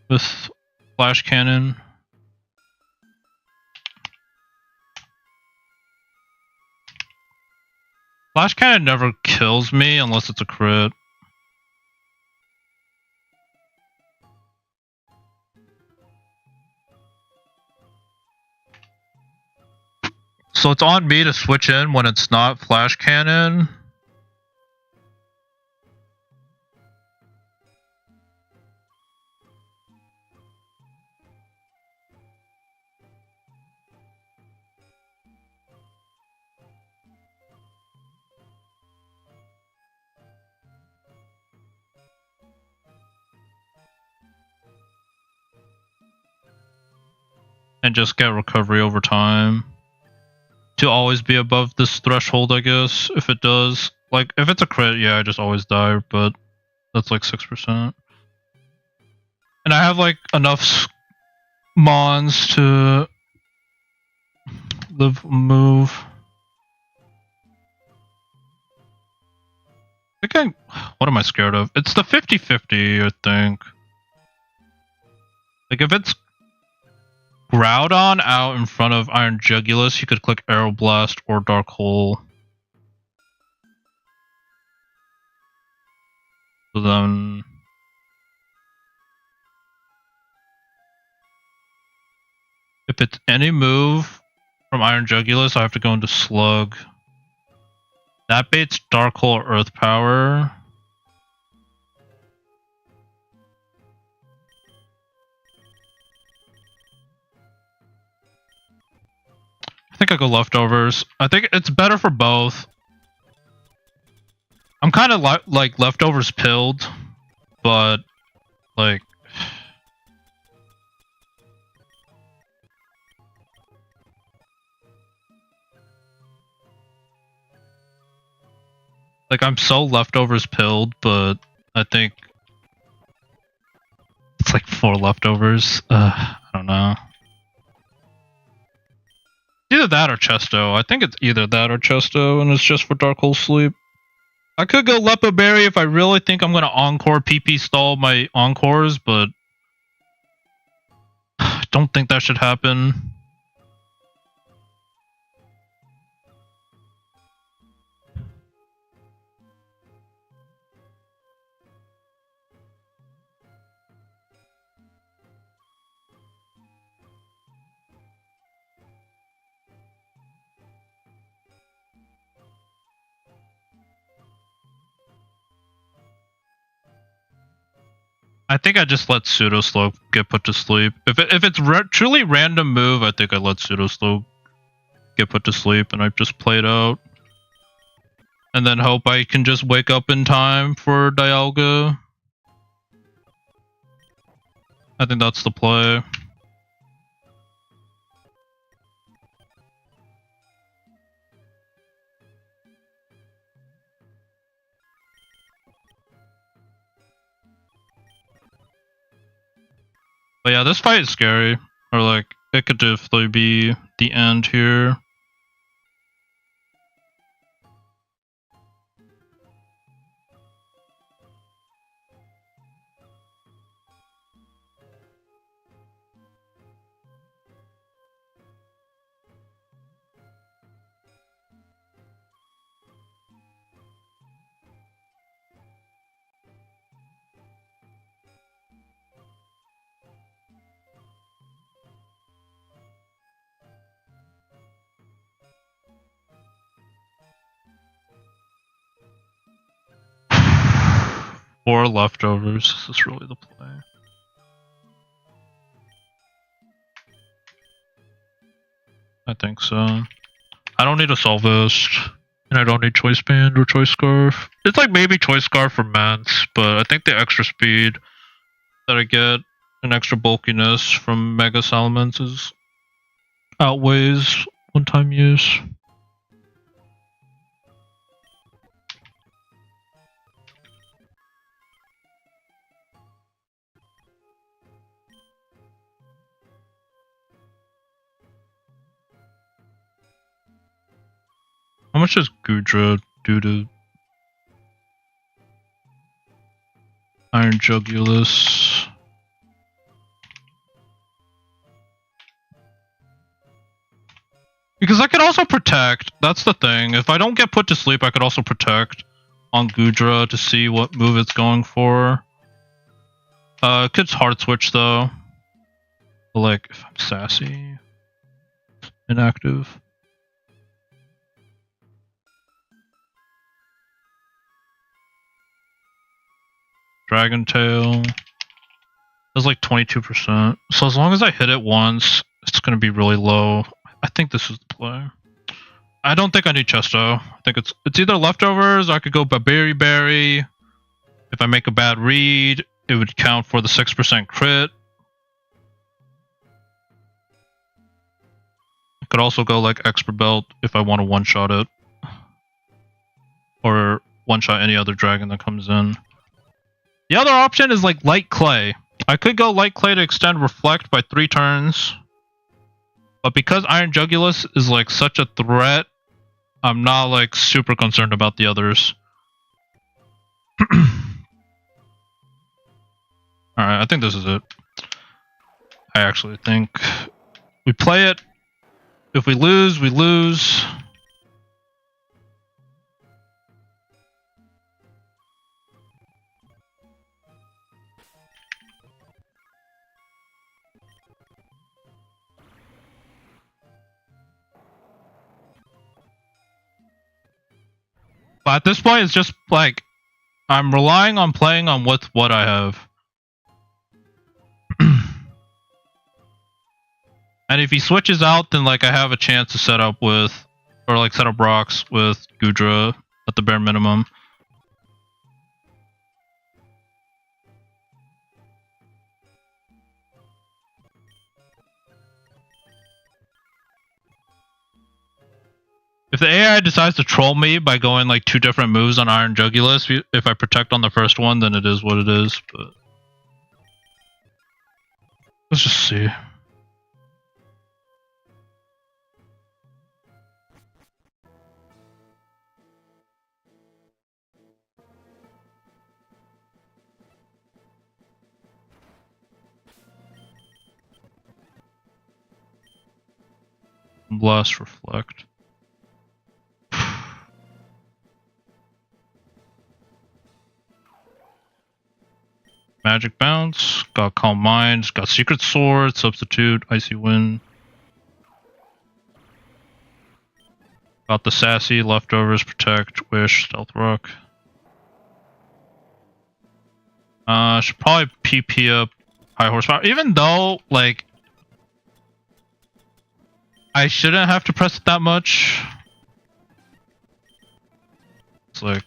with Flash Cannon? Flash Cannon never kills me unless it's a crit. So it's on me to switch in when it's not Flash Cannon. And just get recovery over time. To always be above this threshold, I guess, if it does. Like, if it's a crit, yeah, I just always die, but that's like 6%. And I have like enough mons to move. I think what am I scared of? It's the 50-50, I think. Like, if it's Groudon out in front of Iron Jugulus, you could click Aeroblast or Dark Hole. So then... if it's any move from Iron Jugulus, I have to go into Slug. That baits Dark Hole or Earth Power. I think I go Leftovers. I think it's better for both. I'm kind of like Leftovers pilled, but like... like, I'm so Leftovers pilled, but I think it's like 4 Leftovers. I don't know. Either that or Chesto. I think it's either that or Chesto, and it's just for Dark Hole Sleep. I could go Lepo Berry if I really think I'm going to Encore PP stall my Encores, but I don't think that should happen. I think I just let Pseudo Slope get put to sleep. If it's truly random move, I think I let Pseudo Slope get put to sleep and I just play it out. And then hope I can just wake up in time for Dialga. I think that's the play. But yeah, this fight is scary. Or like, it could definitely be the end here. Four leftovers. This is really the play. I think so. I don't need a Solvest. And I don't need Choice Band or Choice Scarf. It's like maybe Choice Scarf for Mance, but I think the extra speed that I get and extra bulkiness from Mega Salamence outweighs one-time use. How much does Gudra do to Iron Jugulus? Because I could also protect. That's the thing. If I don't get put to sleep, I could also protect on Gudra to see what move it's going for. It could hard switch though. But like, if I'm sassy, inactive. Dragon Tail. That's like 22%. So as long as I hit it once, it's going to be really low. I think this is the play. I don't think I need Chesto. I think it's either leftovers or I could go Berry Berry. If I make a bad read, it would count for the 6% crit. I could also go like Expert Belt if I want to one-shot it. Or one-shot any other dragon that comes in. The other option is like Light Clay. I could go Light Clay to extend Reflect by 3 turns. But because Iron Jugulus is like such a threat, I'm not like super concerned about the others. Alright, I think this is it. I actually think we play it. If we lose, we lose. But at this point, it's just like I'm relying on playing on with what I have. And if he switches out, then like I have a chance to set up with, or like set up rocks with Gudra at the bare minimum. If the AI decides to troll me by going like 2 different moves on Iron Jugulus, if I protect on the first one, then it is what it is. But let's just see. Blast, Reflect. Magic Bounce, got Calm Minds, got Secret Sword, Substitute, Icy Wind. Got the Sassy, Leftovers, Protect, Wish, Stealth Rock. Should probably PP up high horsepower. Even though, like, I shouldn't have to press it that much. It's like...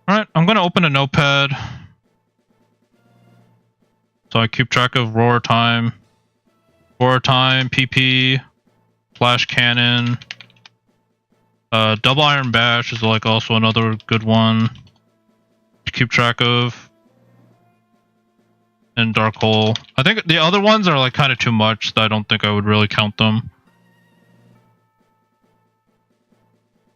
Alright, I'm gonna open a notepad. So I keep track of roar time, PP, flash cannon, double iron bash is like also another good one to keep track of, and dark hole. I think the other ones are like kind of too much that I don't think I would really count them.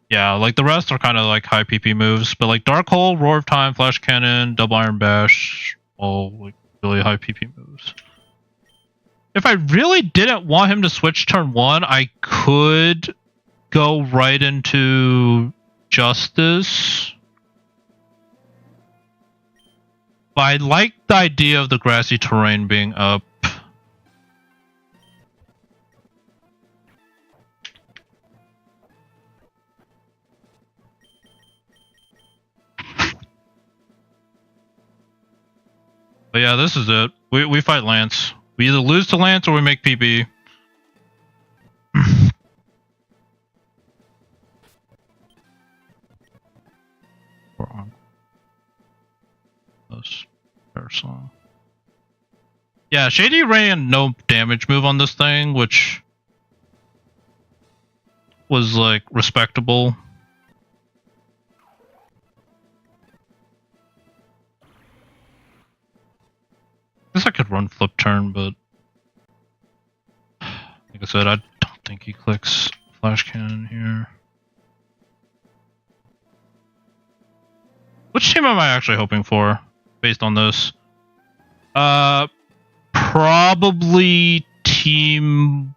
Yeah, like the rest are kind of like high PP moves, but like dark hole, roar of time, flash cannon, double iron bash, all like really high PP moves. If I really didn't want him to switch turn 1, I could go right into Justice. But I like the idea of the grassy terrain being up. But yeah, this is it. We fight Lance. We either lose to Lance or we make PB. Yeah, Shady ran no damage move on this thing, which was like respectable. I guess I could run flip turn, but like I said, I don't think he clicks flash cannon here. Which team am I actually hoping for, based on this? Probably team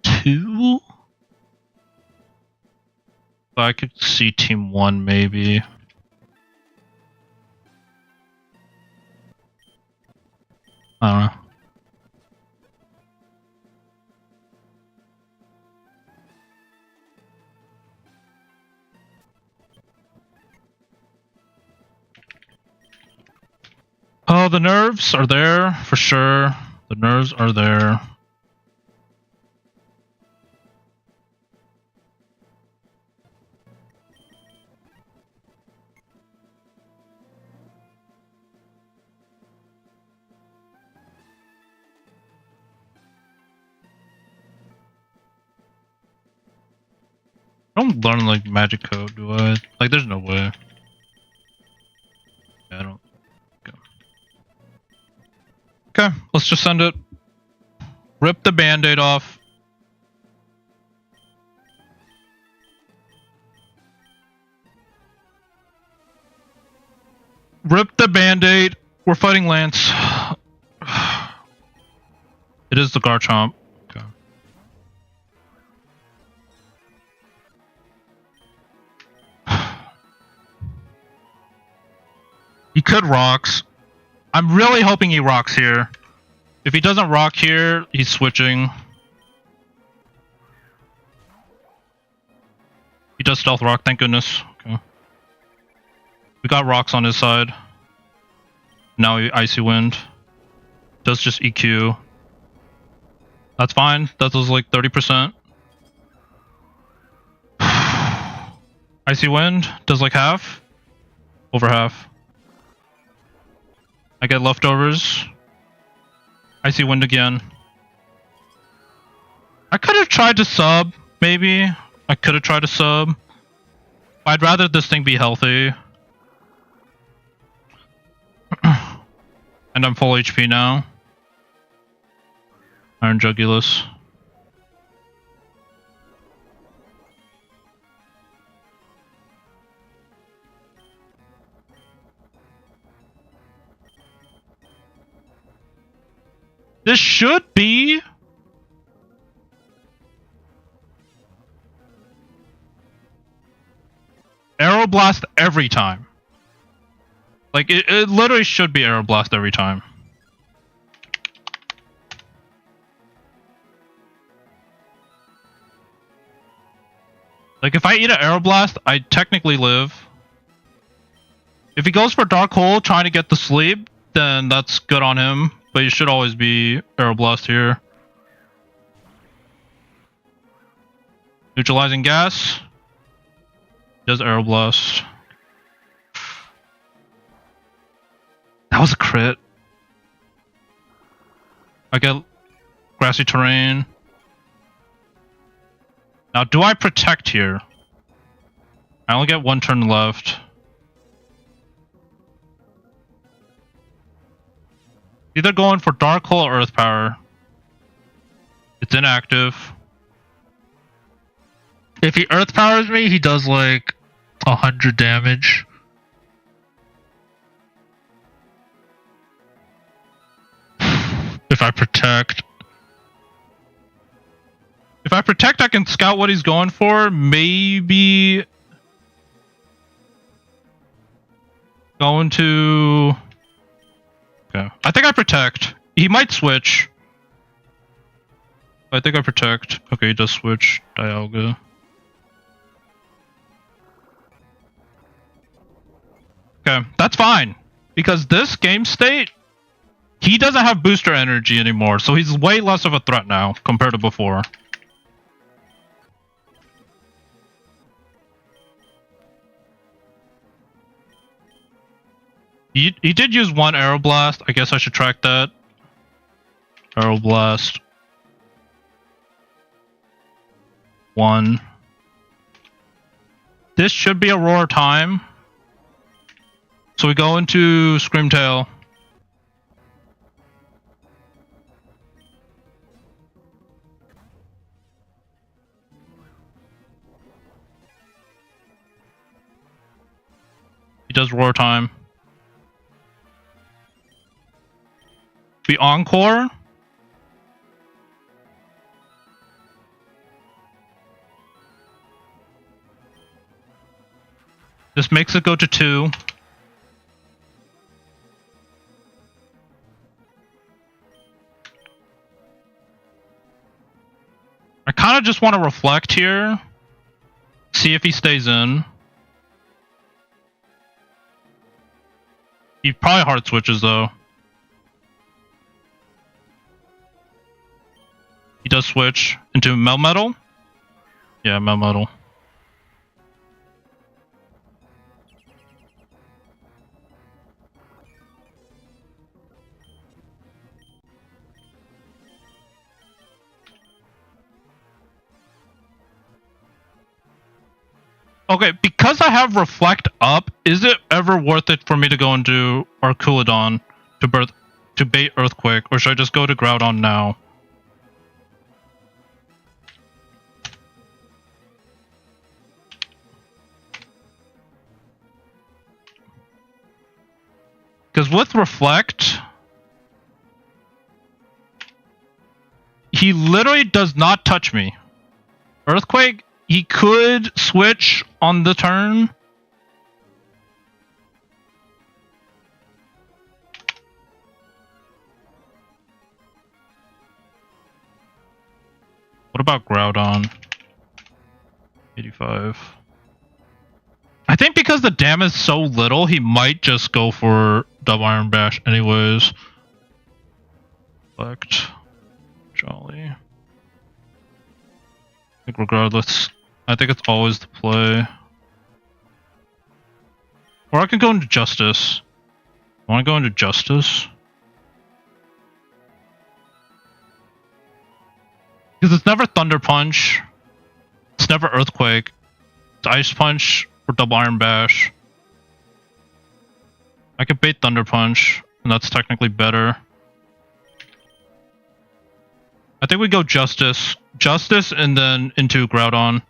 2? But I could see team 1 maybe. I don't know. Oh, the nerves are there for sure. The nerves are there. I don't learn like magic code, do I? Like, there's no way. Yeah, I don't. Okay, let's just send it. Rip the band-aid off. Rip the band-aid. We're fighting Lance. It is the Garchomp. Okay. He could rocks. I'm really hoping he rocks here. If he doesn't rock here, he's switching. He does stealth rock, thank goodness. Okay. We got rocks on his side. Now he icy wind. Does just EQ. That's fine. That was like 30%. Icy wind does like half. Over half. I get leftovers. Icy wind again. I could have tried to sub, maybe. I could have tried to sub. I'd rather this thing be healthy. And I'm full HP now. Iron Jugulus. This should be Aeroblast every time. Like, it literally should be Aeroblast every time. Like, if I eat an Arrow Blast, I technically live. If he goes for Dark Hole trying to get the sleep, then that's good on him. But you should always be Arrow Blast here. Neutralizing gas. Does Arrow Blast. That was a crit. I get grassy terrain. Now, do I protect here? I only get one turn left. Either going for Dark Hole or Earth Power. It's inactive. If he Earth Powers me, he does like 100 damage. If I protect. If I protect, I can scout what he's going for. Maybe going to... Okay. I think I protect. He might switch. I think I protect. Okay, he does switch. Dialga. Okay, that's fine. Because this game state, he doesn't have booster energy anymore, so he's way less of a threat now compared to before. He did use one Arrow Blast. I guess I should track that. Arrow Blast. 1. This should be a roar time. So we go into Screamtail. He does roar time. We encore. This makes it go to 2. I kind of just want to reflect here. See if he stays in. He probably hard switches though. He does switch into Melmetal. Yeah, Melmetal. Okay, because I have Reflect up, is it ever worth it for me to go into Arculodon to bait Earthquake, or should I just go to Groudon now? Because with Reflect, he literally does not touch me. Earthquake, he could switch on the turn. What about Groudon? 85. I think because the damage is so little, he might just go for Double Iron Bash anyways. Select. Jolly. I think regardless, I think it's always the play. Or I can go into Justice. I want to go into Justice. Because it's never Thunder Punch. It's never Earthquake. It's Ice Punch or Double Iron Bash. I could bait Thunder Punch, and that's technically better. I think we go Justice. Justice and then into Groudon.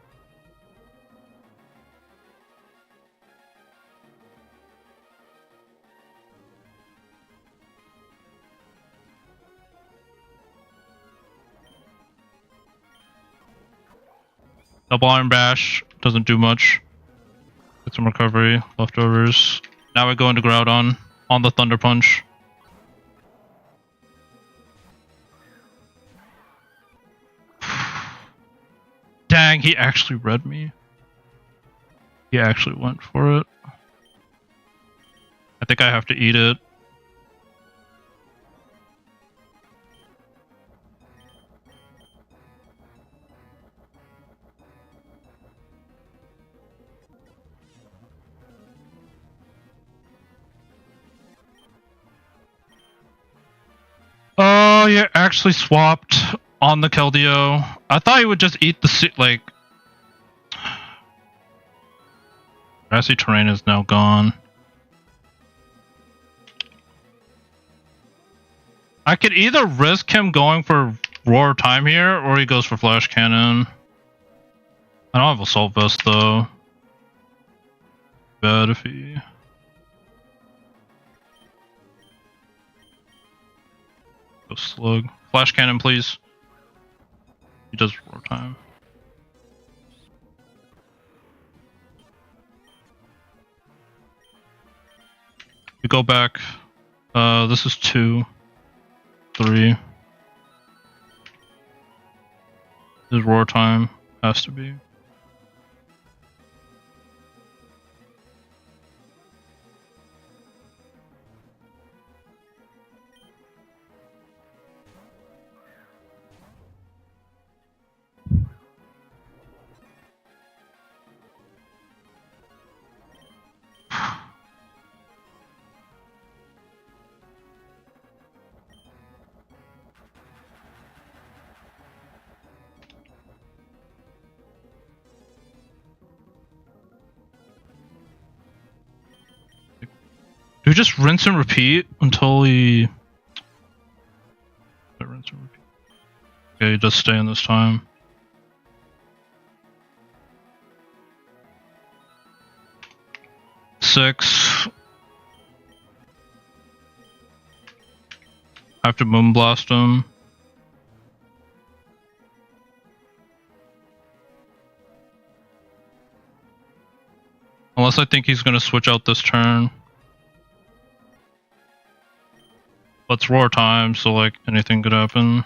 Double Iron Bash doesn't do much. Get some recovery, leftovers. Now we go into Groudon on the Thunder Punch. Dang, he actually read me. He actually went for it. I think I have to eat it. Oh, yeah, actually swapped on the Keldeo. I thought he would just eat the like. Grassy terrain is now gone. I could either risk him going for Roar Time here, or he goes for Flash Cannon. I don't have Assault Vest though. Bad if he... Go Slug. Flash Cannon, please. He does Roar Time. We go back. This is 2, 3. This Roar Time has to be. Do we just rinse and repeat until he... Rinse and repeat. Okay, he does stay in this time. Six. I have to Moonblast him. Unless I think he's gonna switch out this turn. But it's Roar Time, so like anything could happen.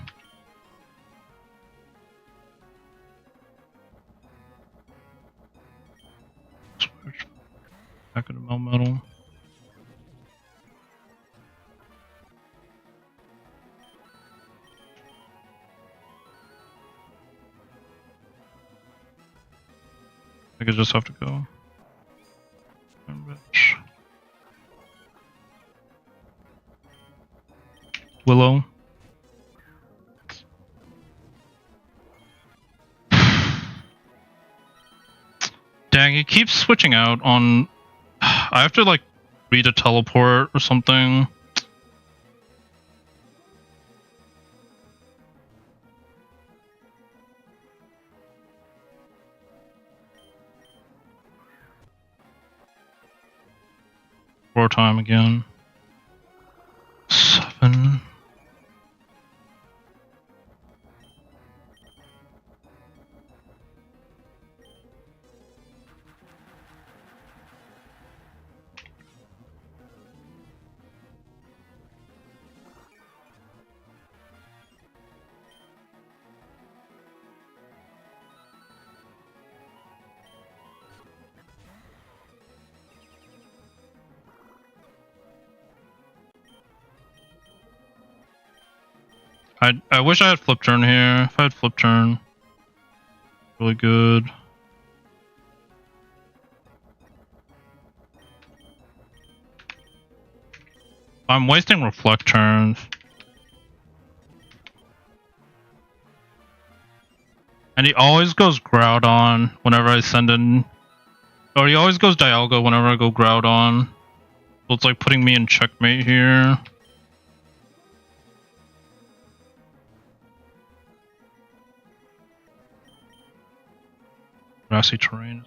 Switch back into Melmetal. I could just have to go. Willow. Dang, he keeps switching out on... I have to like read a teleport or something. Roar Time again. 7. I wish I had flip turn here. If I had flip turn, really good. I'm wasting reflect turns. And he always goes Groudon whenever I send in. Or he always goes Dialga whenever I go Groudon. So it's like putting me in checkmate here. Grassy terrain.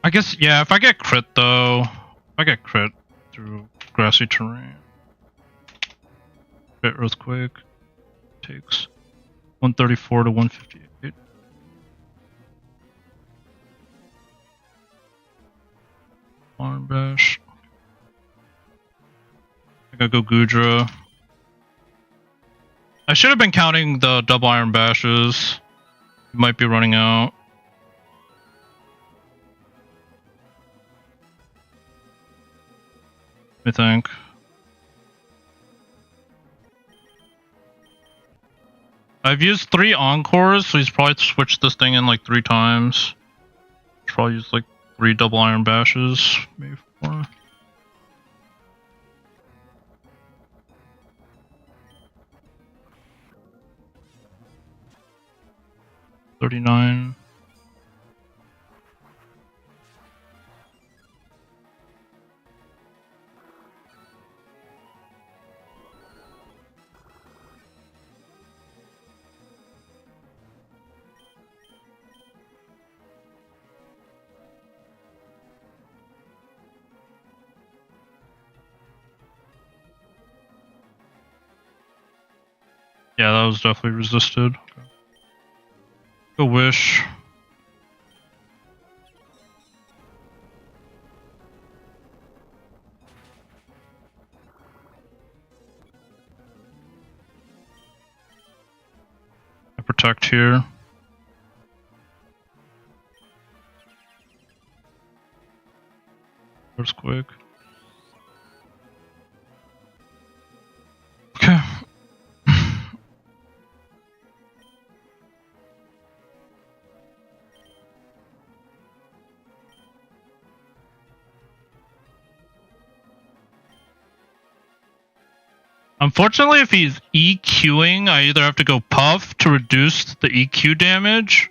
I guess, yeah, if I get crit though, if I get crit through grassy terrain. Crit Earthquake takes 134 to 158. Arm Bash. Gotta go Gudra. I should have been counting the double iron bashes. Might be running out. I think. I've used 3 encores, so he's probably switched this thing in like 3 times. Probably used like 3 double iron bashes, maybe 4. $39. Yeah, that was definitely resisted. Okay. Go Wish. I protect here. Earthquake. Okay. Unfortunately, if he's EQing, I either have to go Puff to reduce the EQ damage.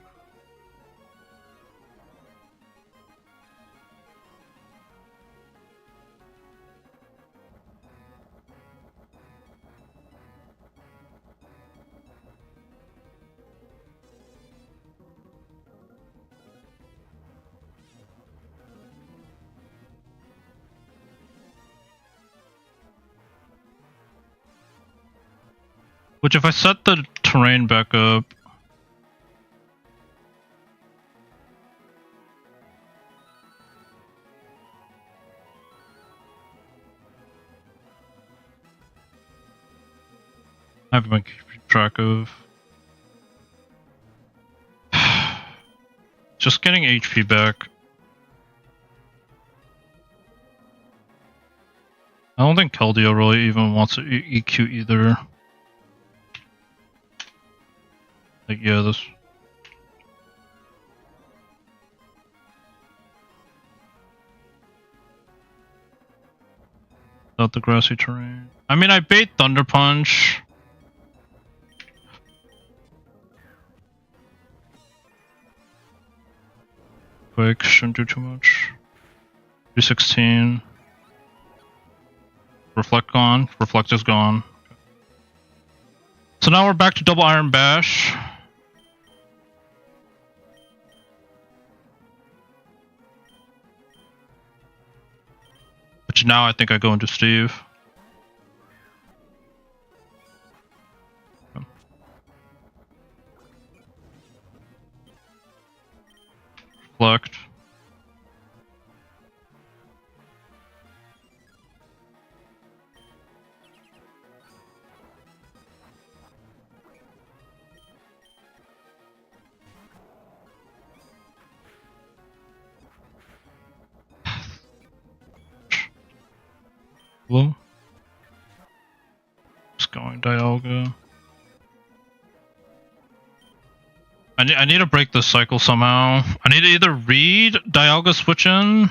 Which if I set the terrain back up... I haven't been keeping track of... Just getting HP back. I don't think Keldeo really even wants to EQ either. Like, yeah, this... Without the grassy terrain. I mean, I bait Thunder Punch. Quick, shouldn't do too much. 316. Reflect gone. Reflect is gone. Okay. So now we're back to double iron bash. Which now I think I go into Steve. Okay. Reflect. Blue. Just going Dialga. I need to break this cycle somehow. I need to either read Dialga switch in.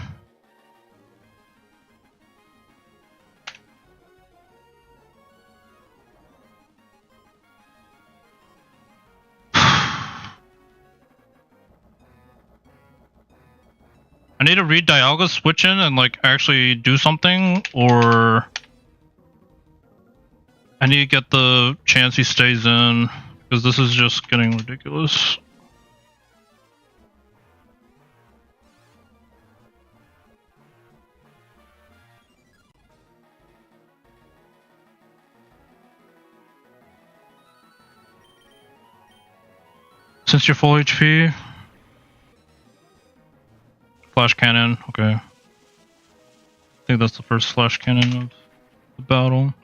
I need to read Dialga switch in and like actually do something, or I need to get the chance he stays in, because this is just getting ridiculous. Since you're full HP. Flash cannon, okay. I think that's the first flash cannon of the battle.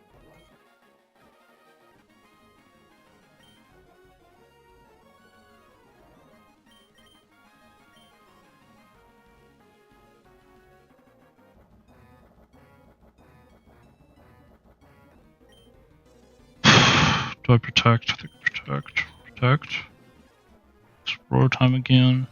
Do I protect? I think protect. Protect. Explore time again.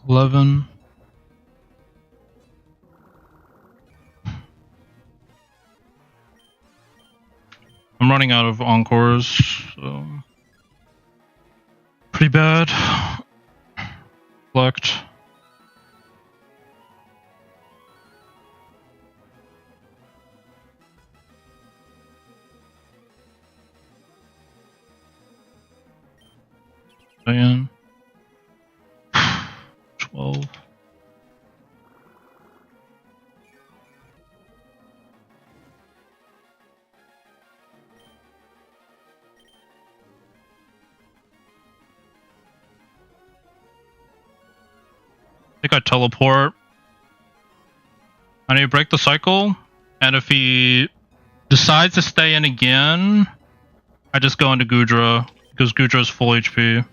$11. I'm running out of encores, so pretty bad. Select. Diane. 12. I think I teleport. I need to break the cycle, and if he decides to stay in again, I just go into Gudra, because Gudra's full HP.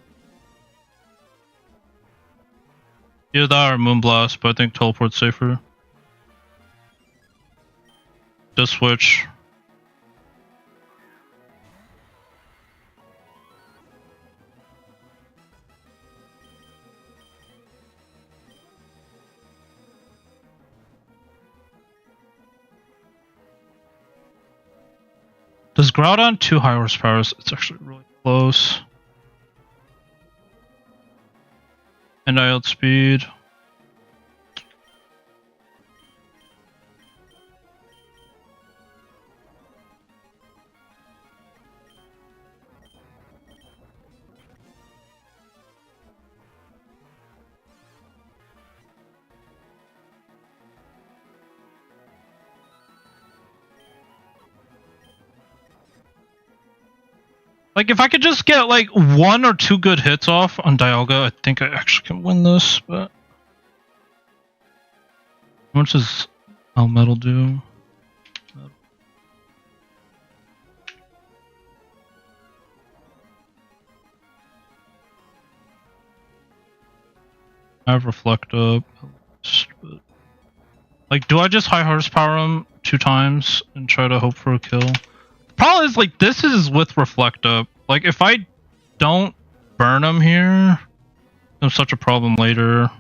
Either that or Moonblast, but I think teleport's safer. Just switch. Does Groudon 2 high horsepower? It's actually really close. And I outspeed. Like, if I could just get, like, 1 or 2 good hits off on Dialga, I think I actually can win this, but... How much does Metal do? I have Reflect Up. But... Like, do I just high horsepower him 2 times and try to hope for a kill? Problem is, like, this is with Reflect Up. Like, if I don't burn him here, there's such a problem later.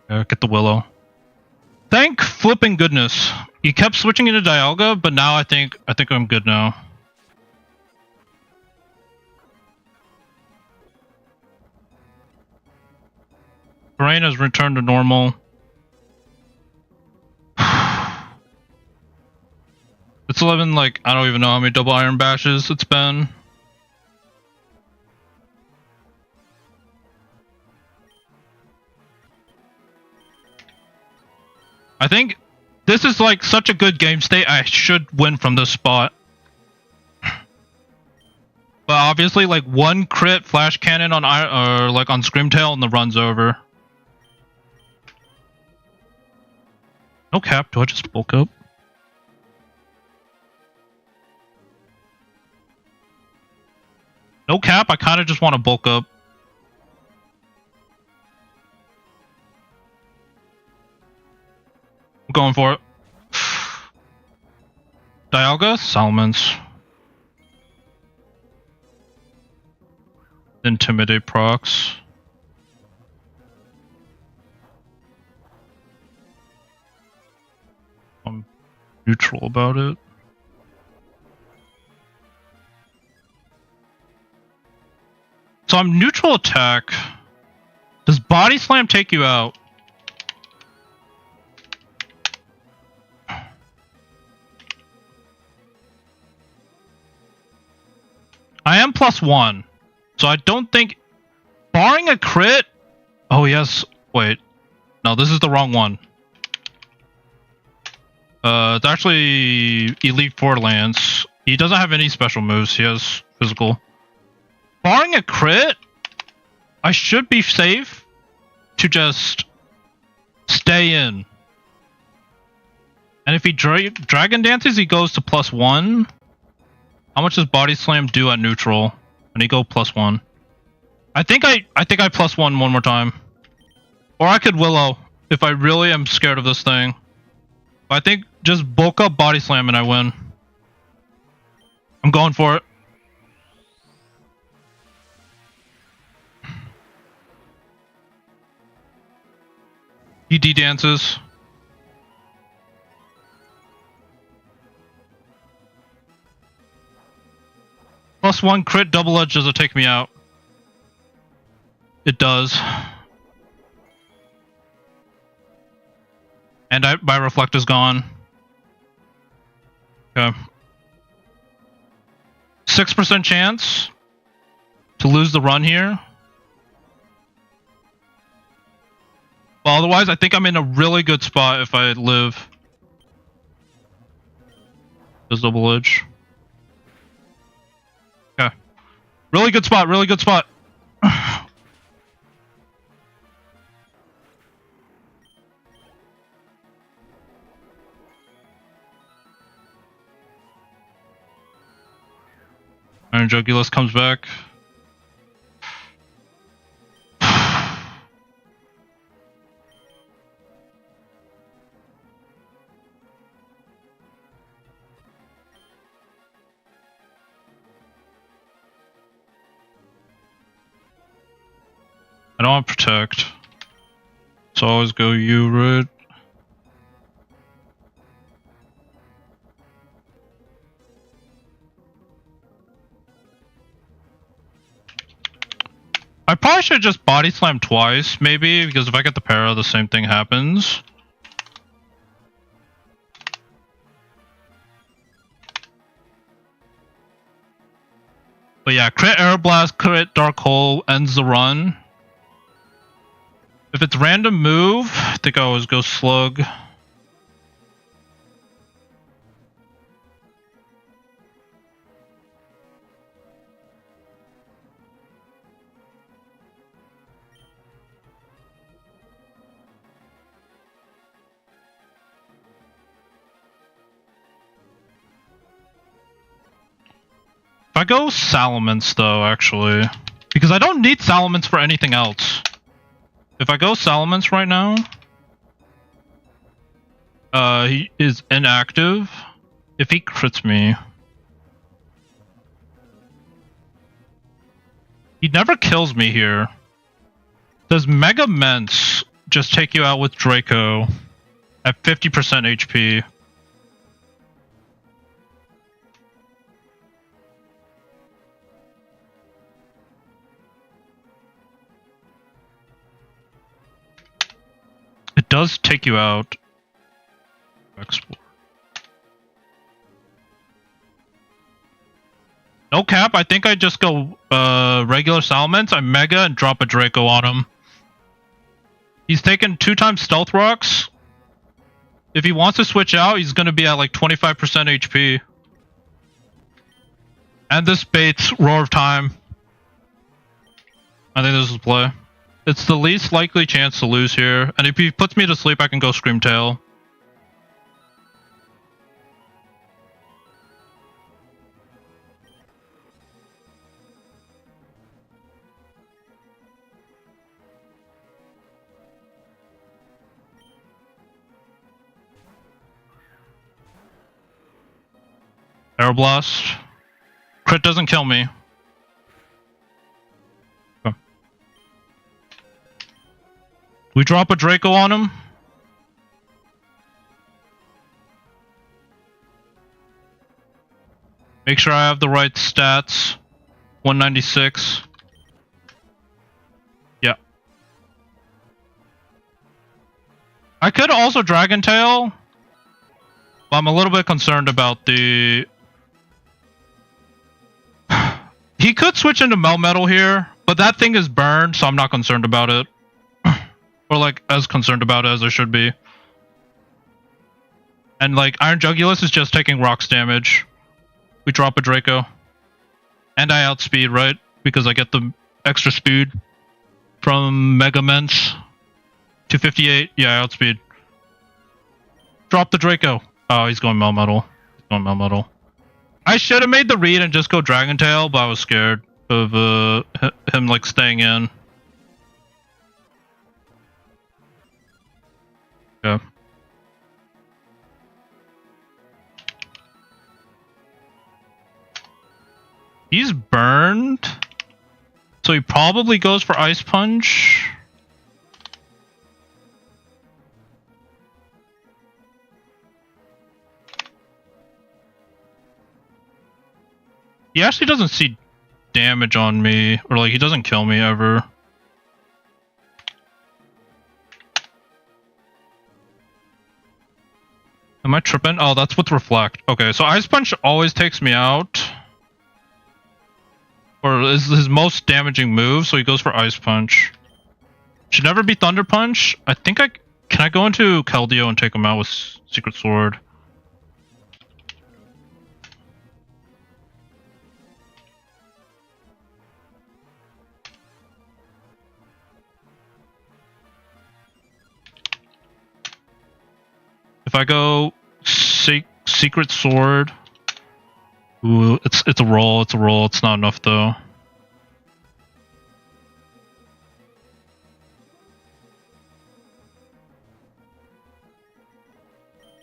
Yeah, get the Willow. Thank flipping goodness. You kept switching into Dialga, but now I think I'm good now. Terrain has returned to normal. It's 11, like, I don't even know how many double iron bashes it's been. I think this is, like, such a good game state, I should win from this spot. But obviously, like, 1 crit flash cannon on on Screamtail and the run's over. No cap, do I just bulk up? No cap, I kind of just want to bulk up. I'm going for it. Dialga, Salamence. Intimidate procs. I'm neutral about it. So I'm neutral attack. Does body slam take you out? I am +1. So I don't think... Barring a crit... Oh, yes. Wait. No, this is the wrong one. It's actually Elite 4 Lance. He doesn't have any special moves. He has physical. Barring a crit, I should be safe to just stay in. And if he Dragon Dances, he goes to +1. How much does Body Slam do at neutral? And he go +1. I think I +1 one more time. Or I could Willow if I really am scared of this thing. I think just bulk up Body Slam and I win. I'm going for it. He D-dances. +1 crit double edge, does it take me out? It does. And my reflect is gone. Okay. 6% chance to lose the run here. Well, otherwise, I think I'm in a really good spot if I live. This double edge. Okay. Really good spot, really good spot. Iron Jugulus comes back. I don't want to protect. So I always go Urid. I probably should just body slam twice, maybe, because if I get the para, the same thing happens. But yeah, crit Aeroblast, crit Dark Hole ends the run. If it's random move, I think I always go Slug. I go Salamence though, actually. Because I don't need Salamence for anything else. If I go Salamence right now... he is inactive. If he crits me... He never kills me here. Does Mega Mence just take you out with Draco at 50% HP? It does take you out. Explore. No cap, I think I just go regular Salamence, I Mega and drop a Draco on him. He's taken 2 times Stealth Rocks. If he wants to switch out, he's gonna be at like 25% HP. And this baits Roar of Time. I think this is play. It's the least likely chance to lose here. And if he puts me to sleep, I can go Scream Tail. Aeroblast. Crit doesn't kill me. Okay. We drop a Draco on him. Make sure I have the right stats. 196. I could also Dragon Tail, but I'm a little bit concerned about the... He could switch into Melmetal here, but that thing is burned, so I'm not concerned about it. Or like, as concerned about it as I should be. And like, Iron Jugulus is just taking rocks damage. We drop a Draco. And I outspeed, right? Because I get the extra speed from Mega Ments. 258, yeah, I outspeed. Drop the Draco. Oh, he's going Melmetal. He's going Melmetal. I should have made the read and just go Dragon Tail, but I was scared of him like staying in. Yeah. He's burned, so he probably goes for Ice Punch. He actually doesn't see damage on me, or like he doesn't kill me ever. Am I tripping? Oh, that's with Reflect. Okay, so Ice Punch always takes me out. Or is his most damaging move, so he goes for Ice Punch. Should never be Thunder Punch. I think I... Can I go into Keldeo and take him out with Secret Sword? If I go Secret Sword... Ooh, it's a roll, it's a roll. It's not enough, though. I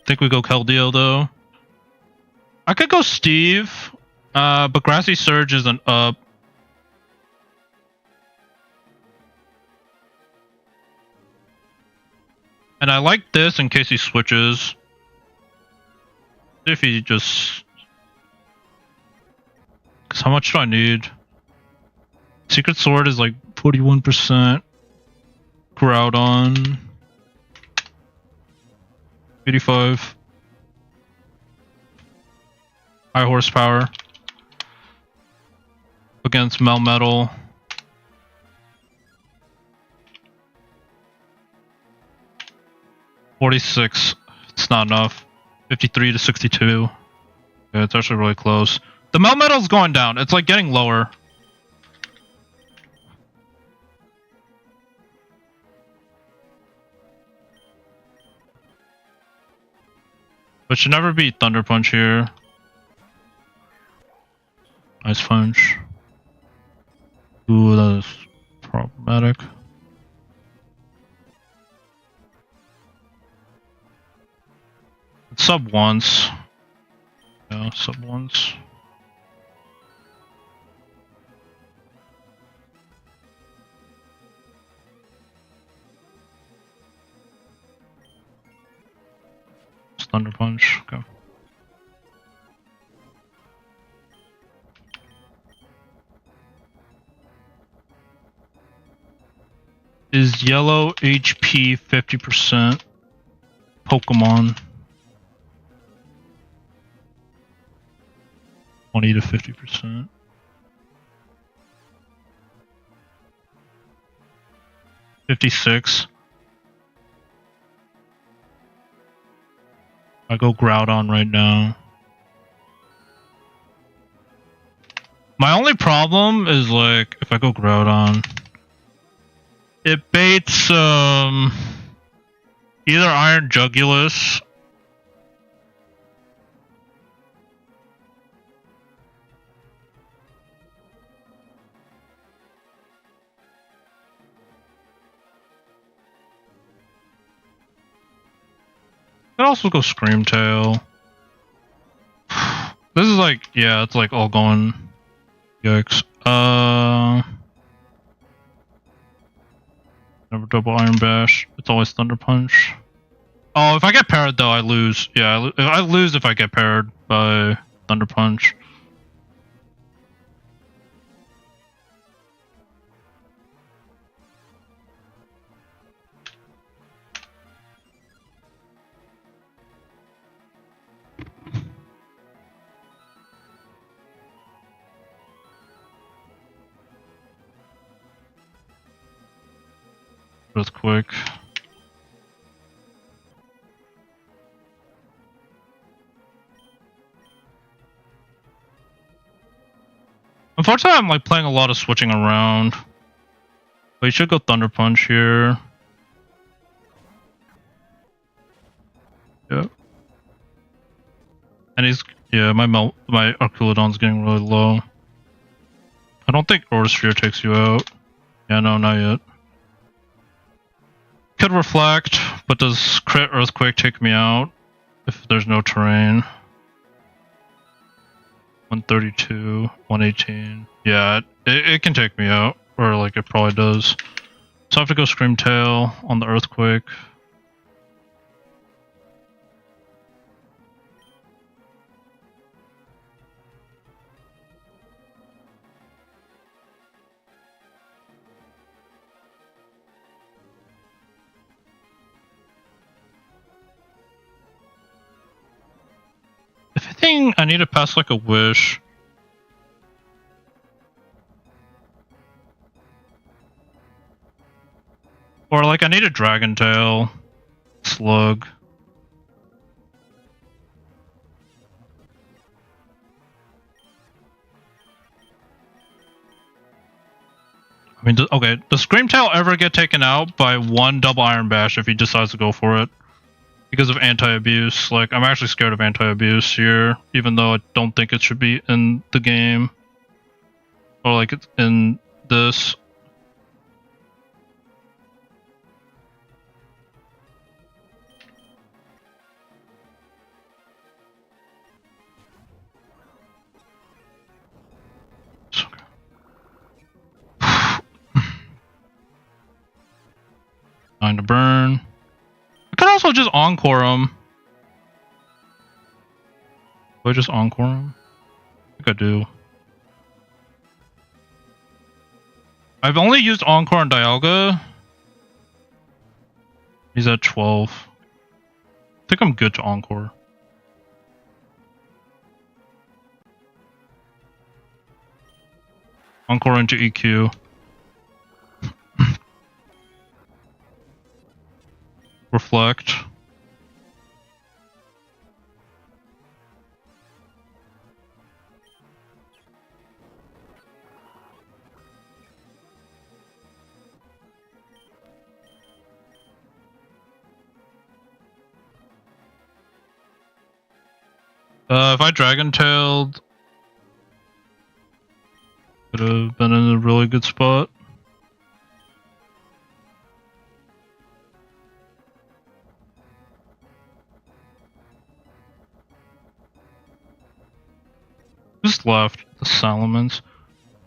think we go Keldeo, though. I could go Steve, but Grassy Surge isn't up. And I like this in case he switches. If he just... Because how much do I need? Secret Sword is like 41%. Groudon. 85. High horsepower. Against Melmetal. $46. It's not enough. 53 to 62. Yeah, it's actually really close. The Melmetal's going down. It's like getting lower. But should never beat Thunder Punch here. Ice Punch. Ooh, that is problematic. It's sub once. Yeah, sub once. Thunder Punch. Okay. Is yellow HP 50% Pokemon? 20 to 50%. $56. I go Groudon right now. My only problem is like if I go Groudon, it baits either Iron Jugulus. I'd also go Scream Tail. This is like, yeah, it's like all going. Yikes. Never double Iron Bash. It's always Thunder Punch. Oh, if I get parried though, I lose. Yeah, I lose if I get parried by Thunder Punch. Earthquake. Unfortunately, I'm like playing a lot of switching around. But you should go Thunder Punch here. Yep. And he's my Arculodon's getting really low. I don't think Aura Sphere takes you out. Yeah, no, not yet. Could Reflect, but does crit Earthquake take me out if there's no terrain? 132, 118. Yeah, it can take me out. Or like it probably does. So I have to go Scream Tail on the Earthquake. If I think I need to pass like a Wish. Or like I need a Dragon Tail. Slug. I mean, okay, does Scream Tail ever get taken out by one double Iron Bash if he decides to go for it? Because of anti-abuse. Like, I'm actually scared of anti-abuse here, even though I don't think it should be in the game. Or like it's in this. Time to burn. I could also just Encore him. Do I just Encore him? I think I do. I've only used Encore on Dialga. He's at 12. I think I'm good to Encore. Encore into EQ. Reflect. If I Dragon Tailed, could have been in a really good spot. Just left the Salamence.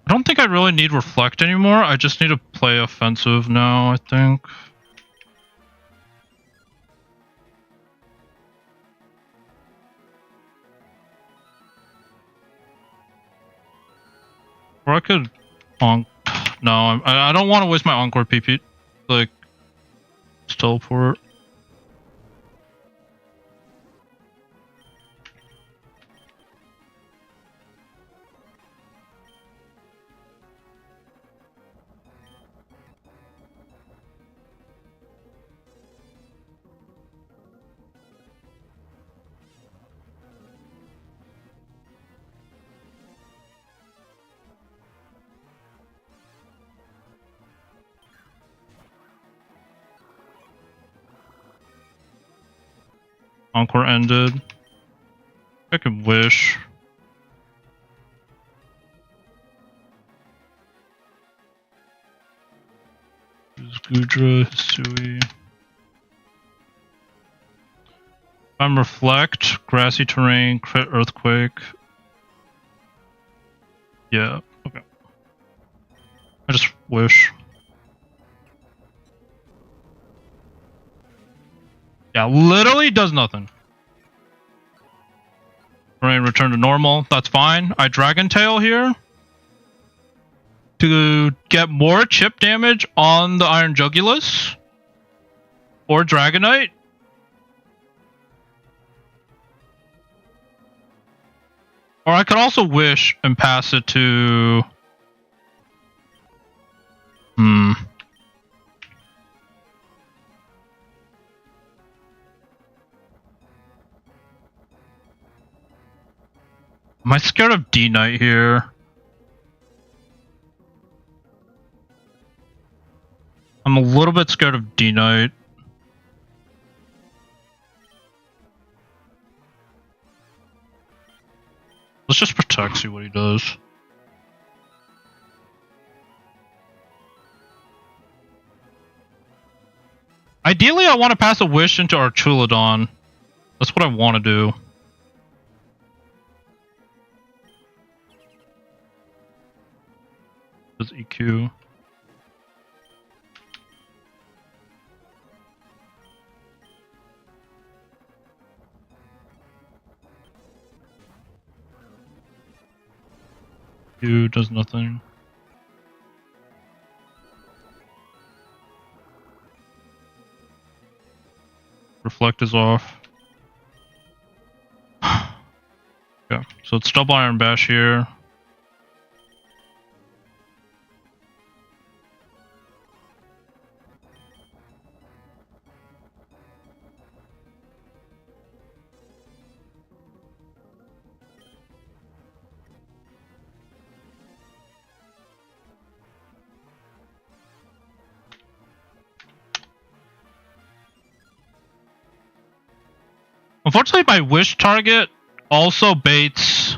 I don't think I really need Reflect anymore. I just need to play offensive now, I think. Or I could no, I don't want to waste my Encore PP. Like, just teleport. Encore ended. I could Wish. Gudra, Hisui. I'm Reflect, Grassy Terrain, Crit Earthquake. Yeah, okay. I just Wish. Yeah, literally does nothing. Terrain return to normal, that's fine. I Dragon Tail here to get more chip damage on the Iron Jugulus or Dragonite. Or I could also Wish and pass it to... Am I scared of D-Knight here? I'm a little bit scared of D-Knight. Let's just protect, see what he does. Ideally, I want to pass a wish into our Chuladon. That's what I want to do. Does EQ. EQ does nothing. Reflect is off. Yeah, so it's double Iron Bash here. Unfortunately, my wish target also baits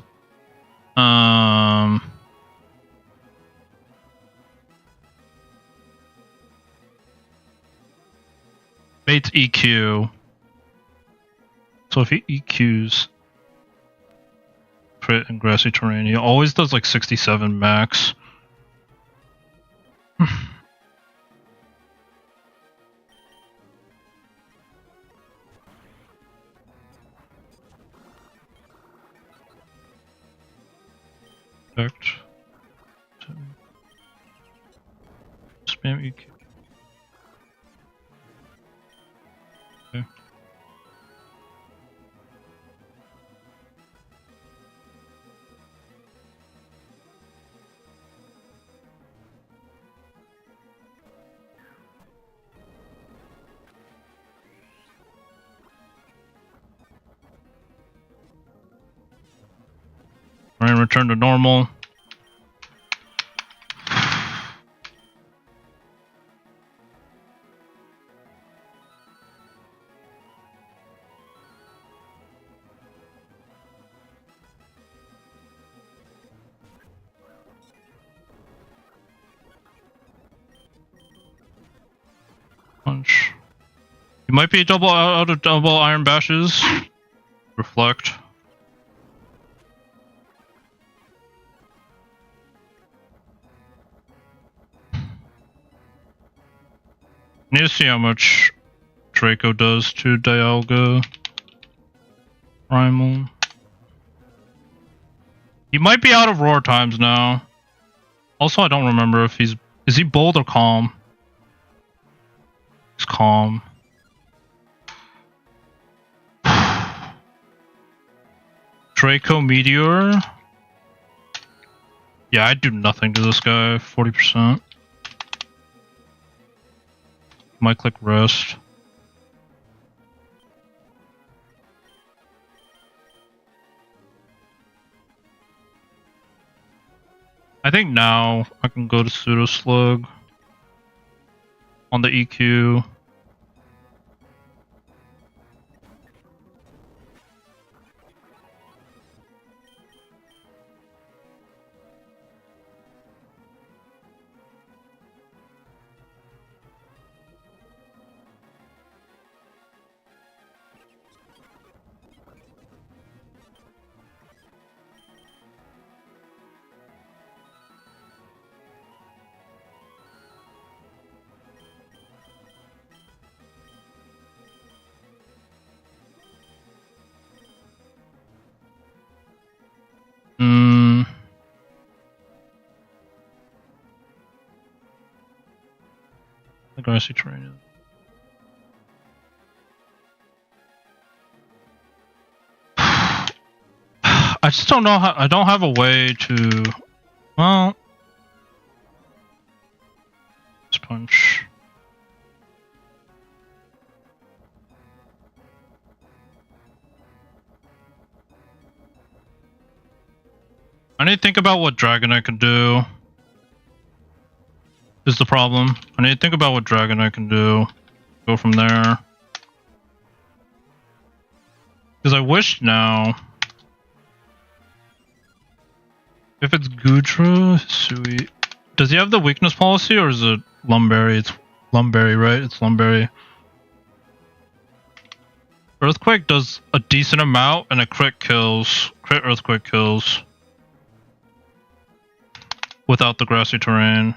baits EQ. So if he EQs crit and grassy terrain, he always does like 67 max. Effect. Spam EQ. Okay. Alright, return to normal. Punch. You might be double out of double Iron Bashes. Reflect. Need to see how much Draco does to Dialga. Primal. He might be out of roar times now. Also, I don't remember if he's... Is he bold or calm? He's calm. Draco Meteor. Yeah, I do nothing to this guy. 40%. Might click rest. I think now I can go to Pseudo Slug on the EQ. The grassy terrain. I just don't know how. I don't have a way to. Well, let's punch. I need to think about what dragon I can do. Is the problem. I need to think about what dragon I can do. Go from there. Because I wish now. If it's Gudra, Sui. Does he have the weakness policy or is it Lumberry? It's Lumberry, right? It's Lumberry. Earthquake does a decent amount and a crit kills. Crit Earthquake kills. Without the grassy terrain.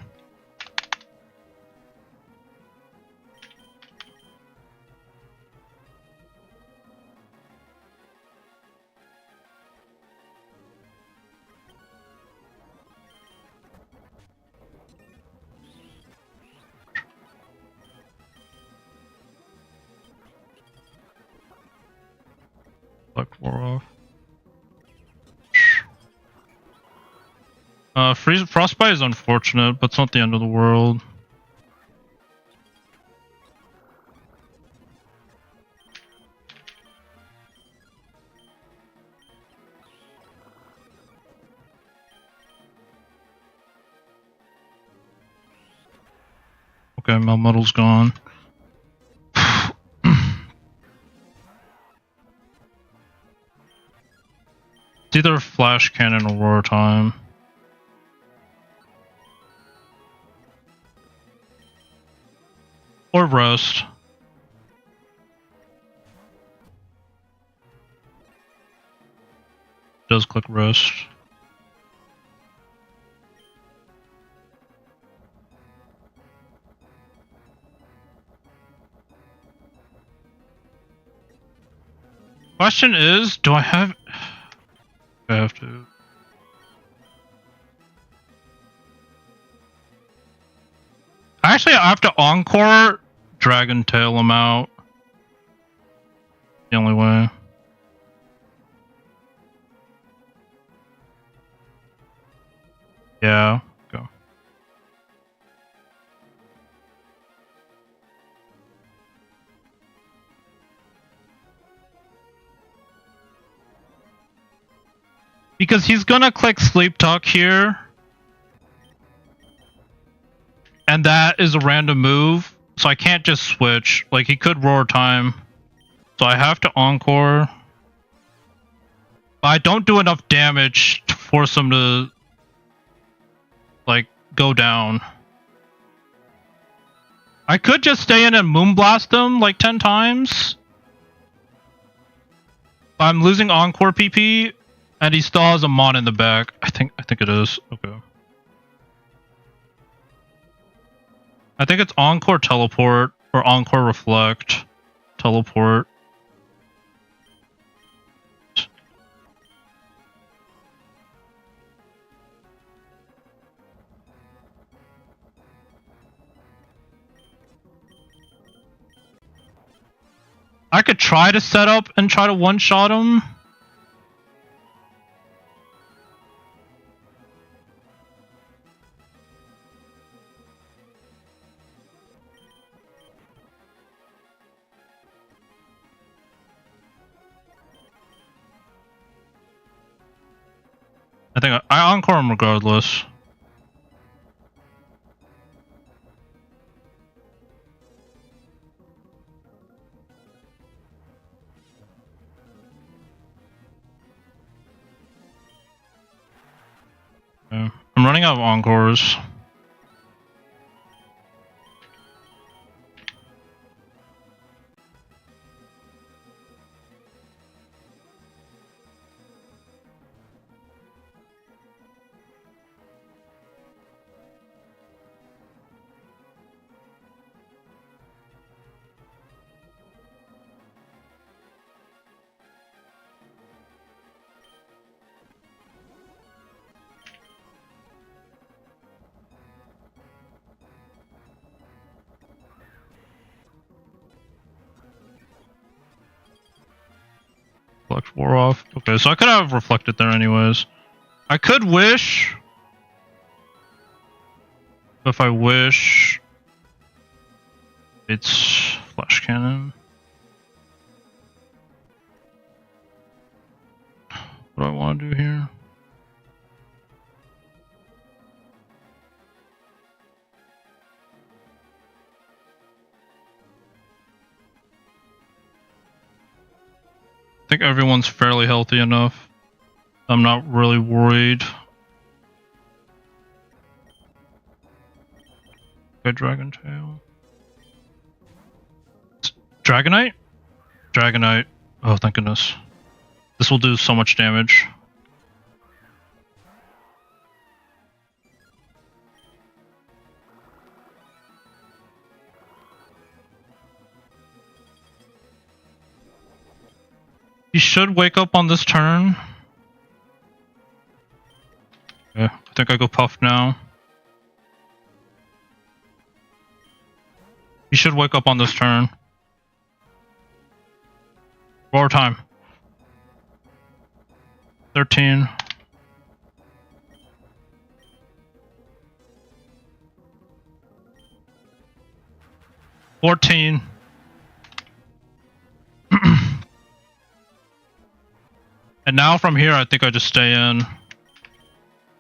Select war off. Frostbite is unfortunate, but it's not the end of the world. Okay, Melmetal's gone. It's either Flash Cannon or Roar Time. Or Rest. Does click Rest. Question is, do I have... I have to... Actually, I have to Encore Dragon Tail him out. The only way. Yeah, go. Because he's gonna click Sleep Talk here. And that is a random move. So I can't just switch. Like, he could Roar Time. So I have to Encore. But I don't do enough damage to force him to, like, go down. I could just stay in and Moonblast him, like, 10 times. I'm losing Encore PP. And he still has a Mon in the back. I think it is. Okay. I think it's Encore Teleport or Encore Reflect. Teleport. I could try to set up and try to one-shot him. I think I Encore him regardless. Okay. I'm running out of Encores. Reflect wore off. Okay, so I could have reflected there anyways. I could wish. If I wish, it's Flash Cannon. What do I want to do here? I think everyone's fairly healthy enough. I'm not really worried. Good Dragon Tail. Dragonite? Dragonite. Oh, thank goodness. This will do so much damage. He should wake up on this turn. Yeah, I think I go Puff now. He should wake up on this turn. Roar time. 13. 14. And now from here, I think I just stay in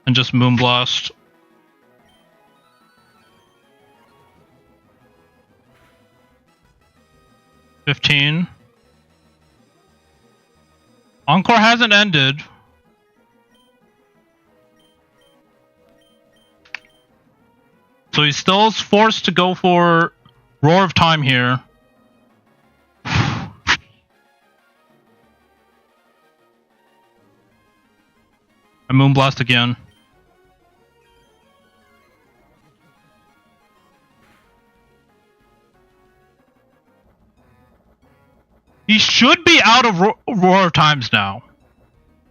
and just Moonblast. $15. Encore hasn't ended. So he still is forced to go for Roar of Time here. And Moonblast again. He should be out of Roar of Times now.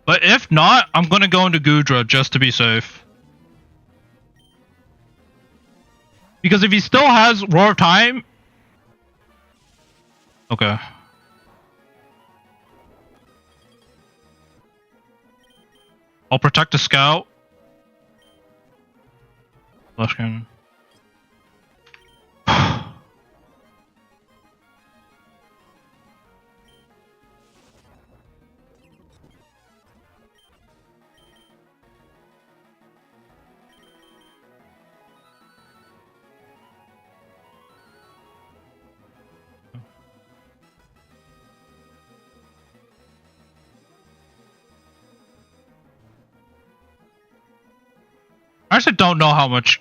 But if not, I'm going to go into Gudra just to be safe. Because if he still has Roar of Time... Okay. I'll protect the Scout. Flash Cannon. I actually don't know how much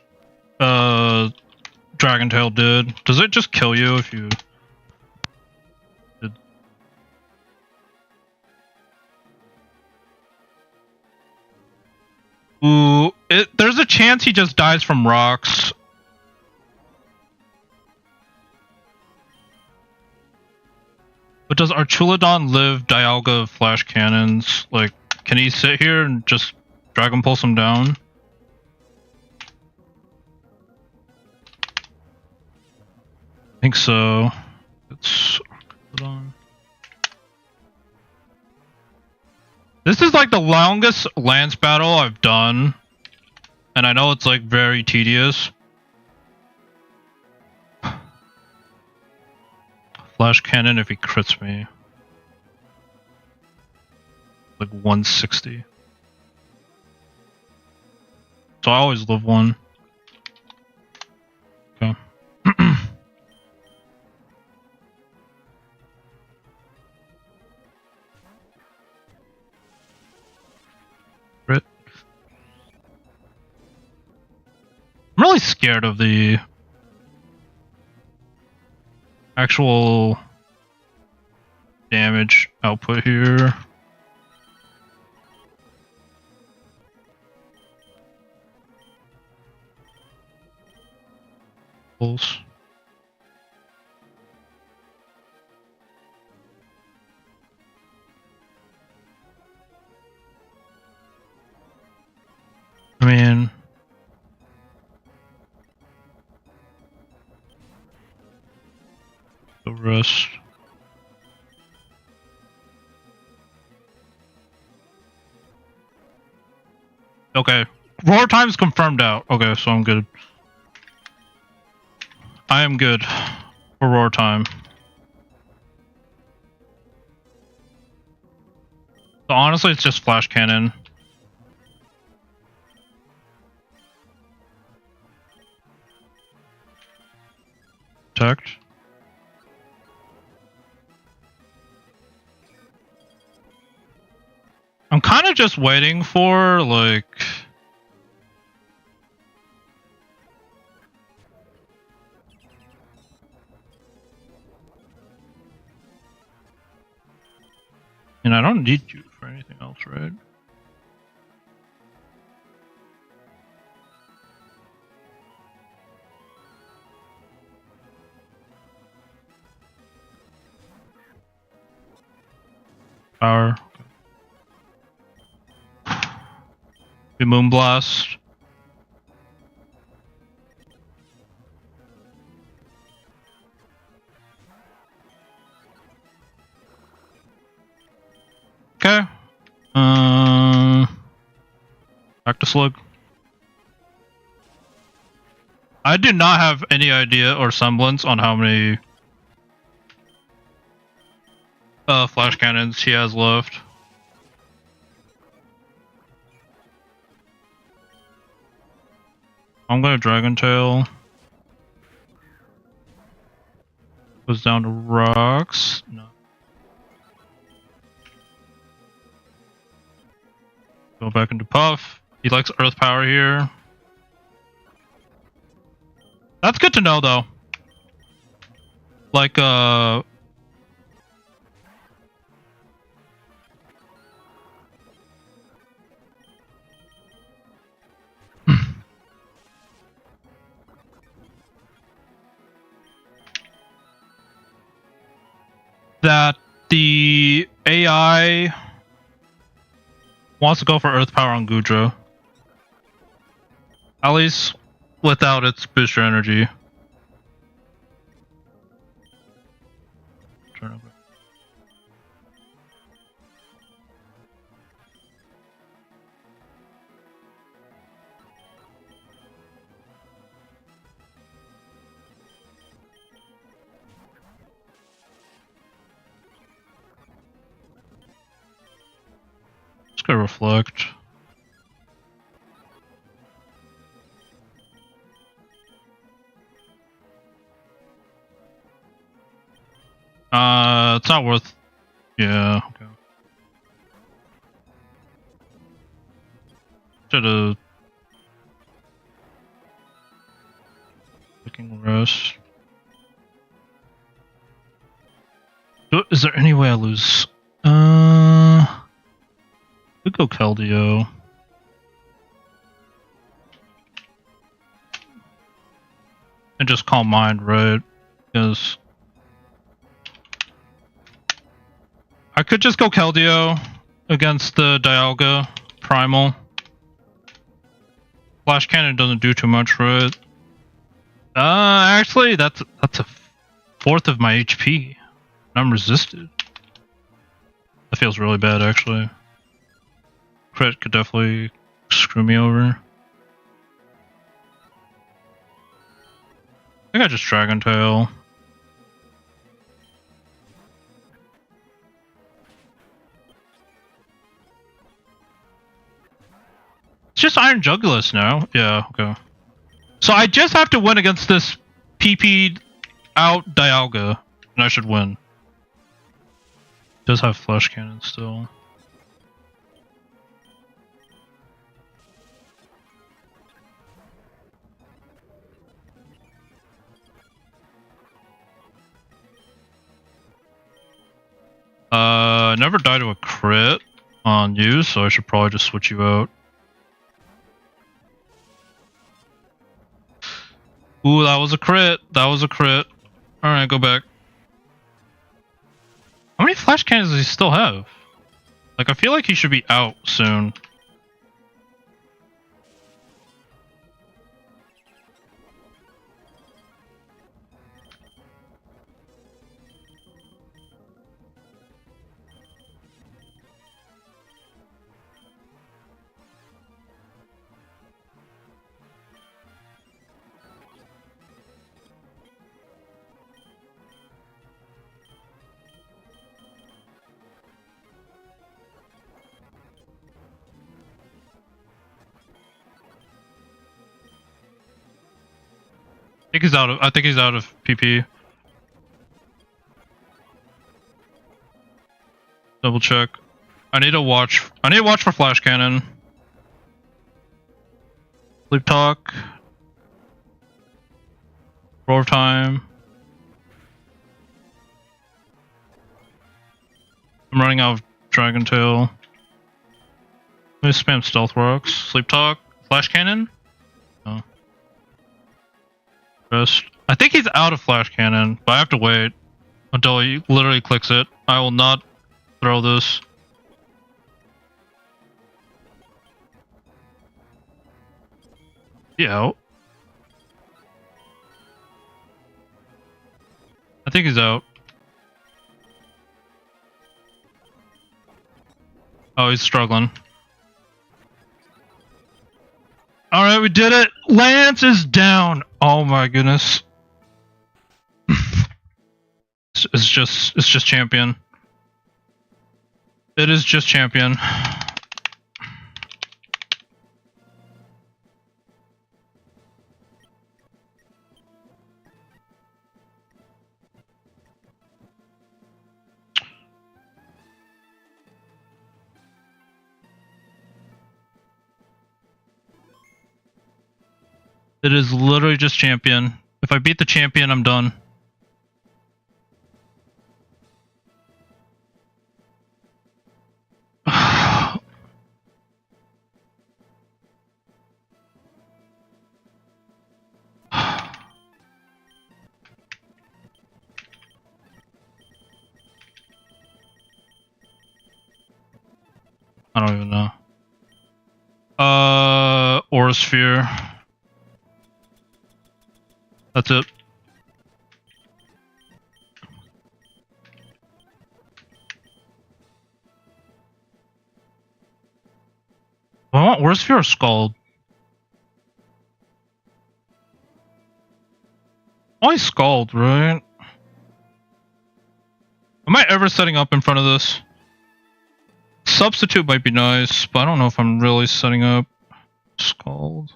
Dragon Tail did. Does it just kill you if you did? Ooh, there's a chance he just dies from rocks. But does Archulodon live Dialga Flash Cannons? Like, can he sit here and just Dragon Pulse him down? I think so. It's This is like the longest Lance battle I've done. And I know it's like very tedious. Flash Cannon if he crits me. Like 160. So I always live one. Okay. Crit. I'm really scared of the actual damage output here. Pulse. I mean, the rest. Okay. Roar time's confirmed out. Okay, so I'm good. I am good for roar time. So honestly, it's just Flash Cannon. Protect. of just waiting for, like... And I don't need you for anything else, right? Power. We Moonblast. Okay. Back to Slug. I do not have any idea or semblance on how many flash cannons he has left. I'm gonna Dragon Tail. Goes down to rocks. No. Go back into Puff. He likes Earth Power here. That's good to know, though. Like, that the AI wants to go for Earth Power on Goodra. At least without its booster energy. Turn over. Let's go Reflect. It's not worth. Yeah. Okay. Should've. Looking rest. Is there any way I lose? We go Keldeo. And just Calm Mind, right? Because I could just go Keldeo against the Dialga Primal. Flash Cannon doesn't do too much, right? Actually, that's a fourth of my HP. I'm resisted. That feels really bad, actually. Crit could definitely screw me over. I think I just Dragon Tail. It's just Iron Jugulis now. Yeah, okay. So I just have to win against this PP'd out Dialga, and I should win. Does have Flash Cannon still. I never died to a crit on you, so I should probably just switch you out. Ooh, that was a crit. That was a crit. Alright, go back. How many flash cannons does he still have? Like, I feel like he should be out soon. I think he's out of PP. Double check. I need to watch for flash cannon. Sleep talk. Roar time. I'm running out of Dragon Tail. Let me spam Stealth Rocks. Sleep talk. Flash cannon? No. Rest. I think he's out of flash cannon, but I have to wait until he literally clicks it. I will not throw this. He out? I think he's out. Oh, he's struggling. Alright, we did it! Lance is down! Oh my goodness. It's just champion. It is just champion. It is literally just champion. If I beat the champion, I'm done. I don't even know. Aura Sphere. That's it. I want Aura Sphere or Scald? Why Scald, right? Am I ever setting up in front of this? Substitute might be nice, but I don't know if I'm really setting up. Scald.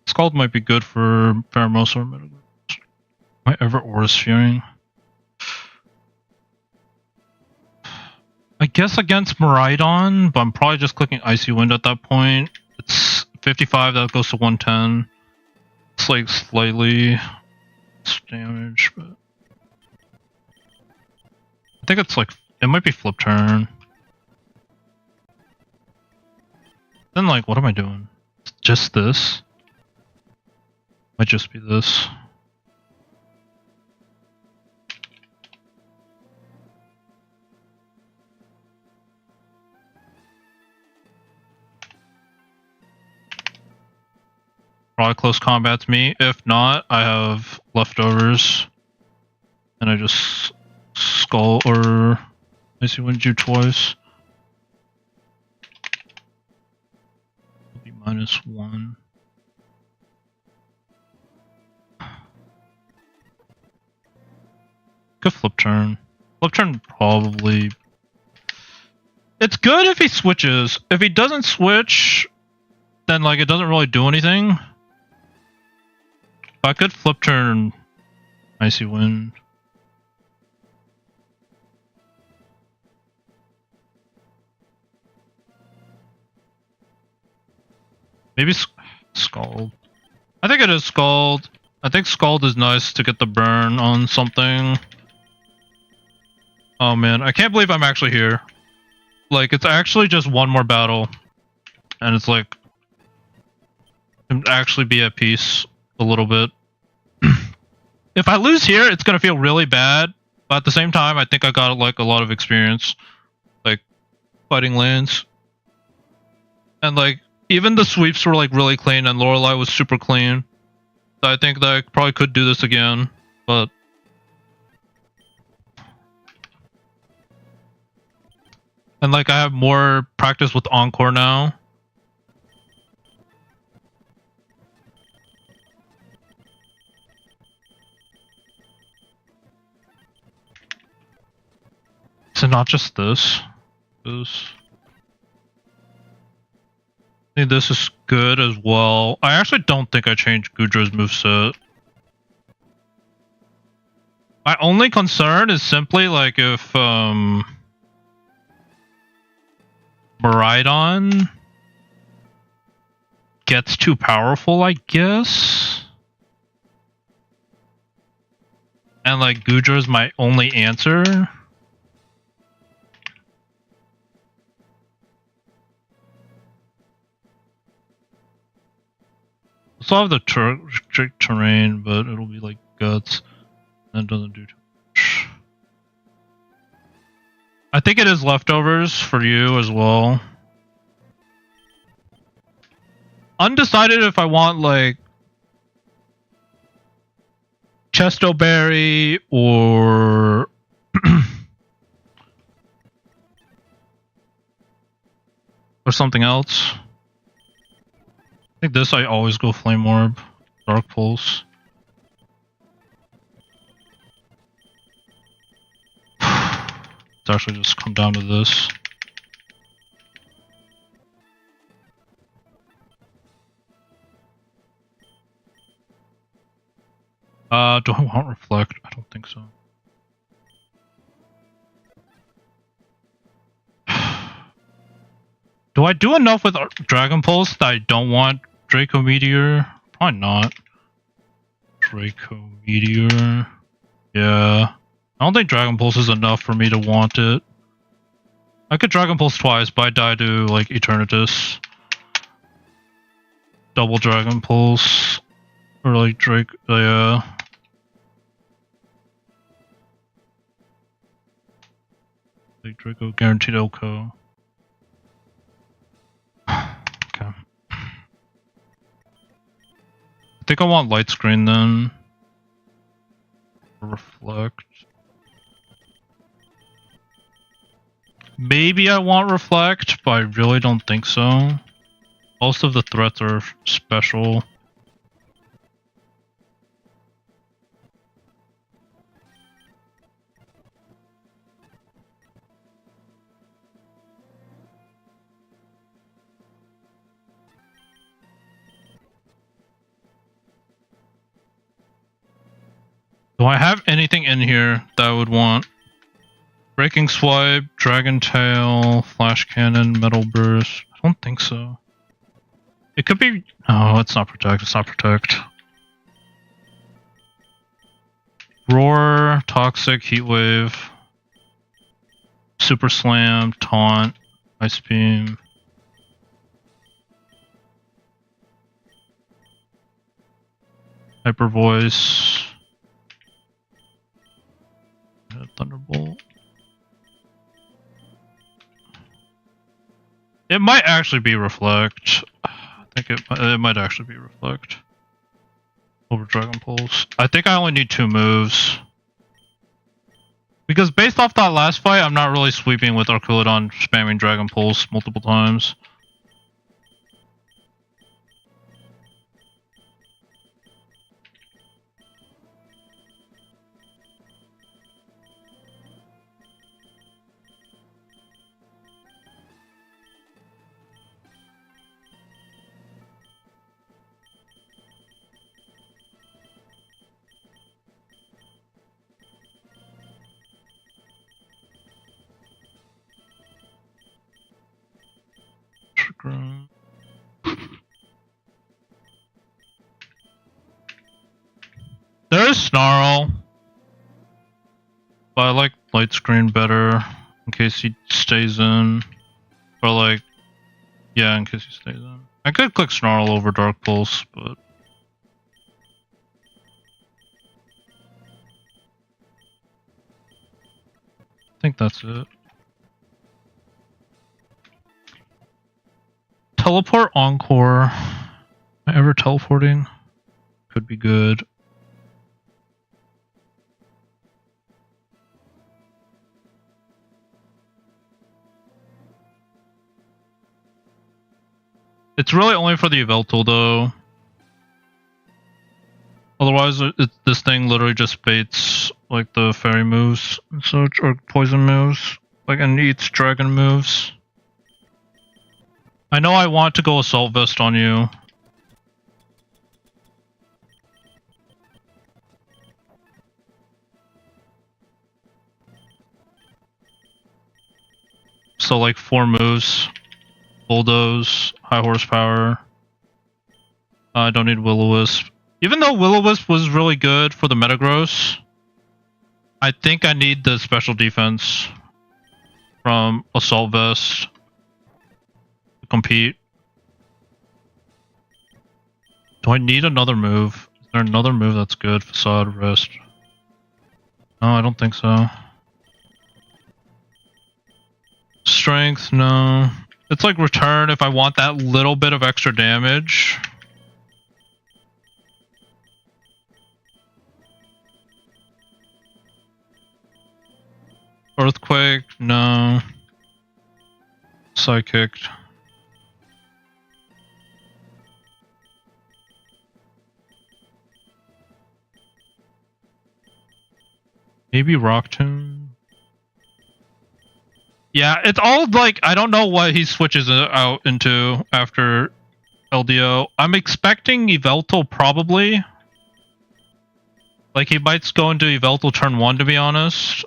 Scald might be good for Pheromosa or Metagross. Am I ever Aura Sphering? I guess against Miraidon, but I'm probably just clicking Icy Wind at that point. It's 55, that goes to 110. It's like slightly damage, but I think it's like, it might be flip turn. Then like, what am I doing? It's just this? Might just be this. Probably close combat to me. If not, I have leftovers. And I just skull or Icy Wind you twice. It'll be -1. Good flip turn. Flip turn probably. It's good if he switches. If he doesn't switch, then like it doesn't really do anything. But I could flip turn Icy Wind. Maybe Scald. I think it is Scald. I think Scald is nice to get the burn on something. Oh man, I can't believe I'm actually here. Like, it's actually just one more battle. And it's like, can actually be at peace a little bit. If I lose here, it's gonna feel really bad. But at the same time, I think I got like a lot of experience. Like, fighting lands. And like, even the sweeps were like really clean and Lorelei was super clean. So I think that I probably could do this again. But and like, I have more practice with Encore now. So not just this. This. I think this is good as well. I actually don't think I changed Gudra's moveset. My only concern is simply like if Maridon gets too powerful, I guess. And like Gudra is my only answer. Still have the trick terrain, but it'll be like guts. And it doesn't do too much. I think it is leftovers for you as well. Undecided if I want like Chestoberry or or something else. I think this I always go Flame Orb, Dark Pulse. It's actually just come down to this. Do I want Reflect? I don't think so. Do I do enough with Dragon Pulse that I don't want Draco Meteor? Probably not. Draco Meteor. Yeah. I don't think Dragon Pulse is enough for me to want it. I could Dragon Pulse twice, but I die to like Eternatus. Double Dragon Pulse. Or like Drake, yeah. Like Draco guaranteed Elko. Okay. I think I want Light Screen then. Reflect. Maybe I want Reflect, but I really don't think so. Most of the threats are special. Do I have anything in here that I would want? Breaking Swipe, Dragon Tail, Flash Cannon, Metal Burst. I don't think so. It could be... Oh, it's not Protect. It's not Protect. Roar, Toxic, Heat Wave, Super Slam, Taunt, Ice Beam. Hyper Voice. Thunderbolt. It might actually be Reflect. I think it might actually be Reflect. Over Dragon Pulse. I think I only need 2 moves. Because based off that last fight, I'm not really sweeping with Arculodon spamming Dragon Pulse multiple times. There is Snarl, but I like Light Screen better in case he stays in. Or like, yeah, in case he stays in. I could click Snarl over Dark Pulse, but I think that's it. Teleport Encore. Am I ever teleporting? Could be good. It's really only for the Yveltal though. Otherwise, this thing literally just baits like the fairy moves and such, or poison moves, like and eats dragon moves. I know I want to go Assault Vest on you. So like 4 moves. Bulldoze, high horsepower. I don't need Will-O-Wisp. Even though Will-O-Wisp was really good for the Metagross, I think I need the special defense from Assault Vest to compete. Do I need another move? Is there another move that's good? Facade, Wrist. No, I don't think so. Strength, no. It's like return if I want that little bit of extra damage. Earthquake, no. Psychic. Maybe Rock Tomb. Yeah, it's all like, I don't know what he switches out into after LDO. I'm expecting Yveltal probably. Like, he might go into Yveltal turn 1, to be honest.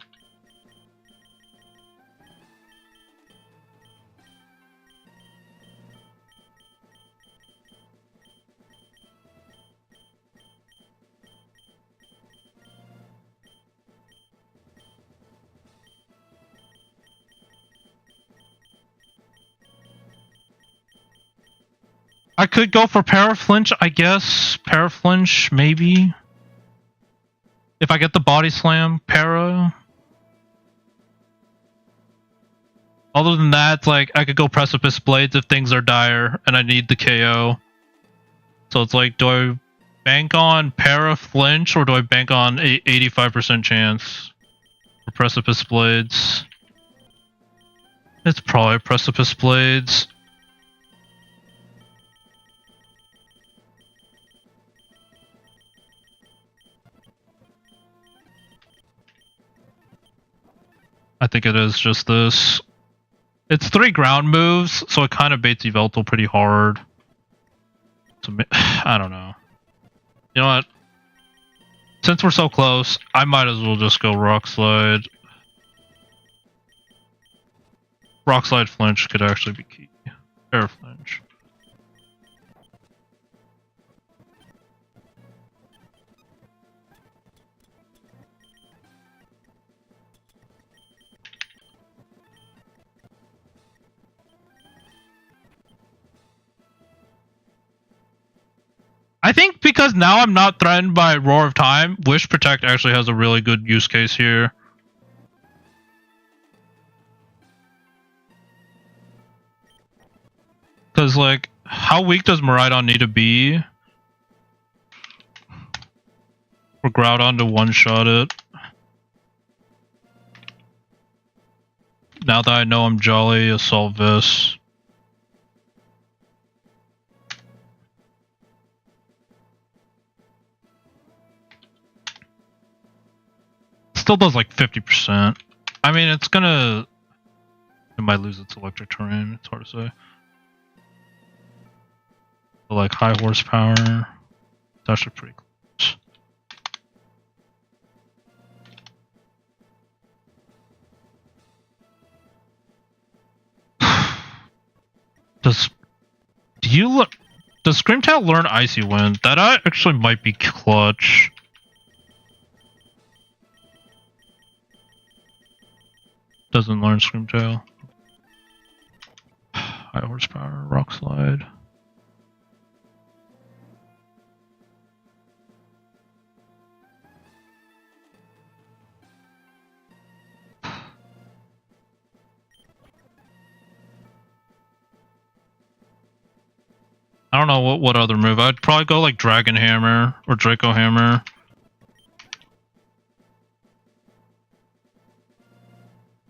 I could go for Paraflinch, I guess. Paraflinch, maybe. If I get the Body Slam, Para. Other than that, like, I could go Precipice Blades if things are dire and I need the KO. So it's like, do I bank on Paraflinch or do I bank on a 85% chance for Precipice Blades? It's probably Precipice Blades. I think it is just this. It's 3 ground moves, so it kind of baits Yveltal pretty hard. So, I don't know. You know what? Since we're so close, I might as well just go Rock Slide. Rock Slide Flinch could actually be key. Air Flinch. I think because now I'm not threatened by Roar of Time, Wish Protect actually has a really good use case here. Because, like, how weak does Miraidon need to be for Groudon to one-shot it? Now that I know I'm Jolly, Assault Vest. Still does like 50%. I mean, it's gonna... It might lose its electric terrain, it's hard to say. But like high horsepower, it's actually pretty close. Does Screamtail learn Icy Wind? That actually might be clutch. Doesn't learn Screamtail. High horsepower, Rock Slide. I don't know what other move. I'd probably go like Dragon Hammer or Draco Hammer.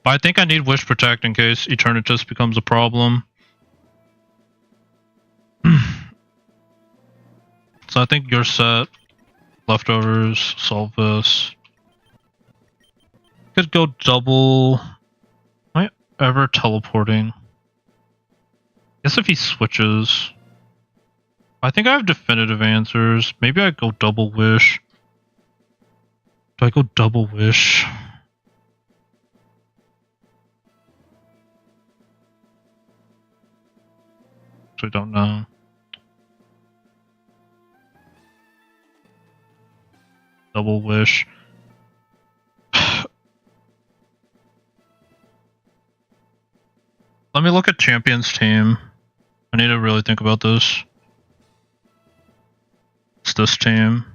But I think I need Wish Protect in case Eternatus becomes a problem. So I think you're set. Leftovers, solve this. Could go double. Am I ever teleporting? Guess if he switches. I think I have definitive answers. Maybe I go double Wish. Do I go double Wish? actually don't know. Double wish. Let me look at Champion's team. I need to really think about this. It's this team.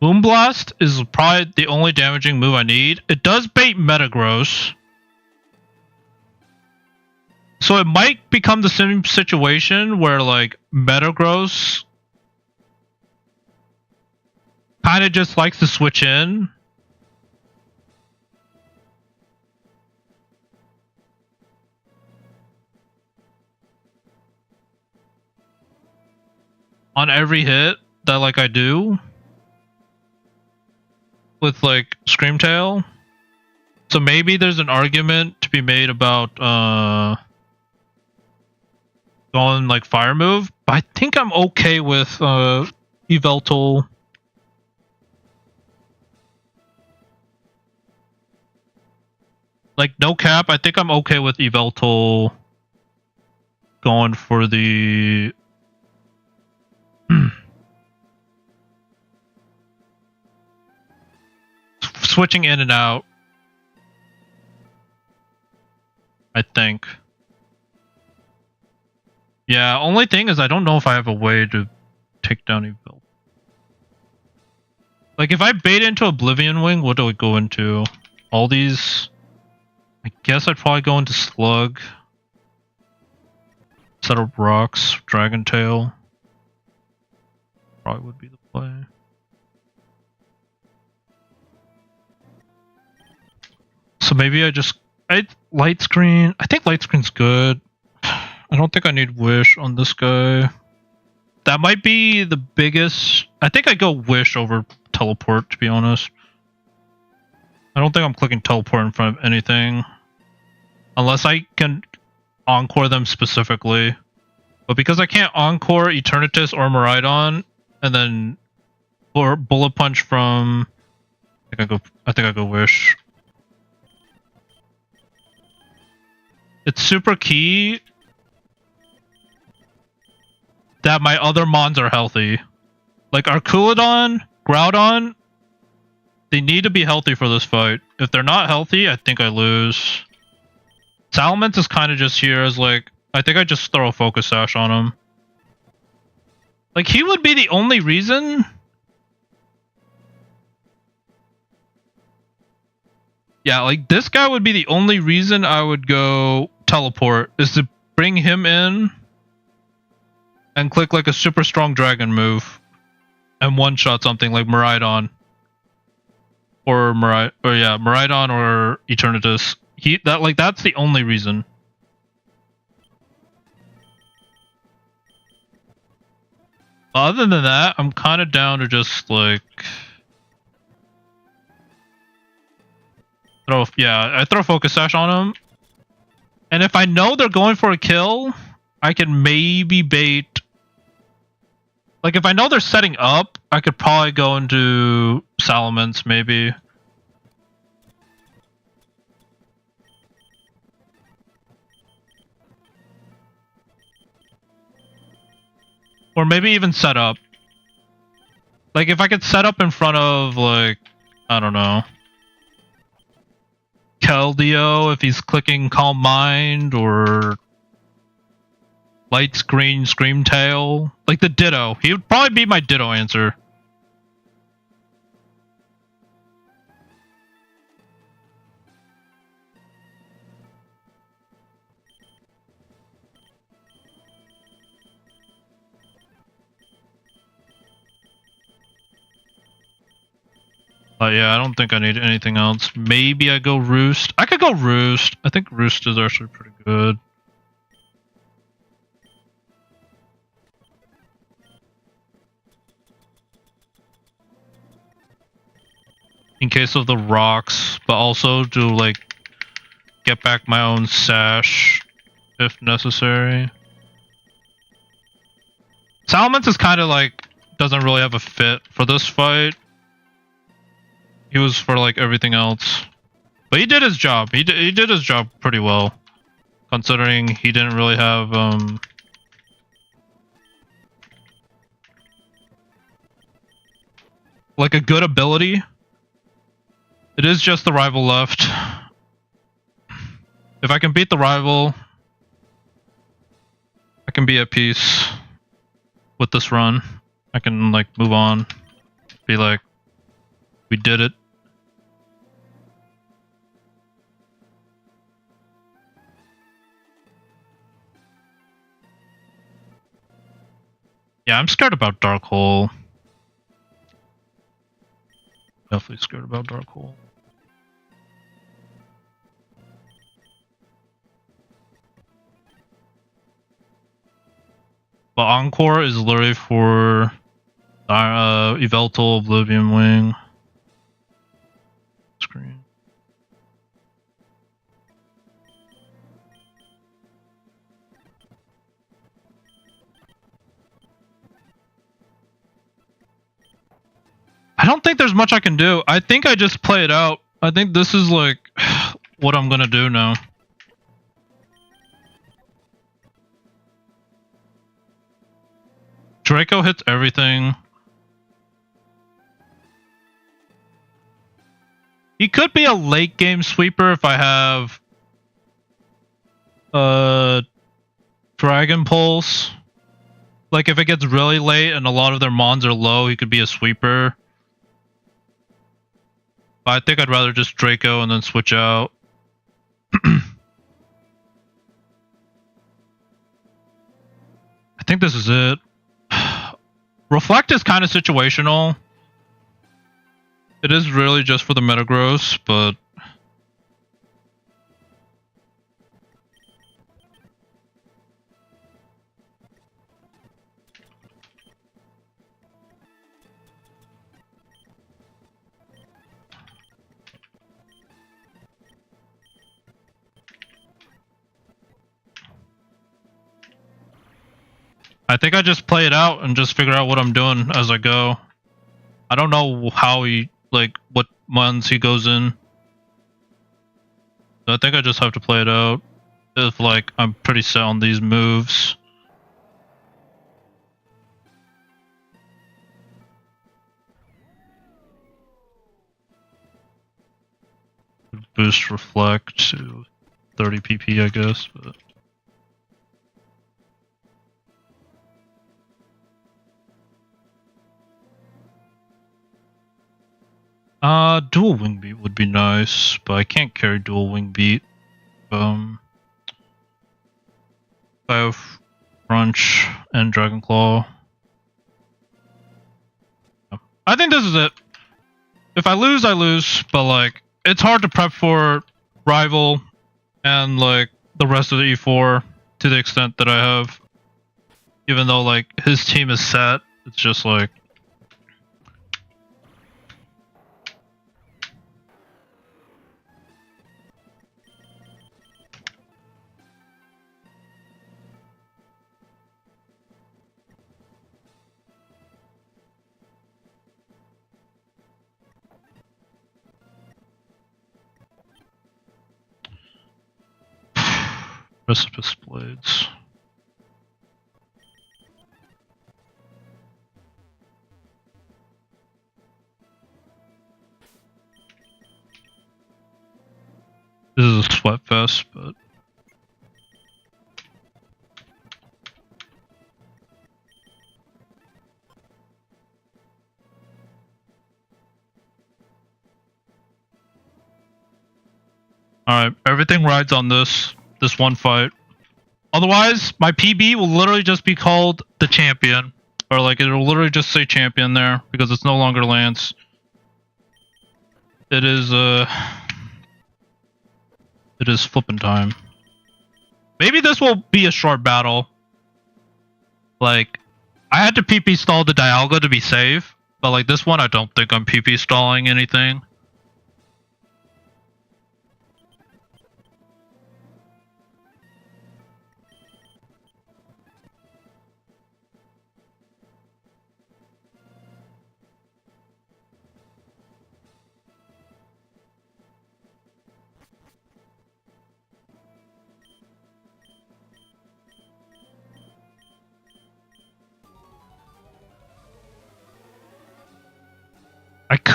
Boomblast is probably the only damaging move I need. It does bait Metagross. So it might become the same situation where like Metagross kind of just likes to switch in. On every hit that like I do. With like Screamtail. So maybe there's an argument to be made about going like fire move. But I think I'm okay with Yveltal. Like no cap, I think I'm okay with Yveltal going for the switching in and out. I think. Yeah, only thing is I don't know if I have a way to take down Yveltal. Like if I bait into Oblivion Wing, what do I go into? All these? I guess I'd probably go into Slug. Set up Rocks, Dragon Tail. Probably would be the play. So maybe Light Screen. I think Light Screen's good. I don't think I need Wish on this guy. That might be the biggest. I think I go Wish over Teleport, to be honest. I don't think I'm clicking Teleport in front of anything. Unless I can Encore them specifically. But because I can't Encore Eternatus or Miraidon, and then or Bullet Punch from I think I go Wish. It's super key that my other mons are healthy. Like Arculodon, Groudon, they need to be healthy for this fight. If they're not healthy, I think I lose. Salamence is kind of just here as like, I think I just throw a Focus Sash on him. Like he would be the only reason. Yeah, like this guy would be the only reason I would go Teleport, is to bring him in and click like a super strong dragon move and one-shot something like Miraidon. Or Miraidon or Eternatus. That's the only reason. Other than that, I'm kind of down to just like I throw Focus Sash on him. And if I know they're going for a kill, I can maybe bait. Like if I know they're setting up, I could probably go into Salamence maybe. Or maybe even set up. Like if I could set up in front of like, I don't know, Keldeo if he's clicking Calm Mind, or Light Screen Screamtail. Like the Ditto. He would probably be my Ditto answer. Yeah, I don't think I need anything else. Maybe I go Roost. I could go Roost. I think Roost is actually pretty good. In case of the rocks, but also to like get back my own Sash if necessary. Salamence is kind of like doesn't really have a fit for this fight. He was for like everything else. But he did his job. He did his job pretty well, considering he didn't really have like a good ability. It is just the rival left. If I can beat the rival, I can be at peace with this run. I can like move on, be like, we did it. Yeah, I'm scared about Dark Hole. Definitely scared about Dark Hole. But Encore is literally for Eveltal Oblivion Wing. Screen. I don't think there's much I can do. I think I just play it out. I think this is like what I'm gonna do now. Draco hits everything. He could be a late game sweeper if I have Dragon Pulse. Like if it gets really late and a lot of their mons are low, he could be a sweeper. But I think I'd rather just Draco and then switch out. I think this is it. Reflect is kind of situational. It is really just for the metagross, but I think I just play it out and just figure out what I'm doing as I go. I don't know how he, like, what months he goes in. So I think I just have to play it out. If, like, I'm pretty set on these moves. Boost Reflect to 30 PP, I guess, but... Dual Wing Beat would be nice, but I can't carry Dual Wing Beat. I have Crunch and Dragon Claw. I think this is it. If I lose, I lose, but like, it's hard to prep for Rival and like the rest of the E4 to the extent that I have. Even though like his team is set, it's just like... Precipice Blades. This is a sweat fest, but... Alright, everything rides on this one fight. Otherwise, my PB will literally just be called the champion. Or like, it'll literally just say champion there, because it's no longer Lance. It is flipping time. Maybe this will be a short battle. Like, I had to PP stall the Dialga to be safe, but like this one, I don't think I'm PP stalling anything.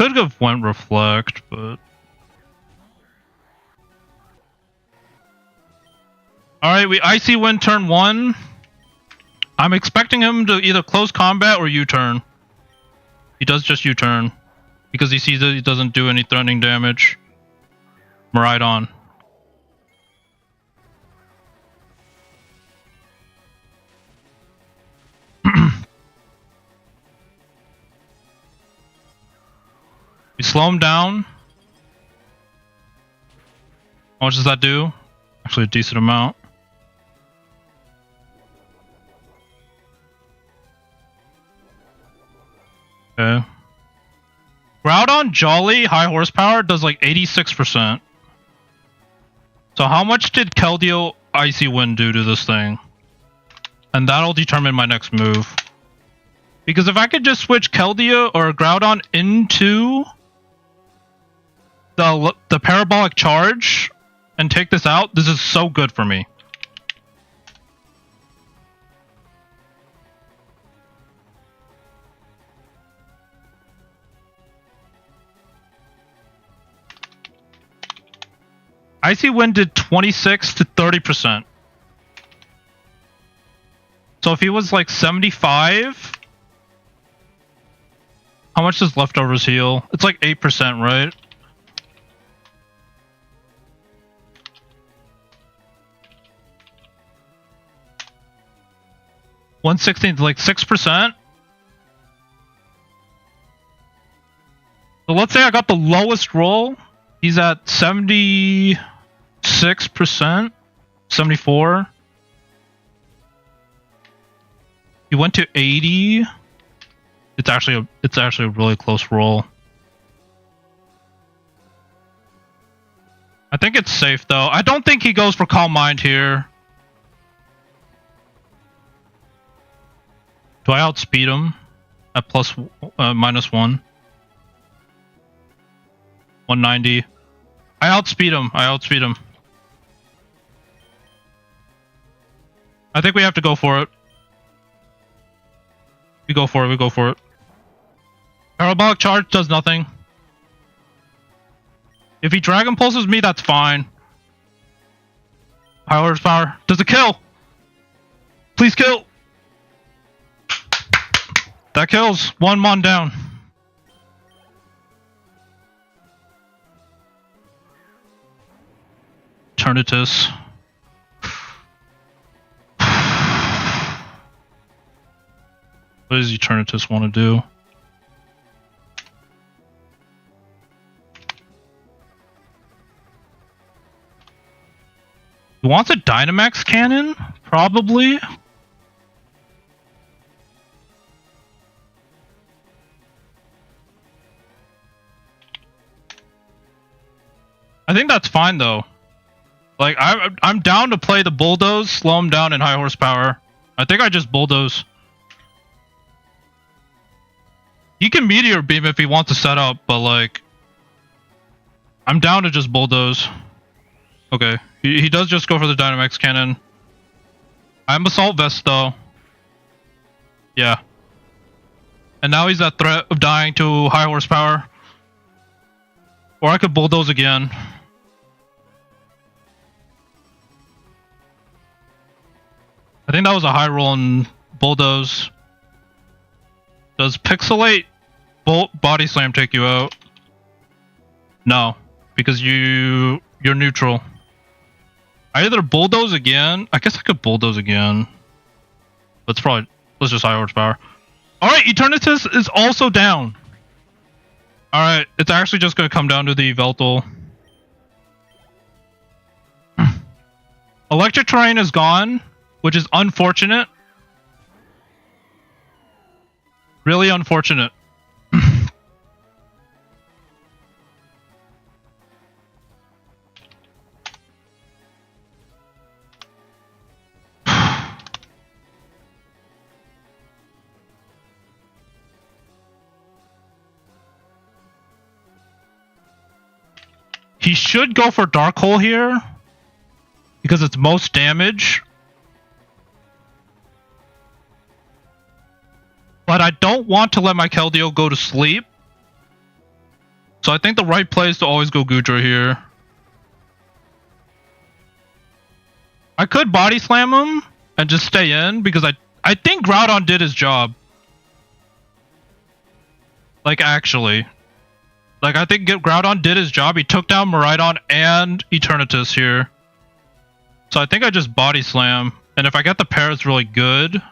could have went reflect, but... Alright, we Icy Wind turn 1. I'm expecting him to either close combat or U-turn. He does just U-turn. Because he sees that he doesn't do any threatening damage. Maridon. We slow him down. How much does that do? Actually a decent amount. Okay. Groudon Jolly high horsepower does like 86%. So how much did Keldeo Icy Wind do to this thing? And that'll determine my next move. Because if I could just switch Keldeo or Groudon into the parabolic charge and take this out, this is so good for me. Icy Wind did 26 to 30%. So if he was like 75, how much does leftovers heal? It's like 8%, right? $116 like 6%. So let's say I got the lowest roll. He's at 76%, 74. He went to 80. It's actually a really close roll. I think it's safe though. I don't think he goes for Calm Mind here. Do I outspeed him at -1? 190. I outspeed him. I think we have to go for it. We go for it. Parabolic Charge does nothing. If he Dragon Pulses me, that's fine. High horsepower. Does it kill? Please kill. That kills. 1 mon down. Eternatus. What does Eternatus want to do? He wants a Dynamax cannon? Probably. I think that's fine though. Like I'm down to play the Bulldoze, slow him down in high horsepower. I think I just Bulldoze. He can Meteor Beam if he wants to set up, but like I'm down to just Bulldoze. Okay. He does just go for the Dynamax cannon. I'm Assault Vest though. Yeah. And now he's at threat of dying to high horsepower. Or I could Bulldoze again. I think that was a high roll in Bulldoze. Does Pixelate Bolt Body Slam take you out? No, because you're neutral. I either Bulldoze again. I guess I could Bulldoze again. Let's just high horsepower. Alright, Eternatus is also down. Alright, it's actually just gonna come down to the Veltal. Electric Terrain is gone, which is unfortunate. Really unfortunate. He should go for Dark Hole here because it's most damage. But I don't want to let my Keldeo go to sleep. So I think the right play is to always go Gudra here. I could body slam him and just stay in because I think Groudon did his job. Like actually. Like I think Groudon did his job. He took down Miraidon and Eternatus here. So I think I just body slam. And if I get the pair, it's really good.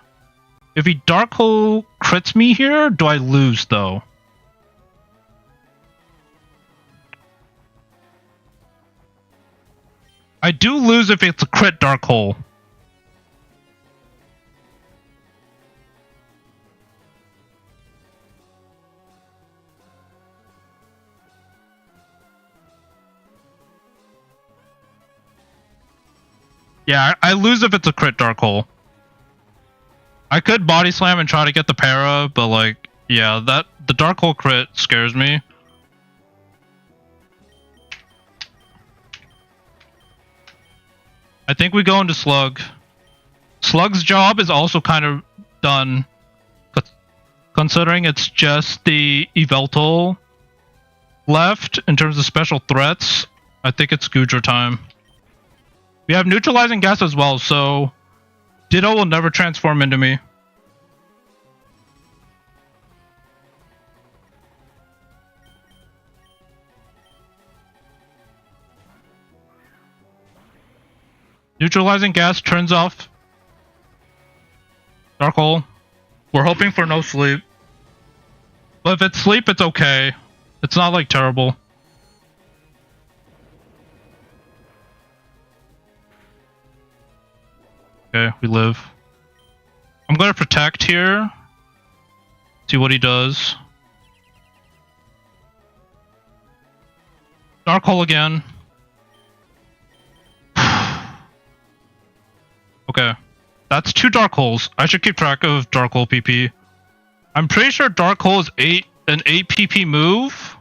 If he Dark Hole crits me here, do I lose though? I do lose if it's a crit Dark Hole. Yeah, I lose if it's a crit Dark Hole. I could body slam and try to get the para, but like, yeah, the Dark Hole crit scares me. I think we go into Slug. Slug's job is also kind of done, considering it's just the Yveltal left in terms of special threats. I think it's Gudra time. We have neutralizing gas as well, so Ditto will never transform into me. Neutralizing gas turns off Dark Hole. We're hoping for no sleep. But if it's sleep, it's okay. It's not like terrible. Okay, we live. I'm gonna protect here. See what he does. Dark Hole again. Okay. That's 2 Dark Holes. I should keep track of Dark Hole PP. I'm pretty sure Dark Hole is an 8 PP move.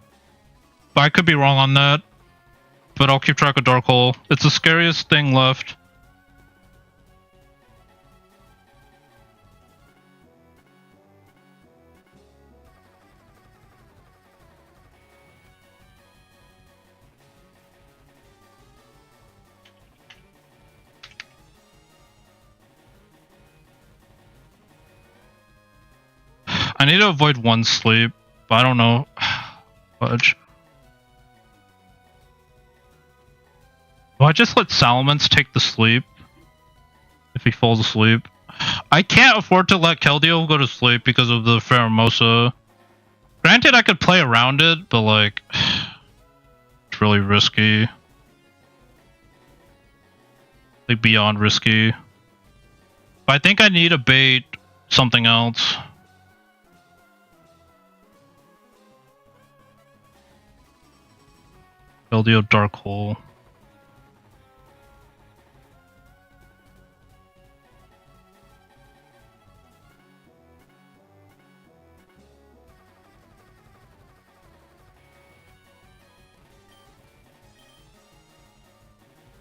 But I could be wrong on that. But I'll keep track of Dark Hole. It's the scariest thing left. I need to avoid 1 sleep, but I don't know. Fudge. Do I just let Salamence take the sleep? If he falls asleep? I can't afford to let Keldeo go to sleep because of the Pheromosa. Granted, I could play around it, but like... It's really risky. Like, beyond risky. But I think I need to bait something else. Keldeo Dark Hole.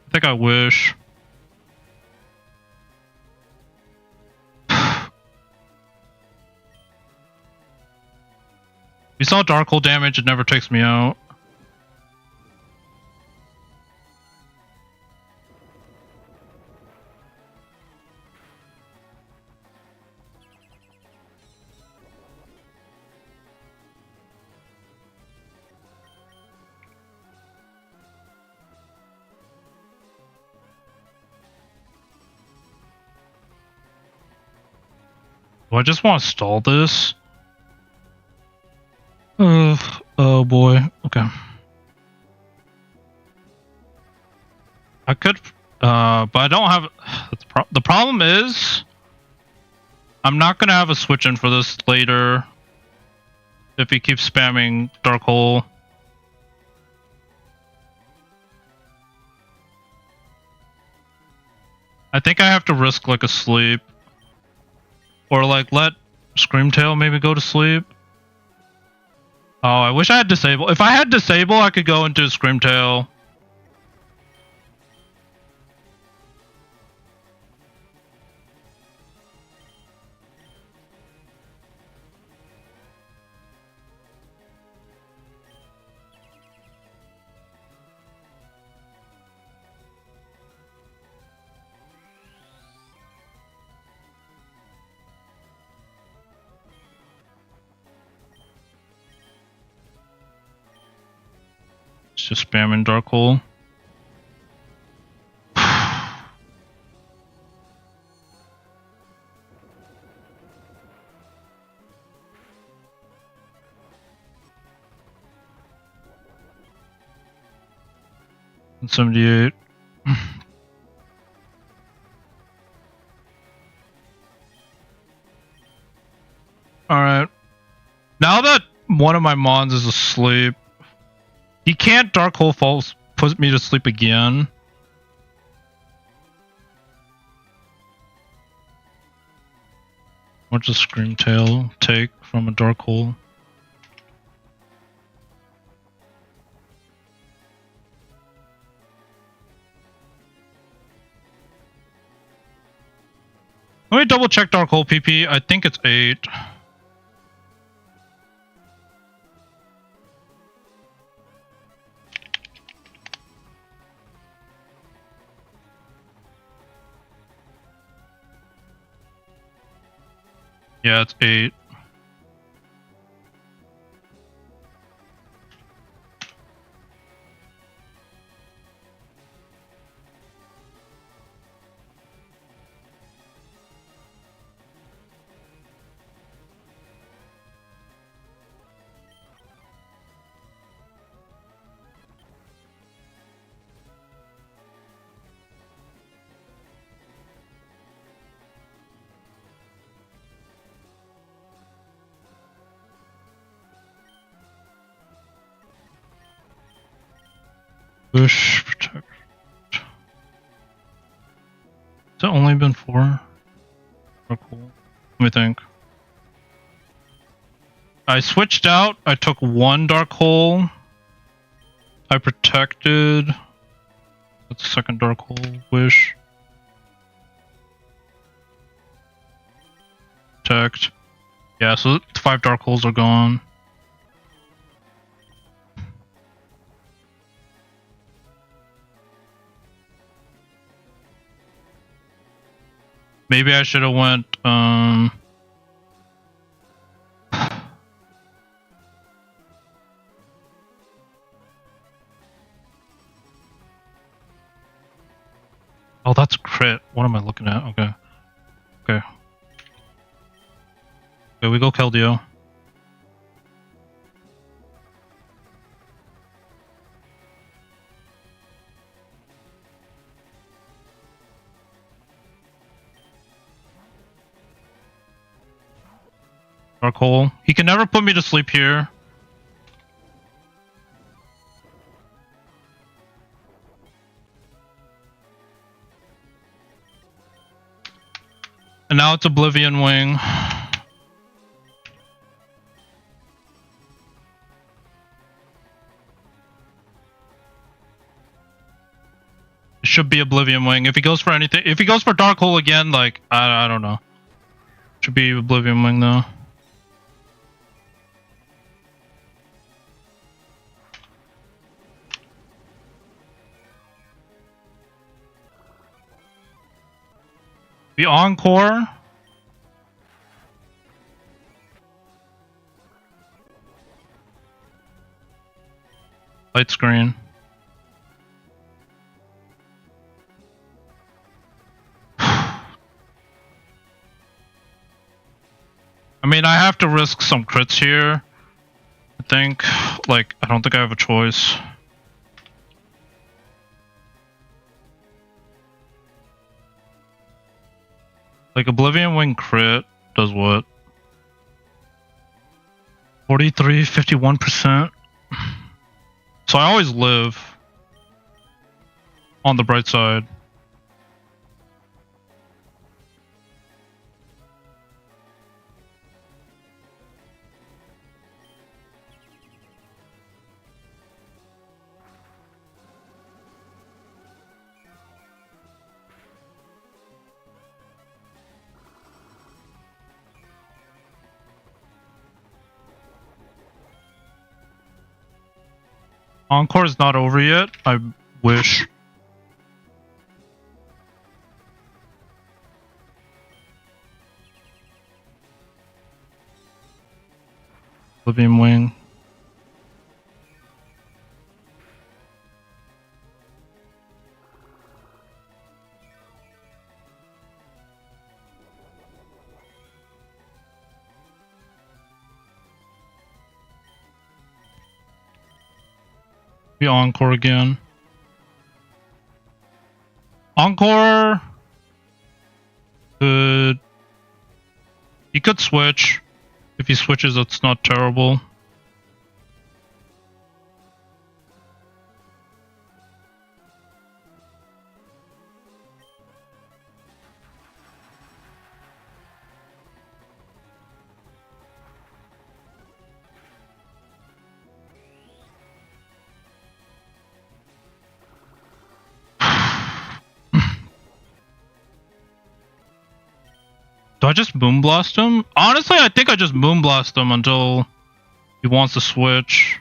I think I wish. We saw Dark Hole damage, it never takes me out. Do I just want to stall this? Oh boy. Okay. I could, but I don't have. The problem is, I'm not gonna have a switch in for this later. If he keeps spamming Dark Hole. I think I have to risk like a sleep. Or like let Screamtail maybe go to sleep. Oh, I wish I had Disable. If I had Disable, I could go into Screamtail. It's just spamming dark hole. And 78. Alright. Now that one of my mons is asleep, he can't dark hole false put me to sleep again. What's a scream tail take from a dark hole? Let me double check dark hole PP. I think it's 8. Yeah, it's 8. Bush protect. Has it only been 4? Oh, cool. Let me think. I switched out. I took 1 dark hole. I protected. That's the second dark hole. Wish. Protect. Yeah, so 5 dark holes are gone. Maybe I should have went, Oh, that's crit. What am I looking at? Okay. Okay. Okay, we go Keldeo. Dark hole. He can never put me to sleep here. And now it's Oblivion Wing. It should be Oblivion Wing. If he goes for anything, if he goes for Dark Hole again, like, I don't know. Should be Oblivion Wing though. The Encore. Light screen. I mean, I have to risk some crits here. I think, like, I don't think I have a choice. Like, Oblivion Wing crit does what? 43, 51%. So I always live on the bright side. Encore is not over yet. I wish. Oblivion Wing. We encore again. Encore could... He could switch. If he switches, it's not terrible. Do I just Moonblast him? Honestly, I think I just Moonblast him until he wants to switch.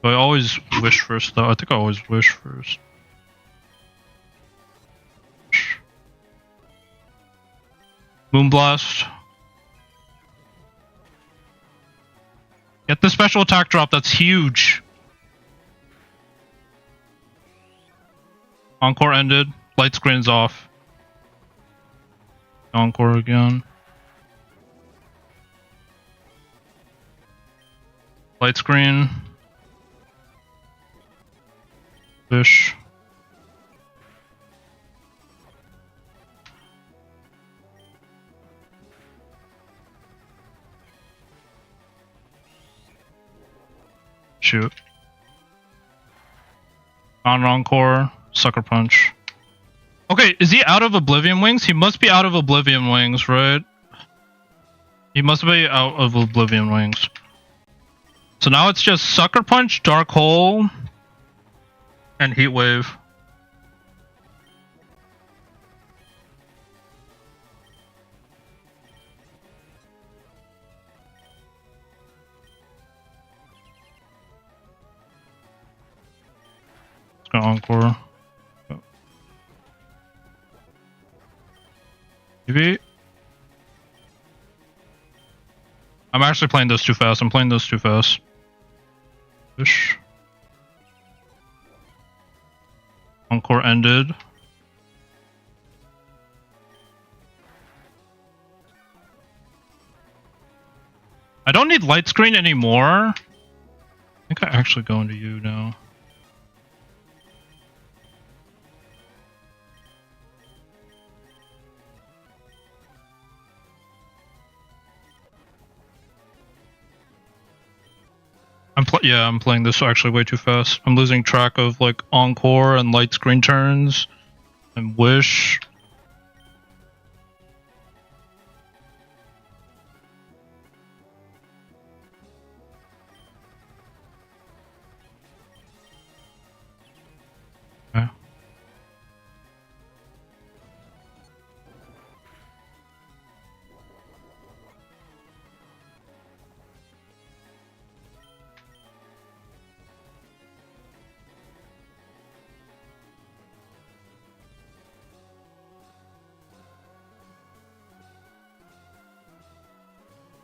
Do I always wish first though? I think I always wish first. Moonblast. Get the special attack drop, that's huge. Encore ended. Light screen's off. Encore again. Light screen. Fish. Shoot. On encore. Sucker punch. Okay, is he out of Oblivion Wings? He must be out of Oblivion Wings, right? He must be out of Oblivion Wings. So now it's just Sucker Punch, Dark Hole, and Heat Wave. Let's go Encore. Maybe. I'm actually playing those too fast. I'm playing those too fast. Fish. Encore ended. I don't need light screen anymore. I think I actually go into you now. I'm playing this actually way too fast. I'm losing track of like Encore and light screen turns and Wish. Okay.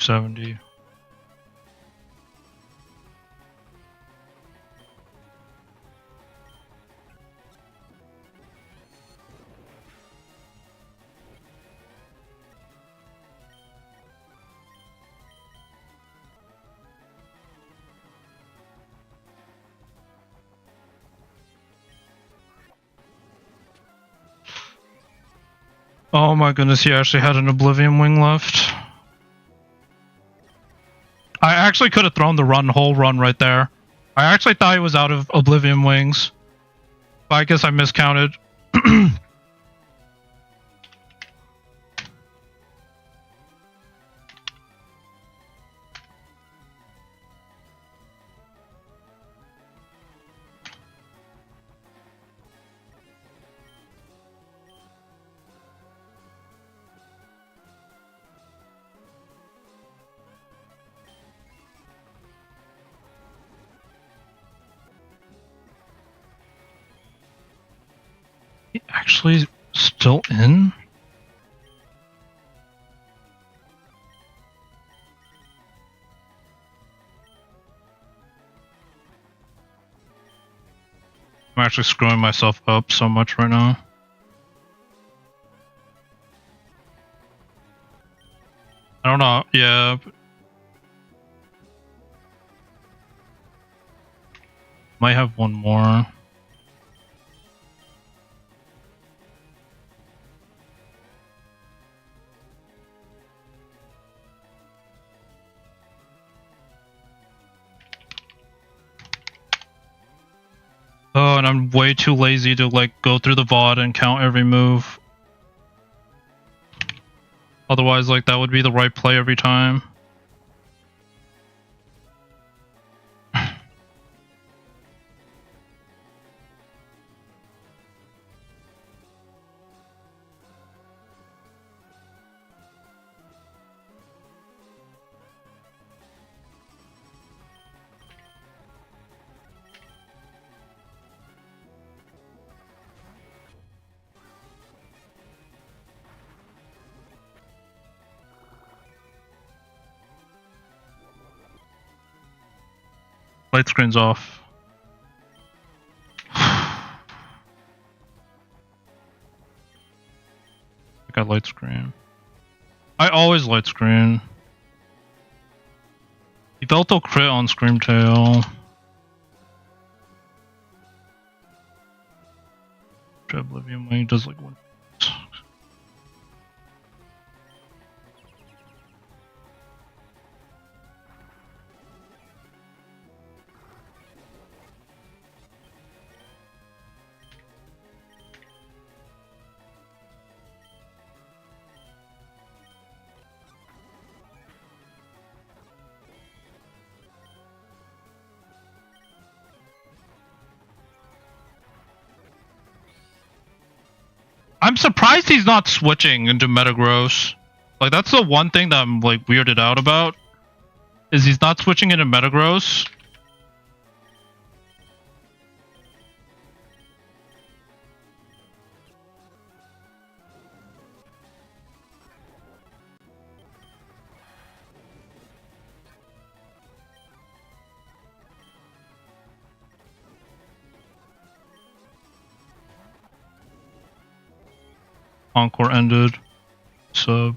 $70. Oh my goodness, he actually had an Oblivion Wing left. I actually could have thrown the whole run right there. I actually thought he was out of Oblivion Wings. But I guess I miscounted. He actually still in? I'm I'm actually screwing myself up so much right now. I don't know. Yeah. Might have one more. Oh, and I'm way too lazy to like go through the VOD and count every move. Otherwise, like that would be the right play every time. Light screen's off. I got light screen. I always light screen. Yveltal crit on Screamtail. Oblivion when he does like one. I'm surprised he's not switching into Metagross. Like that's the one thing that I'm like weirded out about. Is he's not switching into Metagross. Encore ended. Sub.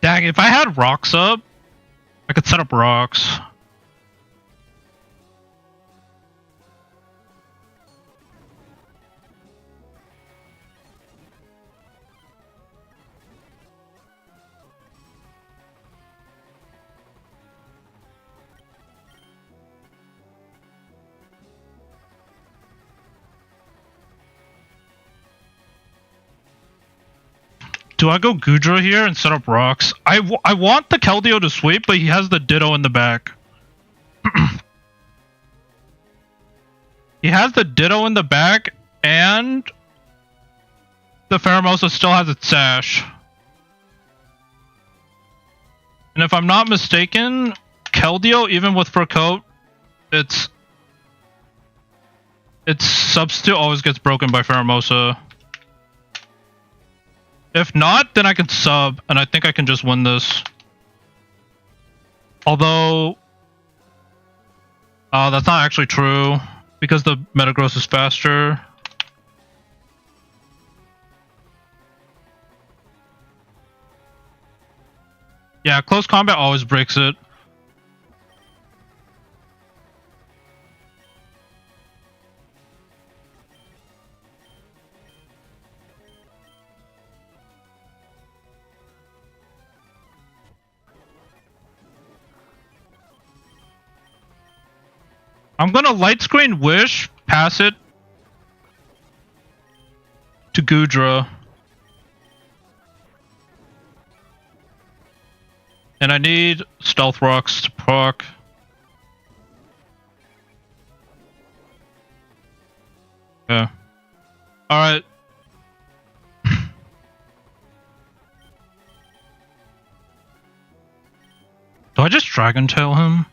Dang, if I had rocks up, I could set up rocks. Do I go Gudra here and set up rocks? I want the Keldeo to sweep, but he has the Ditto in the back. He has the Ditto in the back, and the Pheromosa still has its Sash. And if I'm not mistaken, Keldeo, even with Fur Coat, its substitute always gets broken by Pheromosa. If not, then I can sub, and I think I can just win this. Although, that's not actually true, because the Metagross is faster. Yeah, close combat always breaks it. I'm gonna light screen Wish, pass it to Gudra. And I need Stealth Rocks to proc. Yeah. Alright. Dragon Tail him.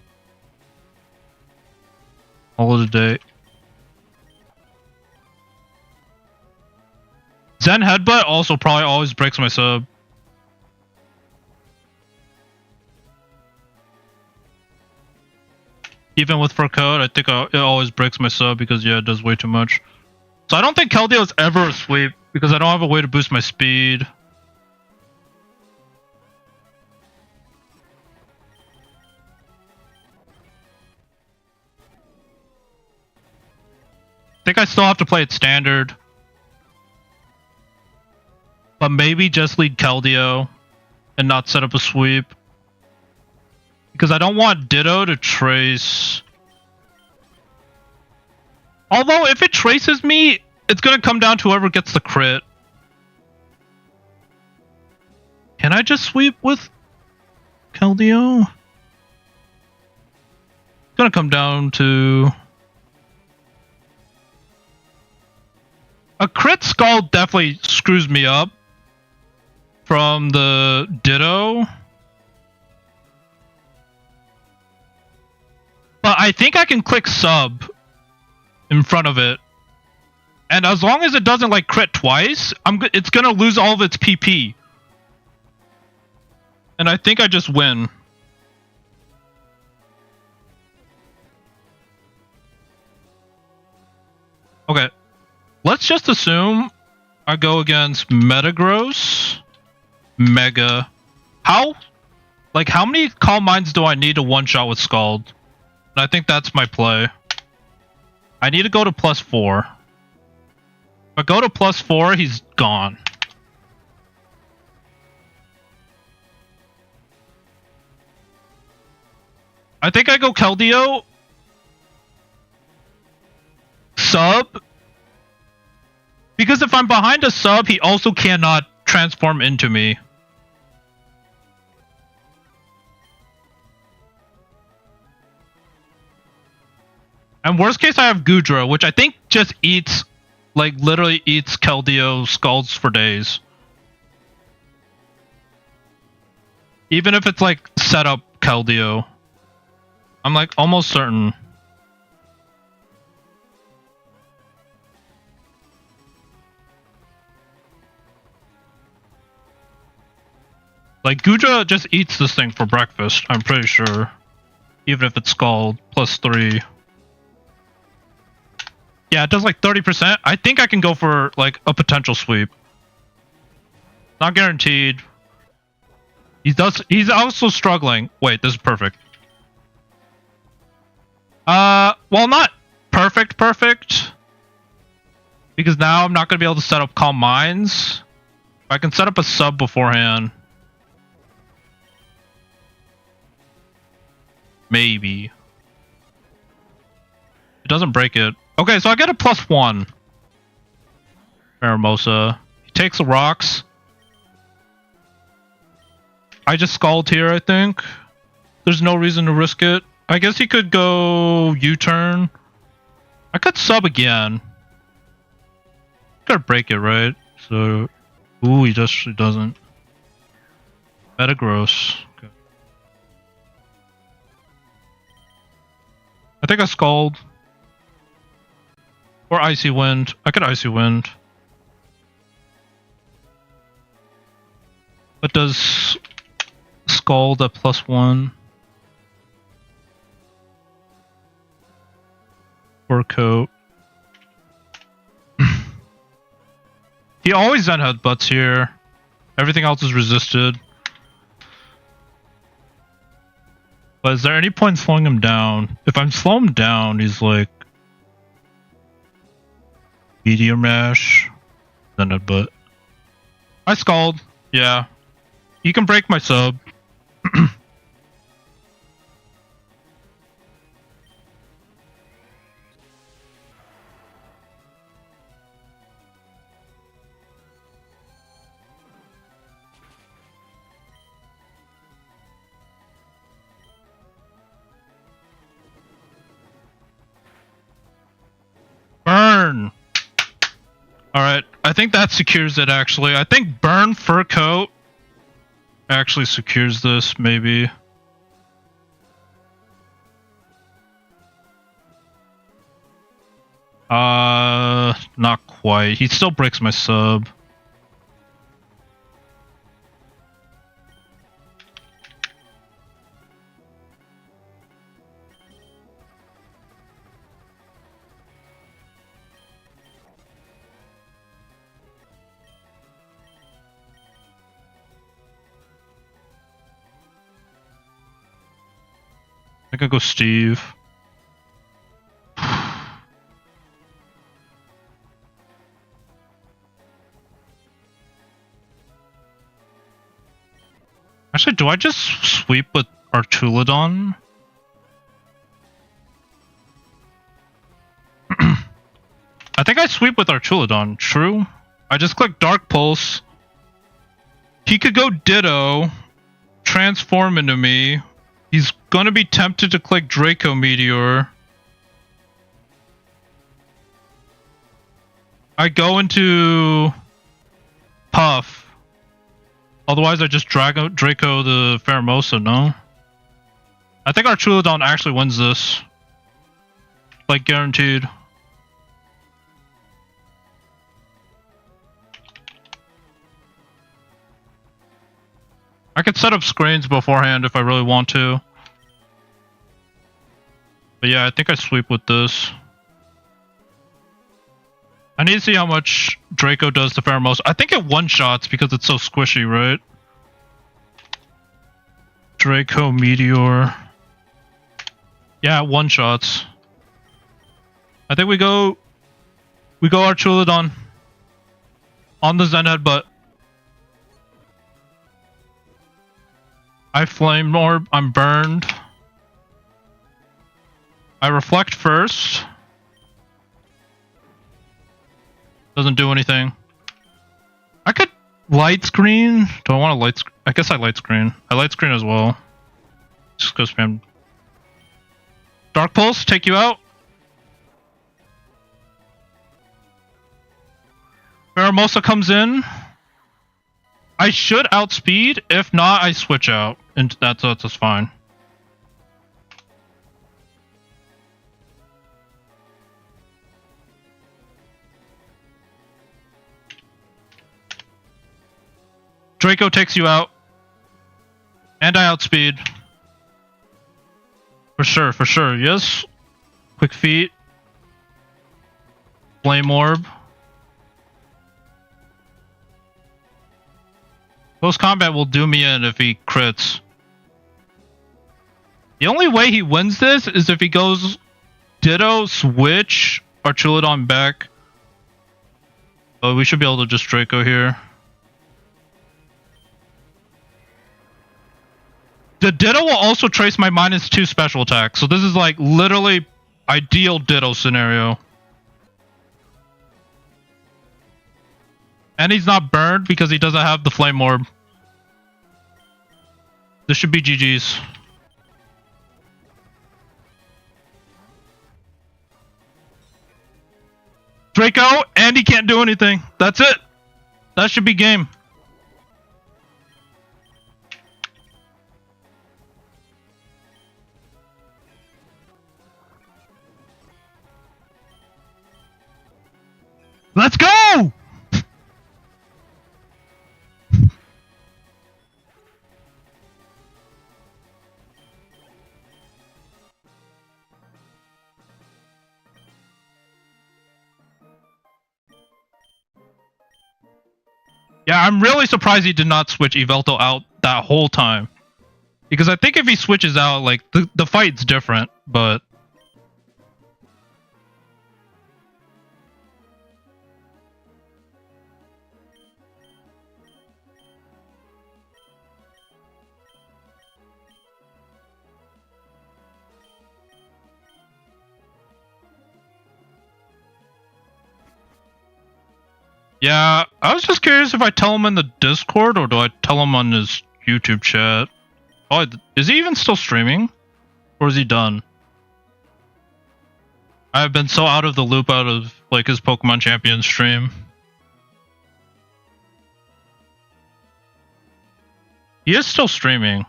All of the day. Zen Headbutt also probably always breaks my sub. Even with Fur Coat, I think it always breaks my sub because, yeah, it does way too much. So I don't think Keldeo is ever a sweep because I don't have a way to boost my speed. I think I still have to play it standard. But maybe just lead Keldeo and not set up a sweep. Because I don't want Ditto to trace. Although if it traces me, it's going to come down to whoever gets the crit. Can I just sweep with Keldeo? It's going to come down to... A crit skull definitely screws me up from the Ditto. But I think I can click sub in front of it. And as long as it doesn't like crit twice, it's going to lose all of its PP. And I think I just win. Okay. Let's just assume I go against Metagross, Mega. How many Calm Minds do I need to one-shot with Scald? And I think that's my play. I need to go to +4. If I go to +4, he's gone. I think I go Keldeo, sub. Because if I'm behind a sub, he also cannot transform into me. And worst case, I have Goodra, which I think just eats, like literally eats Keldeo Skulls for days. Even if it's like set up Keldeo. I'm like almost certain. Like, Goodra just eats this thing for breakfast, I'm pretty sure. Even if it's Scald, +3. Yeah, it does like 30%. I think I can go for, like, a potential sweep. Not guaranteed. He's also struggling. Wait, this is perfect. Well, not perfect. Because now I'm not going to be able to set up Calm Minds. I can set up a sub beforehand. Maybe. It doesn't break it. Okay, so I get a +1. Aramosa. He takes the rocks. I just Scald here, I think. There's no reason to risk it. I guess he could go U-turn. I could sub again. Gotta break it, right? So... Ooh, he doesn't. Metagross. Okay. I think I Scald. Or Icy Wind. I could Icy Wind. But does Scald at +1? Fur Coat. He always Zen Headbutts here. Everything else is resisted. But is there any point in slowing him down? If I'm slowing him down, he's like... Meteor Mash. Zen Headbutt. I Scald. Yeah. You can break my sub. Burn! Alright, I think that secures it actually. I think Burn Fur Coat actually secures this, maybe. Not quite. He still breaks my sub. I think I go Steve. Actually, do I just sweep with Archulodon? I think I sweep with Archulodon. True. I just click Dark Pulse. He could go Ditto, transform into me. He's gonna be tempted to click Draco Meteor. I go into Puff. Otherwise, I just drag out Draco the Pheromosa, no? I think Archulodon actually wins this. Like, guaranteed. I could set up screens beforehand if I really want to. But yeah, I think I sweep with this. I need to see how much Draco does to Pheromosa. I think it one-shots because it's so squishy, right? Draco Meteor. Yeah, one-shots. I think we go Archulodon. On the Zen Headbutt. I Flame Orb. I'm burned. I Reflect first. Doesn't do anything. I could light screen. Do I want to light screen? I guess I light screen. I light screen as well. Just go spam. Dark Pulse, take you out. Pheromosa comes in. I should outspeed. If not, I switch out. And that's fine. Draco takes you out. And I outspeed. For sure, yes. Quick feet. Flame Orb. Close combat will do me in if he crits. The only way he wins this is if he goes Ditto, switch, Archulodon back. But we should be able to just Draco here. The Ditto will also trace my -2 special attack. So this is like literally ideal Ditto scenario. And he's not burned because he doesn't have the Flame Orb. This should be GG's. Draco, and he can't do anything. That's it. That should be game. Let's go! Yeah, I'm really surprised he did not switch Yveltal out that whole time. Because I think if he switches out, like, the fight's different, but... Yeah, I was just curious if I tell him in the Discord or do I tell him on his YouTube chat. Oh, is he even still streaming? Or is he done? I've been so out of the loop out of like his Pokemon Champion stream. He is still streaming.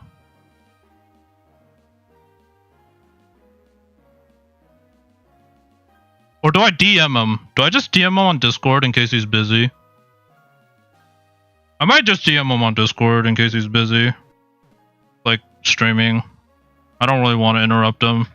Or do do I DM him? Do I just DM him on Discord in case he's busy? I might just DM him on Discord in case he's busy. Like, streaming. I don't really want to interrupt him.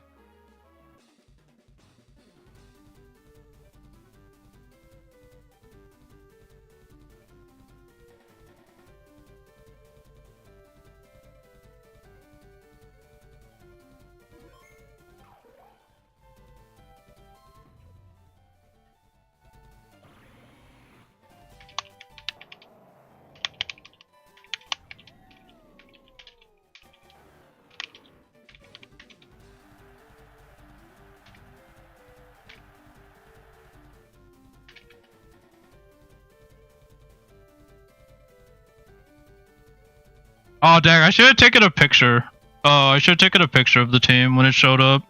Oh, dang, I should have taken a picture. Oh, I should have taken a picture of the team when it showed up.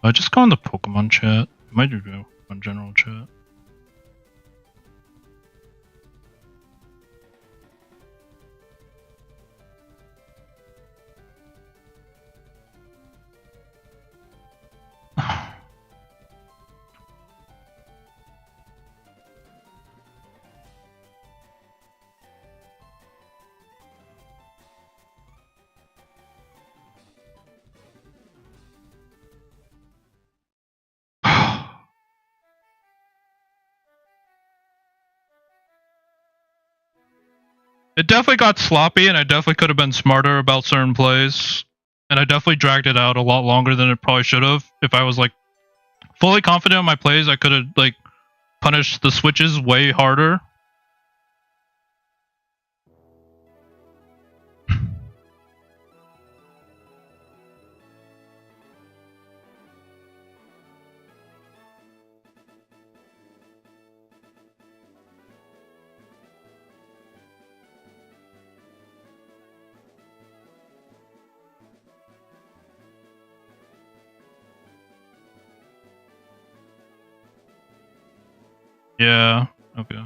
I just go in the Pokemon chat. Might do on general chat. It definitely got sloppy, and I definitely could have been smarter about certain plays. And I definitely dragged it out a lot longer than it probably should have. If I was like fully confident in my plays, I could have like punished the switches way harder. Yeah, okay.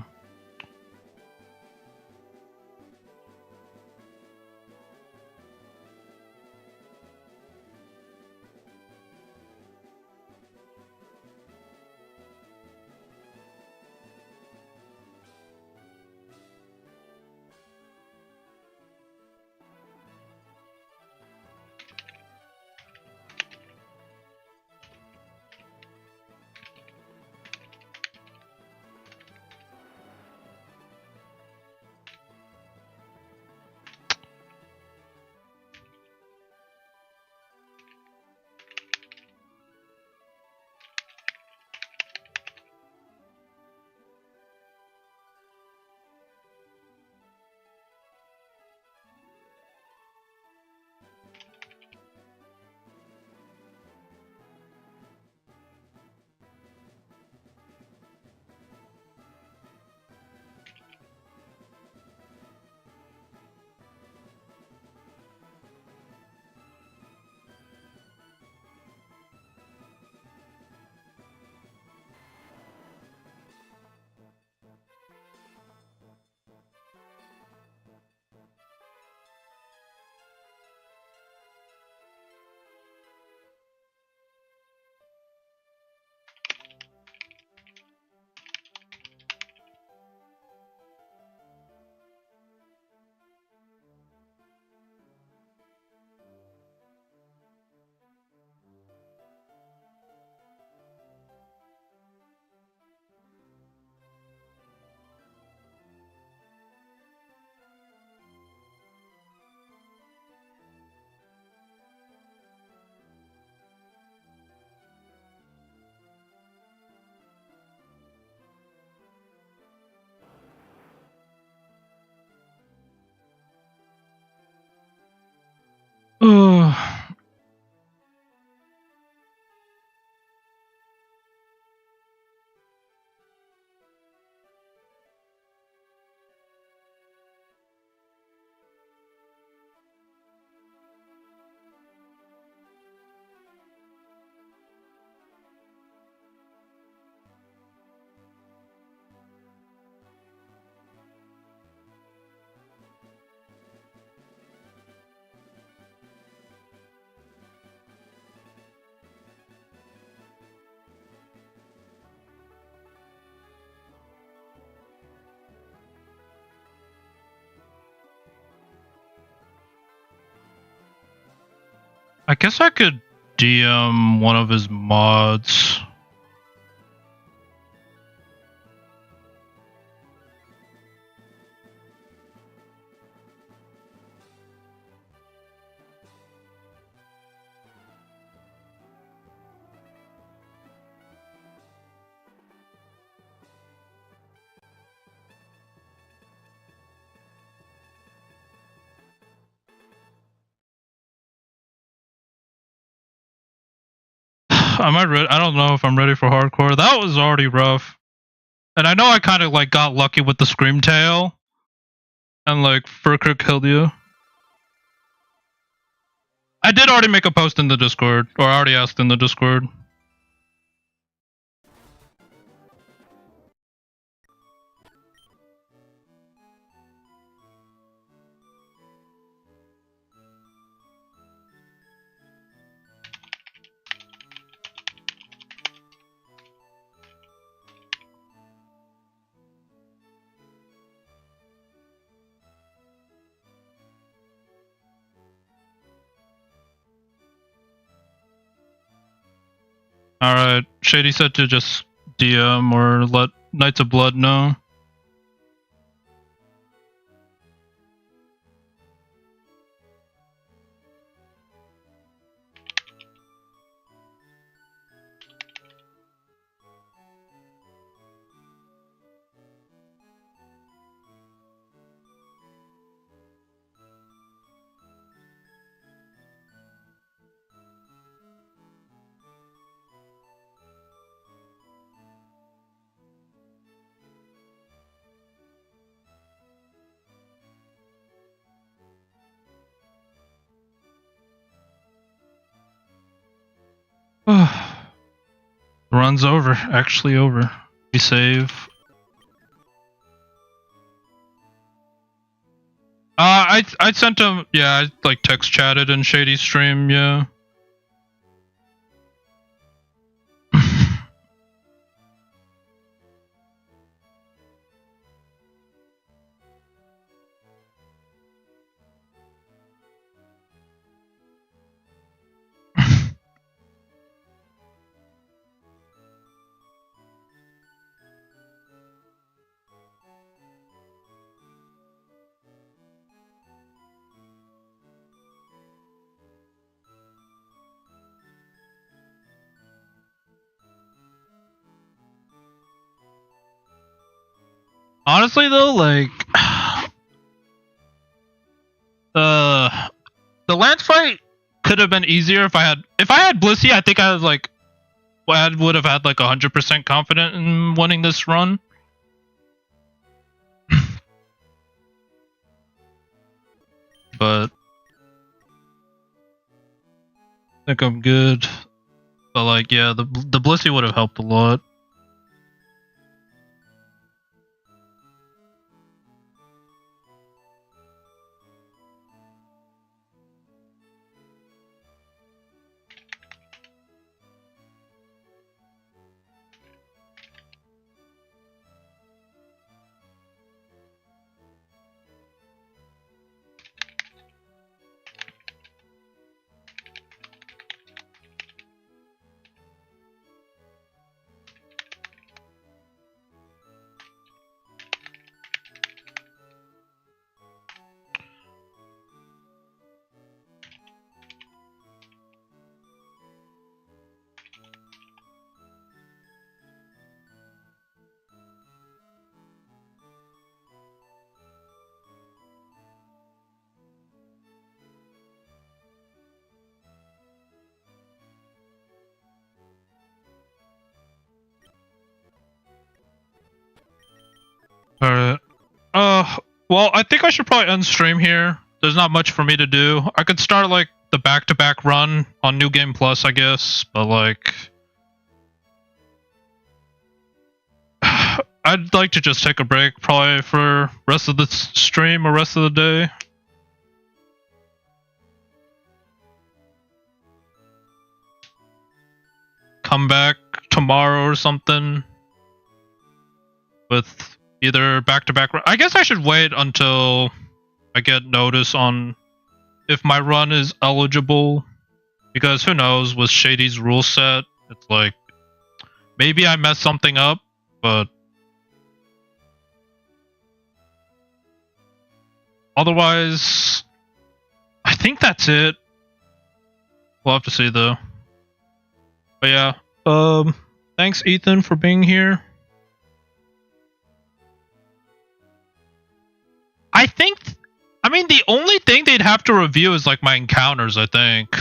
I guess I could DM one of his mods. Am I ready? I don't know if I'm ready for hardcore. That was already rough. And I know I kind of like got lucky with the scream tail. And like Furker killed you. I did already make a post in the Discord. Or I already asked in the Discord. Alright, Shady said to just DM or let Knights of Blood know. Run's over. Actually over. We save. I sent him. Yeah, I like text chatted in Shady's stream. Yeah. Honestly though, like the Lance fight could have been easier if I had Blissey. I think I was like I would have had like 100% confident in winning this run. But I think I'm good. But like yeah, the Blissey would have helped a lot. Alright. Well, I think I should probably end stream here. There's not much for me to do. I could start like the back-to-back run on New Game Plus, I guess, but like I'd like to just take a break probably for rest of the stream or rest of the day. Come back tomorrow or something with either back-to-back. I guess I should wait until I get notice on if my run is eligible. Because who knows, with Shady's rule set, it's like, maybe I messed something up, but otherwise, I think that's it. We'll have to see though. But yeah, thanks Ethan for being here. I mean, the only thing they'd have to review is like my encounters, I think.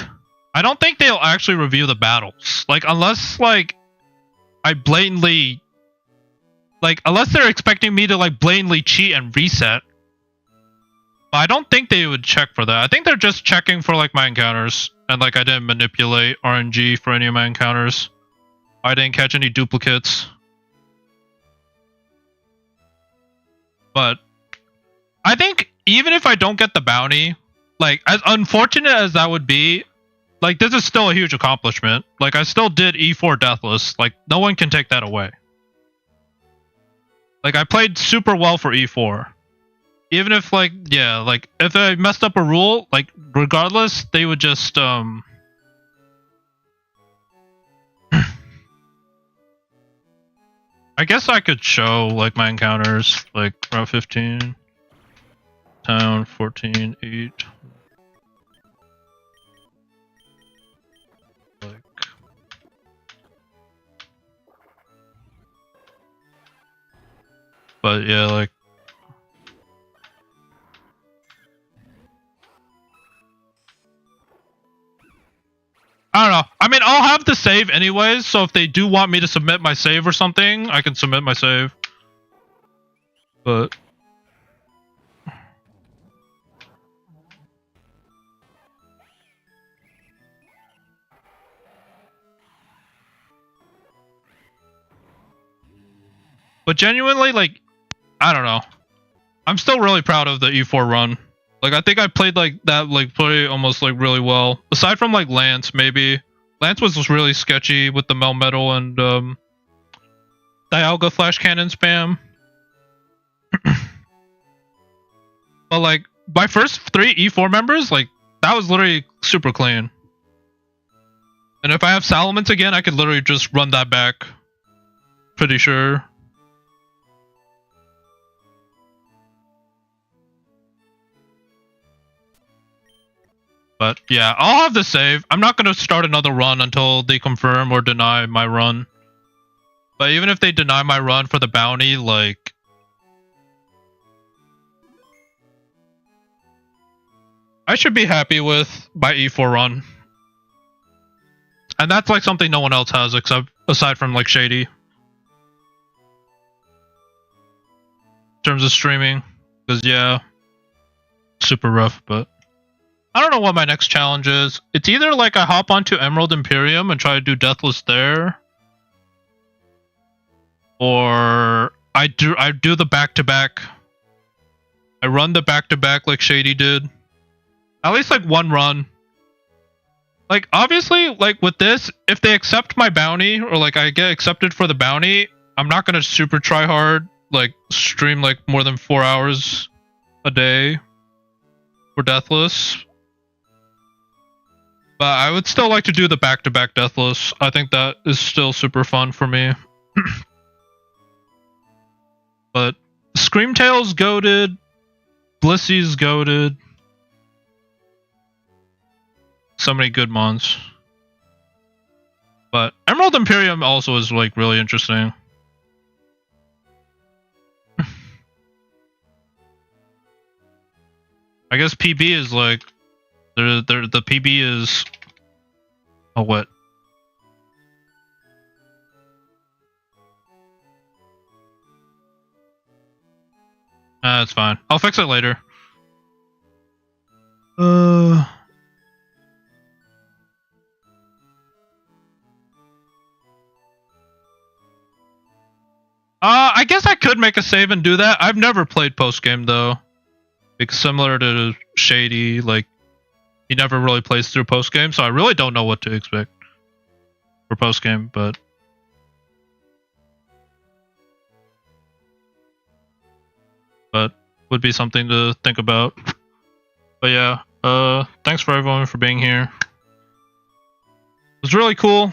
I don't think they'll actually review the battles. Like, unless like I blatantly, like, unless they're expecting me to like blatantly cheat and reset. But I don't think they would check for that. I think they're just checking for like my encounters. And like I didn't manipulate RNG for any of my encounters. I didn't catch any duplicates. But I think even if I don't get the bounty, like, as unfortunate as that would be, like, this is still a huge accomplishment. Like, I still did E4 Deathless. Like, no one can take that away. Like, I played super well for E4. Even if, like, yeah, like, if I messed up a rule, like, regardless, they would just, I guess I could show, like, my encounters, like, Route 15. Town 14, 8. Like, but yeah, like, I don't know. I mean, I'll have the save anyways, so if they do want me to submit my save or something, I can submit my save. But genuinely, like, I don't know. I'm still really proud of the E4 run. Like, I think I played like that, like, play almost like really well. Aside from like Lance, maybe. Lance was really sketchy with the Melmetal and Dialga Flash Cannon spam. But like my first 3 E4 members, like, that was literally super clean. And if I have Salamence again, I could literally just run that back. Pretty sure. But yeah, I'll have the save. I'm not going to start another run until they confirm or deny my run. But even if they deny my run for the bounty, like, I should be happy with my E4 run. And that's like something no one else has except aside from like Shady. In terms of streaming. Because yeah, super rough, but I don't know what my next challenge is. It's either like I hop onto Emerald Imperium and try to do Deathless there, or I do the back-to-back. I run the back-to-back like Shady did. At least like one run. Like, obviously, like with this, if they accept my bounty, or like I get accepted for the bounty, I'm not gonna super try hard, like stream like more than 4 hours a day for Deathless. But I would still like to do the back-to-back Deathless. I think that is still super fun for me. But Screamtail's goated. Blissy's goated. So many good mons. But Emerald Imperium also is like really interesting. I guess PB is like the PB is a what? That's fine. I'll fix it later. I guess I could make a save and do that. I've never played post game though. It's similar to Shady, like he never really plays through post game, so I really don't know what to expect for post game, but would be something to think about. But yeah, thanks for everyone for being here. was really cool.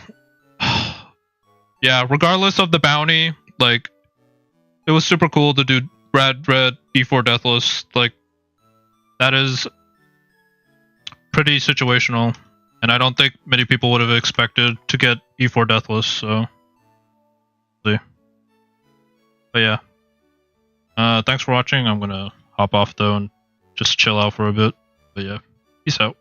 Yeah, regardless of the bounty, like, it was super cool to do red E4 Deathless. Like, that is pretty situational, and I don't think many people would have expected to get E4 Deathless, so see. But yeah. Thanks for watching. I'm gonna hop off though and just chill out for a bit. But yeah. Peace out.